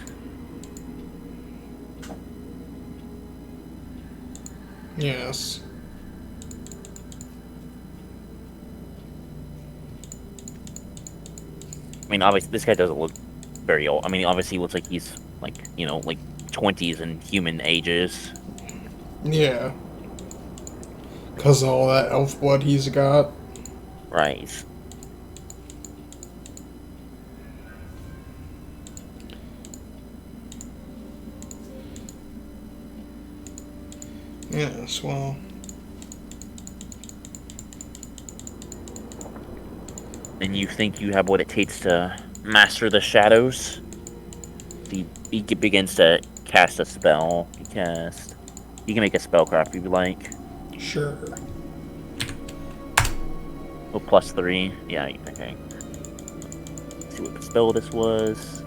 Yes. I mean, obviously, this guy doesn't look very old. I mean, obviously, he looks like he's like like 20s in human ages. Yeah. Because of all that elf blood he's got. Right. Yes, well. And you think you have what it takes to master the shadows? He begins to cast a spell. You can make a spellcraft if you like. Sure. Oh, +3. Yeah, okay. Let's see what spell this was.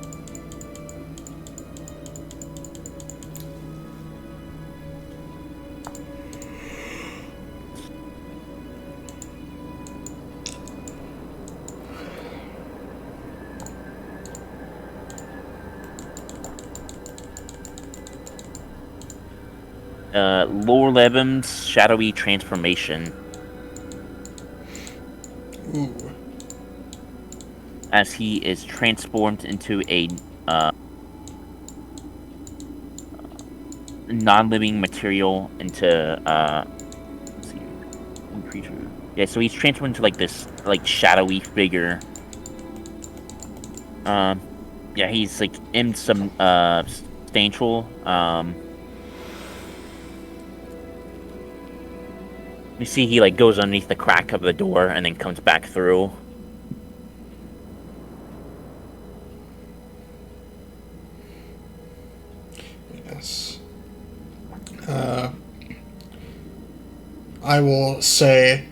Lore Levim's Shadowy Transformation. Ooh. as he is transformed into a non-living material into let's see, one creature. Yeah, so he's transformed into like this like shadowy figure. Yeah, he's like in some substantial. You see, he like goes underneath the crack of the door and then comes back through. Yes. I will say,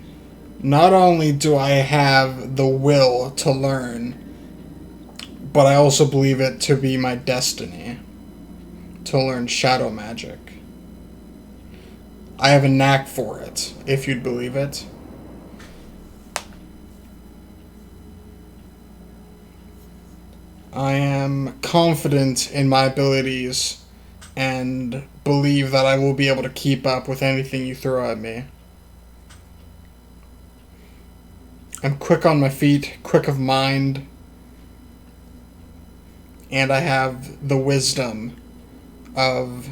not only do I have the will to learn, but I also believe it to be my destiny to learn shadow magic. I have a knack for it, if you'd believe it. I am confident in my abilities and believe that I will be able to keep up with anything you throw at me. I'm quick on my feet, quick of mind, and I have the wisdom of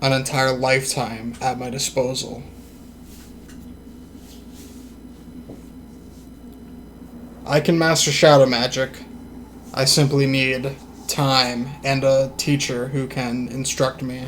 an entire lifetime at my disposal. I can master shadow magic. I simply need time and a teacher who can instruct me.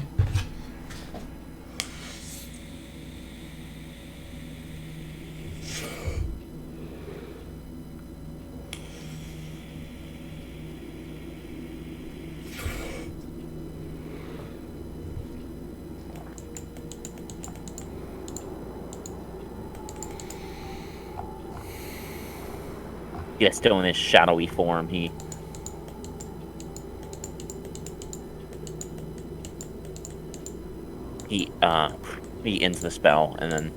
Yeah, still in his shadowy form. He he uh he ends the spell and then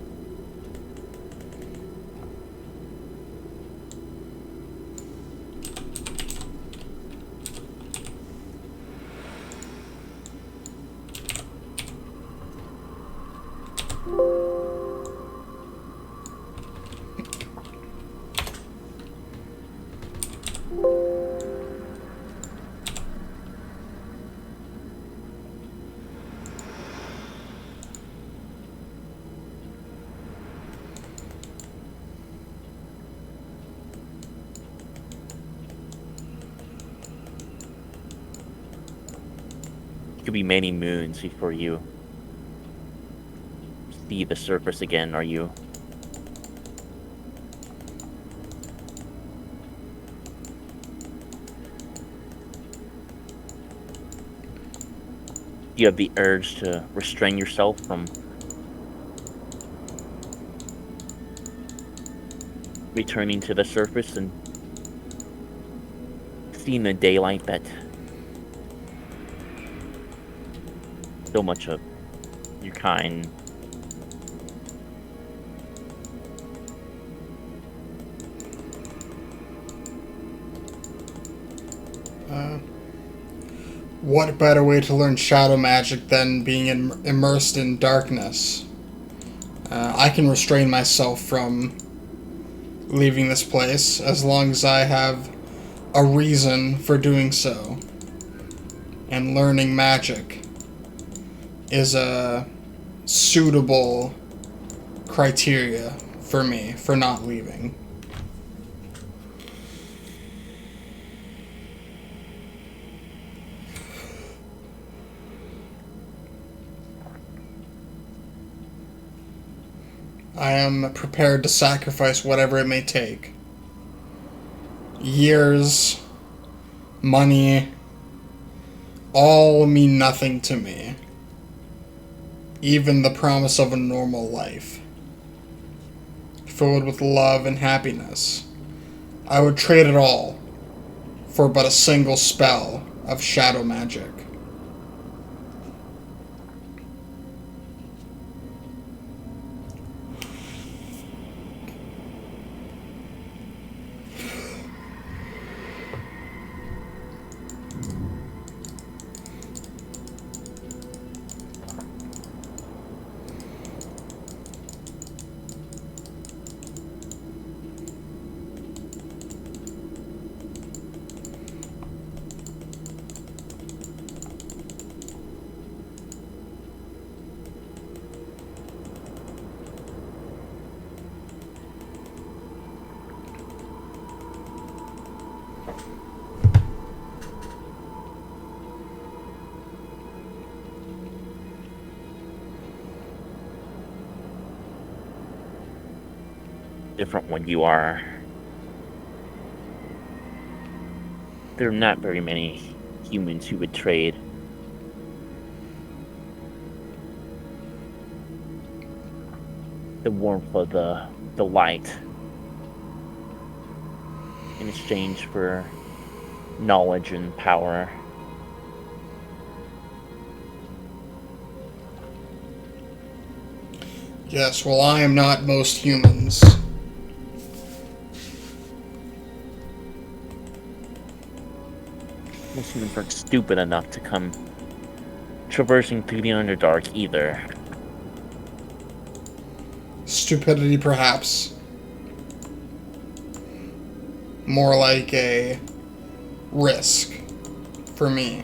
it could be many moons before you see the surface again. Are you? Do you have the urge to restrain yourself from returning to the surface and seeing the daylight that so much of your kind What better way to learn shadow magic than being immersed in darkness? I can restrain myself from leaving this place as long as I have a reason for doing so. And learning magic is a suitable criteria for me for not leaving. I am prepared to sacrifice whatever it may take. Years, money, all mean nothing to me. Even the promise of a normal life, filled with love and happiness. I would trade it all for but a single spell of shadow magic. different when you are. There are not very many humans who would trade the warmth of the light in exchange for knowledge and power. Yes, well, I am not most humans. Most humans aren't stupid enough to come traversing through the Underdark either. Stupidity, perhaps. More like a risk for me.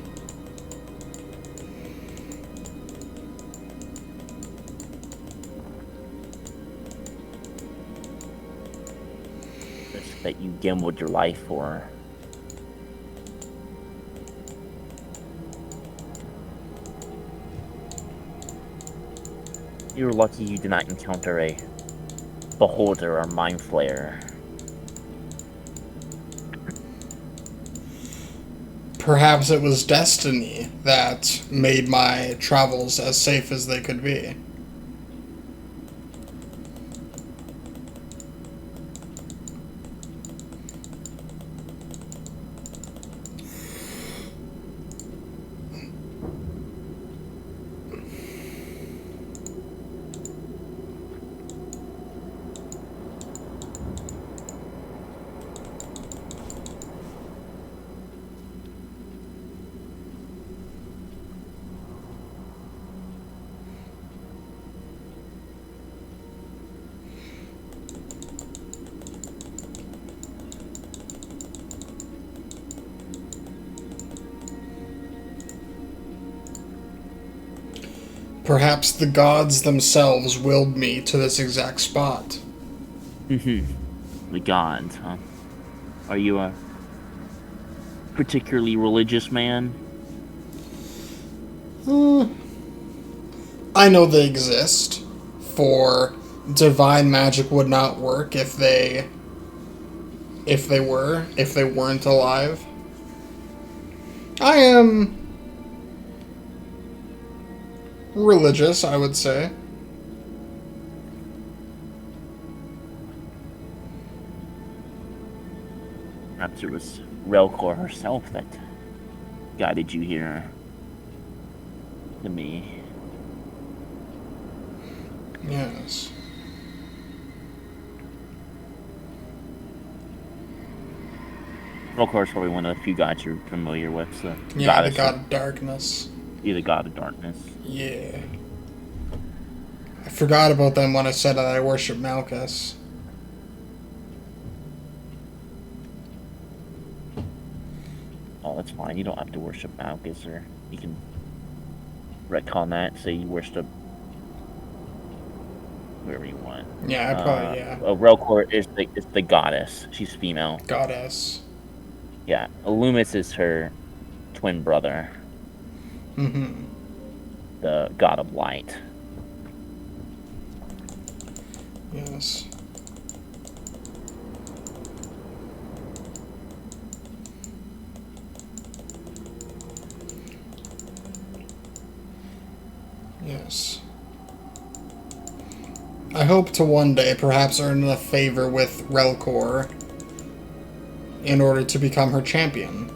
Risk that you gambled your life for. You're lucky you did not encounter a beholder or mind flayer. Perhaps it was destiny that made my travels as safe as they could be. Perhaps the gods themselves willed me to this exact spot. The gods, huh? Are you a particularly religious man? I know they exist, for divine magic would not work if they weren't alive. I am religious, I would say. Perhaps it was Relcor herself that guided you here to me. Yes. Relcor is probably one of the few gods you're familiar with. So Yeah, the god of darkness. You're the god of darkness. Yeah. I forgot about them when I said that I worship Malchus. Oh, that's fine. You don't have to worship Malchus, or you can retcon that. Say you worship whoever you want. Yeah, I probably, yeah. Relcor is the goddess. She's female. Goddess. Yeah, Illumis is her twin brother. Mm-hmm. The god of light. Yes. Yes. I hope to one day perhaps earn enough favor with Relcor in order to become her champion.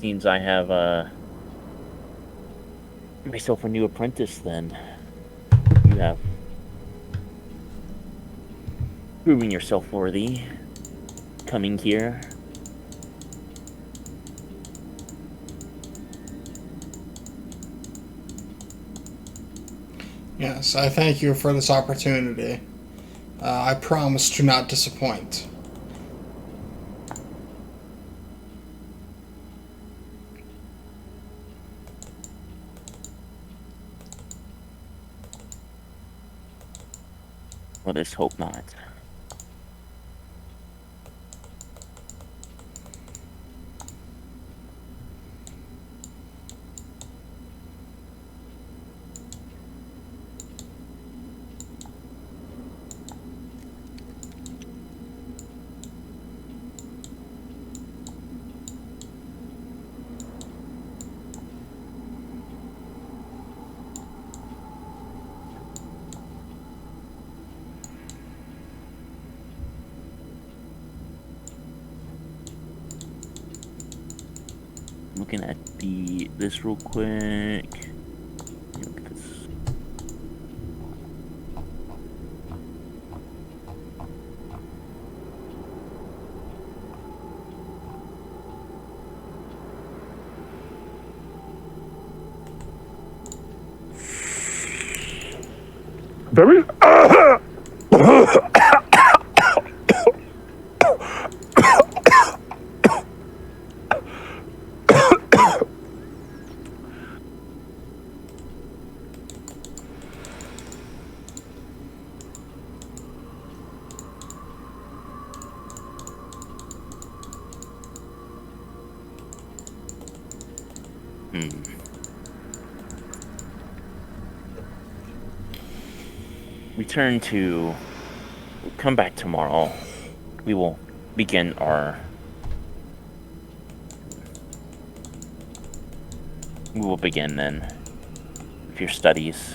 seems I have myself a new apprentice. Then you have proven yourself worthy coming here. Yes, I thank you for this opportunity. I promise to not disappoint. Let us hope not. Looking at this real quick. Look at this. Very. Return to. Come back tomorrow. We will begin our. We will begin then with your studies.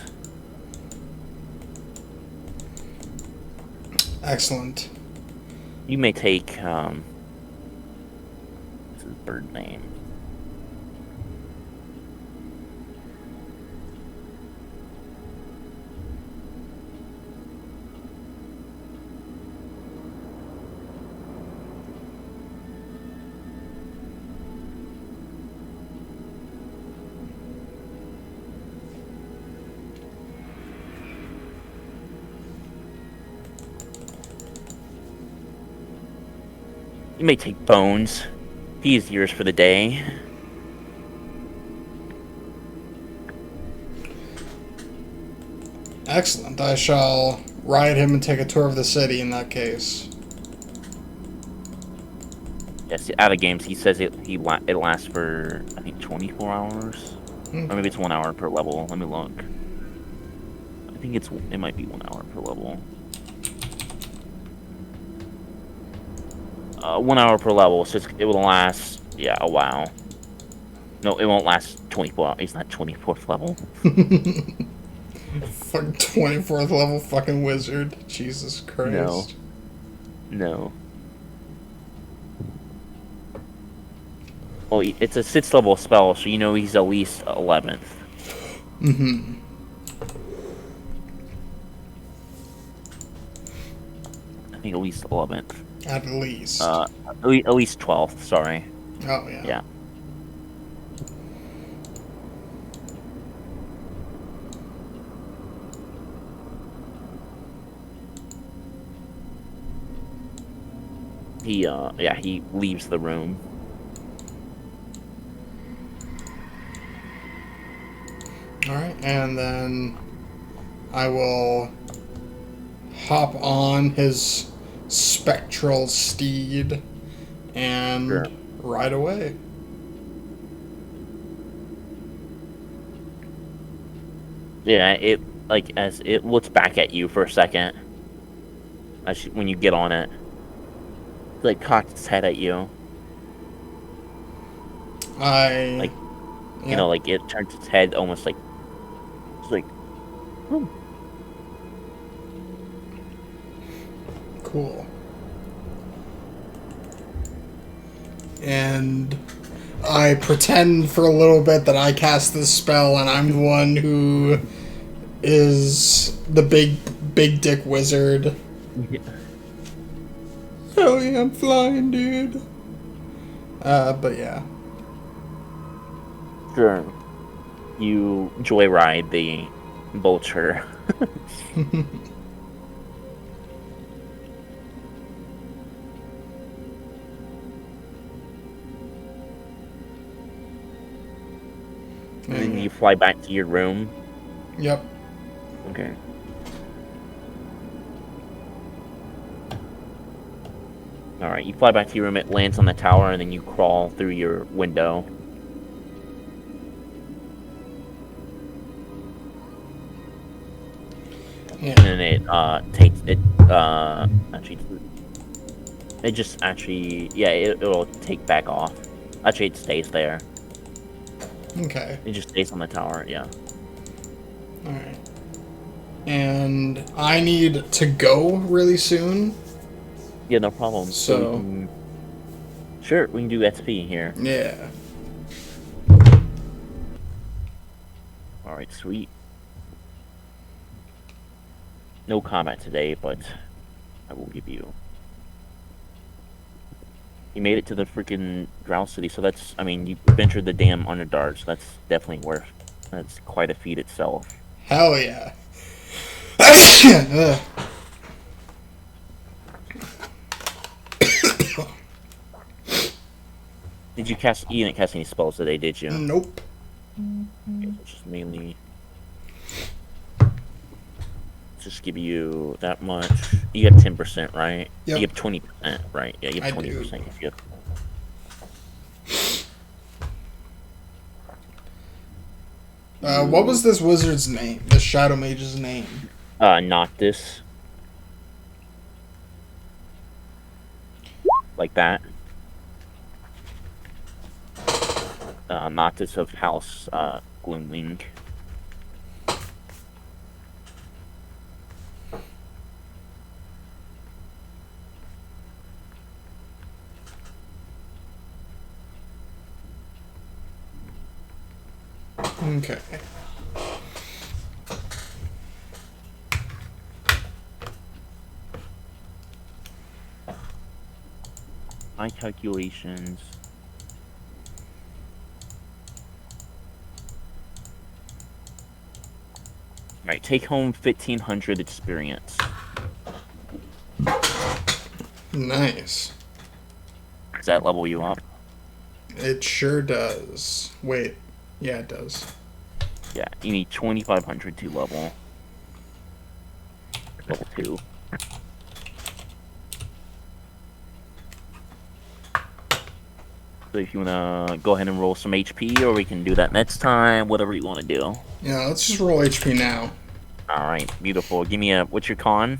Excellent. You may take what's his bird name? You may take Bones. He is yours for the day. Excellent. I shall ride him and take a tour of the city in that case. Yes, out of games, he says it lasts for, I think, 24 hours. Okay. Or maybe it's 1 hour per level. Let me look. I think it might be 1 hour per level. 1 hour per level, so it will last, yeah, a while. No, it won't last 24 hours. He's not 24th level. Fucking 24th level fucking wizard. Jesus Christ. No. Well, it's a 6th level spell, so you know he's at least 11th. Mm-hmm. I think at least 11th. At least. At least 12th, sorry. Oh, yeah. Yeah. He leaves the room. Alright, and then I will hop on his spectral steed and ride away. Yeah, as it looks back at you for a second, when you get on it, it cocks its head at you. You know, it turns its head almost like, it's like, Cool. And I pretend for a little bit that I cast this spell and I'm the one who is the big dick wizard. Yeah. Hell yeah, I'm flying, dude. But yeah. Sure. You joyride the vulture. And then you fly back to your room. Yep. Okay. Alright, you fly back to your room, it lands on the tower, and then you crawl through your window. Yeah. And then it takes it actually it just actually it'll take back off. Actually it stays there. Okay. It just stays on the tower, yeah. Alright. And I need to go really soon. Yeah, no problem. So sure, we can do XP here. yeah. Alright, sweet. No combat today, but I will give you. You made it to the freaking Drow City, so that's, I mean, you ventured the damn Underdark, so that's definitely worth. That's quite a feat itself. Hell yeah. Did you cast? You didn't cast any spells today, did you? Nope. Okay, so just mainly. Just give you that much. You have 10%, right? Yep. You have 20%, right? Yeah, you have 20%. You have... what was this wizard's name? The Shadow Mage's name? Noctis. Like that. Noctis of House Gloomwing. Okay. My calculations. Alright, take home 1,500 experience. Nice. Does that level you up? It sure does. Wait. Yeah, it does. Yeah, you need 2,500 to level 2. So if you wanna go ahead and roll some HP, or we can do that next time, whatever you wanna do. Yeah, let's just roll HP now. Alright, beautiful. Give me what's your con?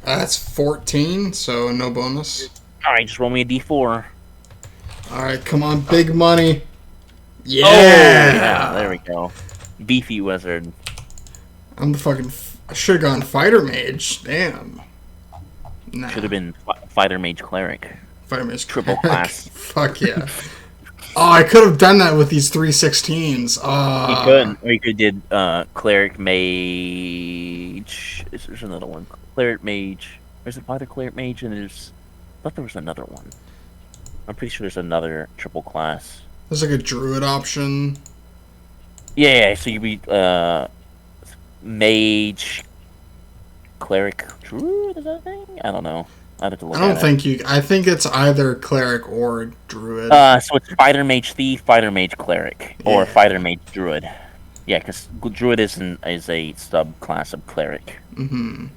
That's 14, so no bonus. Alright, just roll me a D4. Alright, come on, big money. Yeah! Oh, yeah, there we go. Beefy wizard. I'm the fucking... I should have gone fighter mage. Damn. Nah. Should have been fighter mage cleric. Fighter mage triple class. Fuck yeah. Oh, I could have done that with these 316s. You could. Or you could did cleric mage. There's another one. Cleric mage. There's a fighter cleric mage, and there's... I thought there was another one. I'm pretty sure there's another triple class. There's like a druid option. Yeah, so you'd be mage, cleric, druid, is that a thing? I don't know. I'd have to look at it. I don't think you... I think it's either cleric or druid. So it's fighter mage thief, fighter mage cleric, or fighter mage druid. Yeah, because druid is a subclass of cleric. Mm-hmm.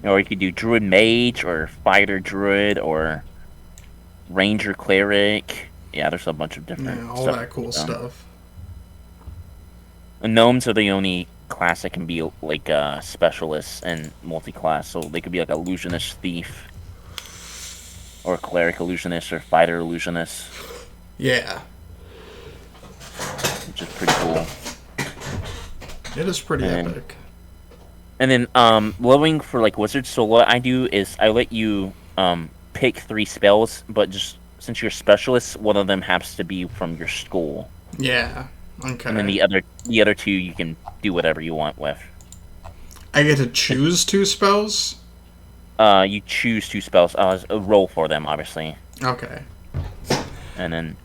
Or you could do druid mage, or fighter druid, or ranger cleric. Yeah, there's a bunch of different all that cool stuff. And gnomes are the only class that can be like specialists and multi-class, so they could be like illusionist thief, or cleric illusionist, or fighter illusionist. Yeah. Which is pretty cool. It is pretty epic. And then leveling for like wizards, so what I do is I let you pick 3 spells, but just since you're specialists, one of them has to be from your school, Yeah. Okay. and then the other two you can do whatever you want with. I get to choose 2 spells? You choose 2 spells. Roll for them, obviously, Okay. and then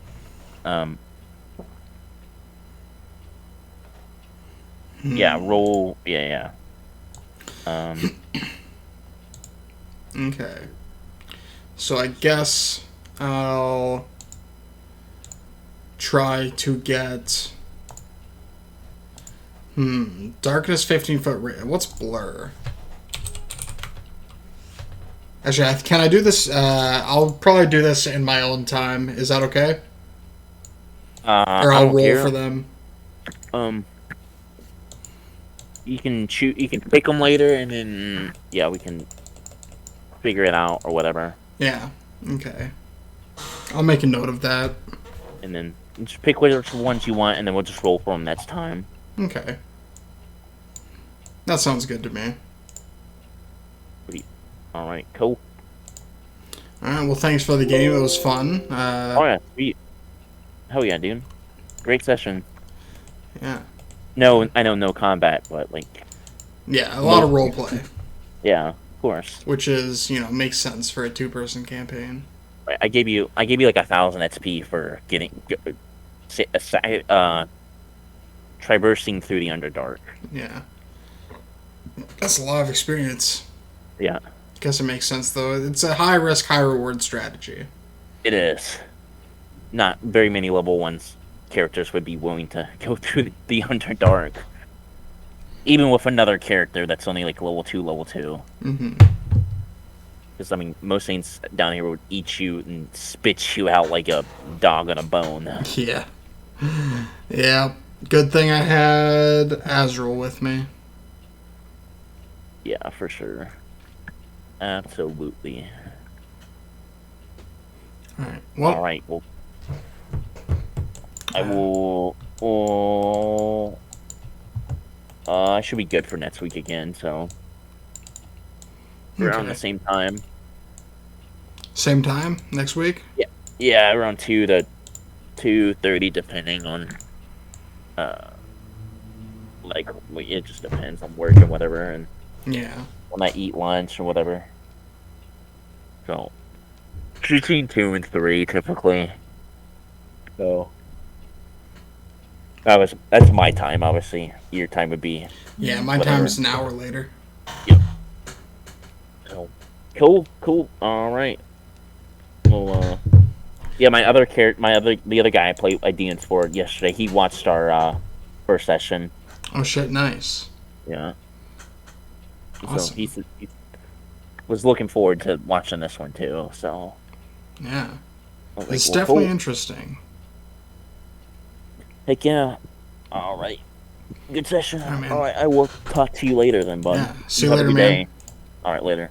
yeah, roll. Yeah. Okay. So I guess I'll try to get... Darkness 15-foot... What's blur? Actually, can I do this? I'll probably do this in my own time. Is that okay? Or I I'll don't roll care. for them. You can choose. You can pick them later, and then yeah, we can figure it out or whatever. Yeah. Okay. I'll make a note of that. And then just pick which ones you want, and then we'll just roll for them next time. Okay. That sounds good to me. All right, cool. Alright, well, thanks for the game. It was fun. Oh yeah, sweet. Hell yeah, dude. Great session. Yeah. No, I know no combat, but like. Yeah, a lot of roleplay. Yeah, of course. Which is, makes sense for a 2-person campaign. I gave you like 1,000 XP for traversing through the Underdark. Yeah. That's a lot of experience. Yeah. Guess it makes sense, though. It's a high-risk, high-reward strategy. It is. Not very many level 1s characters would be willing to go through the Underdark. Even with another character that's only like level 2. Mm-hmm. Because, I mean, most saints down here would eat you and spit you out like a dog on a bone. Yeah. Yeah. Good thing I had Azrael with me. Yeah, for sure. Absolutely. Alright. Well, Alright, well. I will. I should be good for next week again, so. Around the same time. Same time next week? Yeah, around 2 to 2:30, depending on. It just depends on work and whatever, and Yeah. when I eat lunch or whatever. So. Between 2 and 3, typically. So. That's my time, obviously. Your time would be. Yeah, my time's an hour later. Yep. So, cool. All right. Well, yeah, the other guy I played against for yesterday. He watched our first session. Oh shit! Nice. Yeah. Awesome. So he was looking forward to watching this one too. So. Yeah. Like, it's definitely interesting. Heck yeah. All right. Good session. All right, All right, I will talk to you later then, bud. Yeah. See you later, man. All right, later.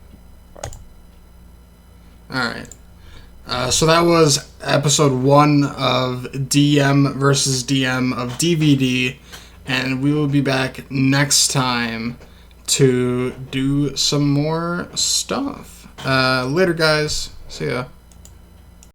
All right. So that was episode 1 of DM versus DM of DVD, and we will be back next time to do some more stuff. Later, guys. See ya.